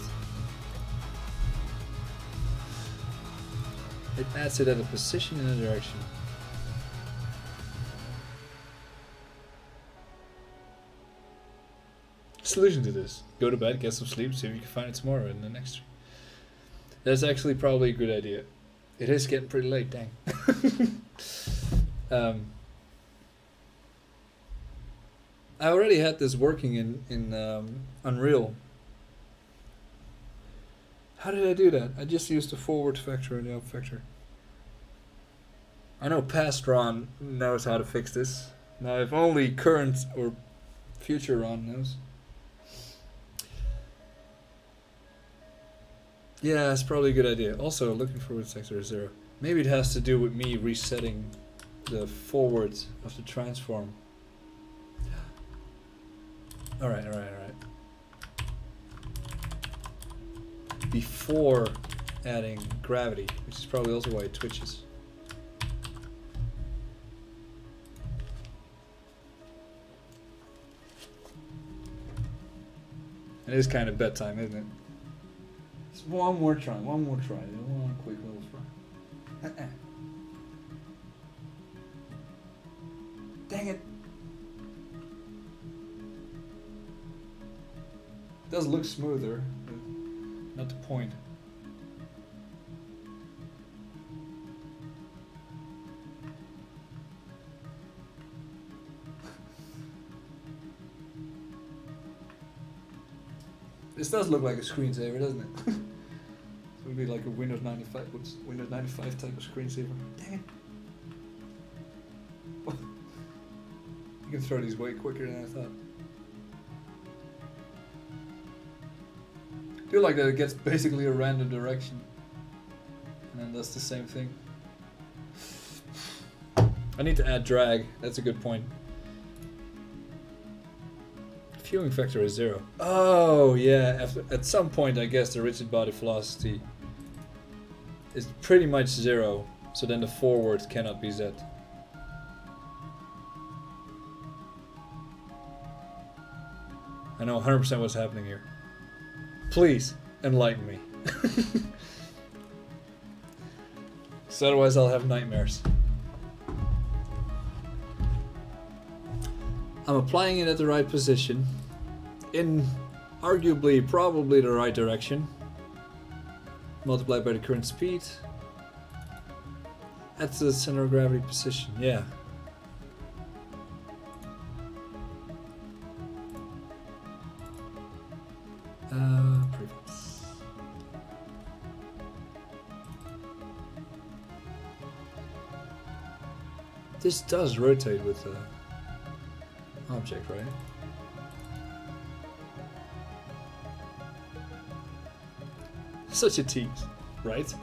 It adds it at a position in a direction. solution to this. Go to bed, get some sleep, see if you can find it tomorrow in the next stream. That's actually probably a good idea. It is getting pretty late, dang. I already had this working in Unreal. How did I do that? I just used the forward vector and the up vector. I know past Ron knows how to fix this. Now if only current or future Ron knows. Yeah, it's probably a good idea. Also, looking forward sector is 0. Maybe it has to do with me resetting the forward of the transform. Alright. Before adding gravity, which is probably also why it twitches. It is kind of bedtime, isn't it? Just one more try. One quick little try. Dang it. It does look smoother, but not the point. This does look like a screensaver, doesn't it? It would be like a Windows 95, Windows 95 type of screensaver. Dang it. You can throw these way quicker than I thought. I feel like that it gets basically a random direction. And then does the same thing. I need to add drag, that's a good point. Viewing factor is 0. Oh yeah, at some point I guess the rigid body velocity is pretty much 0, so then the forward cannot be Z. I know 100% what's happening here. Please, enlighten me. So otherwise I'll have nightmares. I'm applying it at the right position, in arguably probably the right direction, multiplied by the current speed, at the center of gravity position, yeah. Prefix. This does rotate with the object, right? Such a tease, right?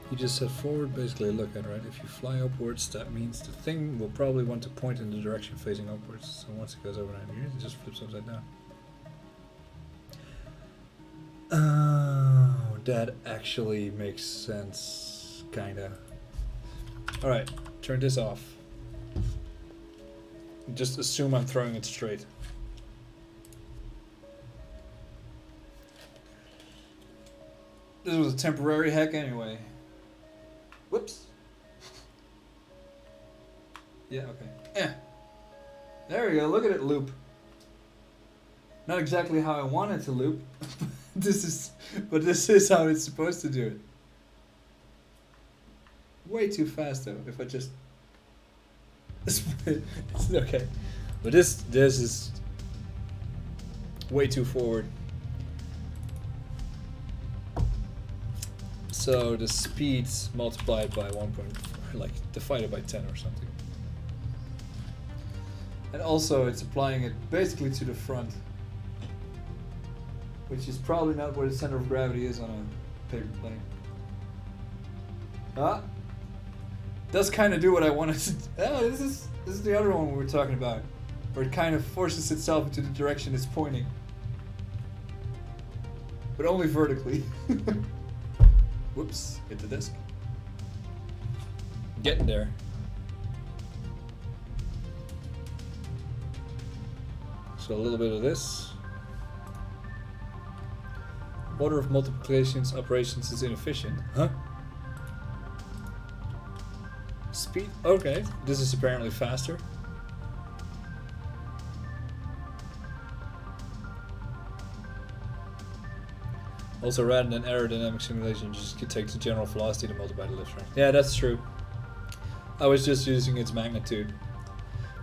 You just said forward, basically look at, right? If you fly upwards, that means the thing will probably want to point in the direction facing upwards. So once it goes over 90 degrees, it just flips upside down. Oh, that actually makes sense, kinda. Alright, turn this off. Just assume I'm throwing it straight. This was a temporary hack anyway. Whoops. Yeah, okay. Yeah. There we go, look at it loop. Not exactly how I want it to loop. But this is how it's supposed to do it. Way too fast though, if I just... It's okay. But this is way too forward. So the speed multiplied by 1.4, like divided by 10 or something. And also it's applying it basically to the front, which is probably not where the center of gravity is on a paper plane. Ah, does kind of do what I wanted to. Oh, this is the other one we were talking about, where it kind of forces itself into the direction it's pointing, but only vertically. Whoops! Hit the desk. Getting there. So a little bit of this. Order of multiplications operations is inefficient. Huh? Speed. Okay, this is apparently faster. Also, rather than aerodynamic simulation, you just could take the general velocity to multiply the lift strength. Yeah, that's true. I was just using its magnitude.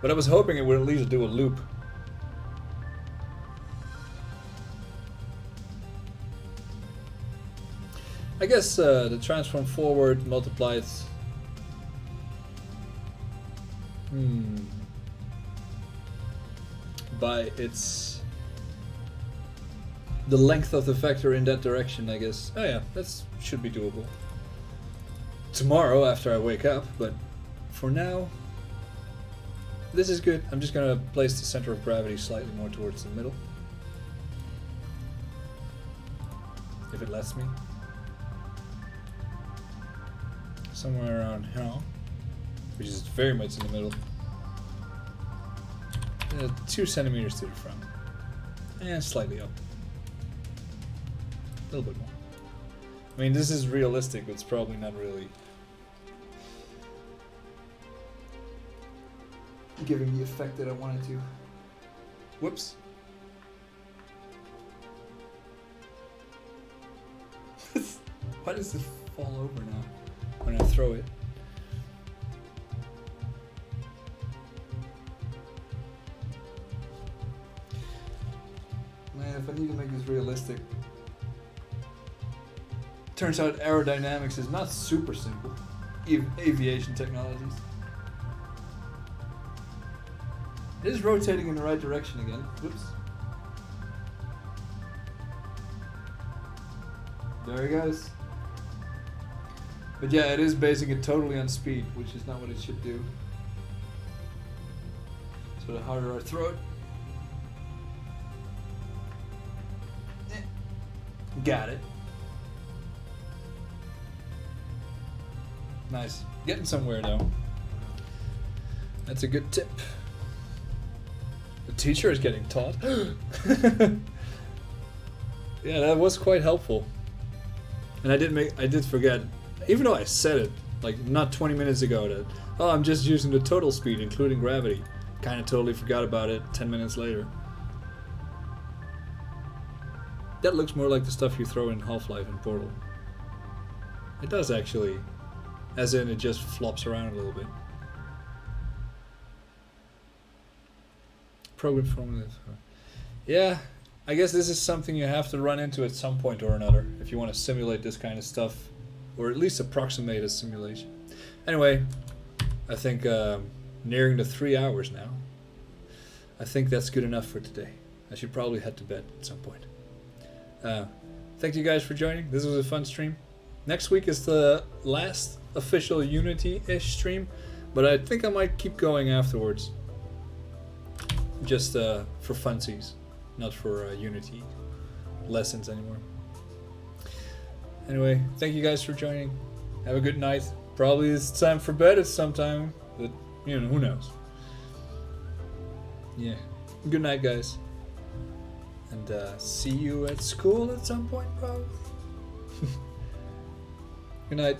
But I was hoping it would at least do a loop. I guess the transform forward multiplied... by its... the length of the vector in that direction, I guess. Oh yeah, that should be doable. Tomorrow after I wake up, but for now, this is good. I'm just gonna place the center of gravity slightly more towards the middle. If it lets me. Somewhere around here, which is very much in the middle. 2 centimeters to the front. And slightly up. A little bit more. I mean, this is realistic, but it's probably not really giving the effect that I wanted to. Whoops. Why does it fall over now when I throw it? Man, if I need to make this realistic. Turns out aerodynamics is not super simple. Aviation technologies. It is rotating in the right direction again. Whoops. There it goes. But yeah, it is basing it totally on speed, which is not what it should do. So the harder I throw it. Got it. Nice. Getting somewhere though. That's a good tip. The teacher is getting taught. Yeah, that was quite helpful. And I did forget, even though I said it like not 20 minutes ago that, oh, I'm just using the total speed including gravity. Kind of totally forgot about it 10 minutes later. That looks more like the stuff you throw in Half-Life and Portal. It does actually. As in, it just flops around a little bit. Program formulas. Yeah, I guess this is something you have to run into at some point or another if you want to simulate this kind of stuff, or at least approximate a simulation. Anyway, I think nearing the 3 hours now. I think that's good enough for today. I should probably head to bed at some point. Thank you guys for joining. This was a fun stream. Next week is the last official Unity-ish stream, but I think I might keep going afterwards. Just for funsies, not for Unity lessons anymore. Anyway, thank you guys for joining. Have a good night. Probably it's time for bed at some time, but you know, who knows. Yeah. Good night, guys. And see you at school at some point, probably. Good night.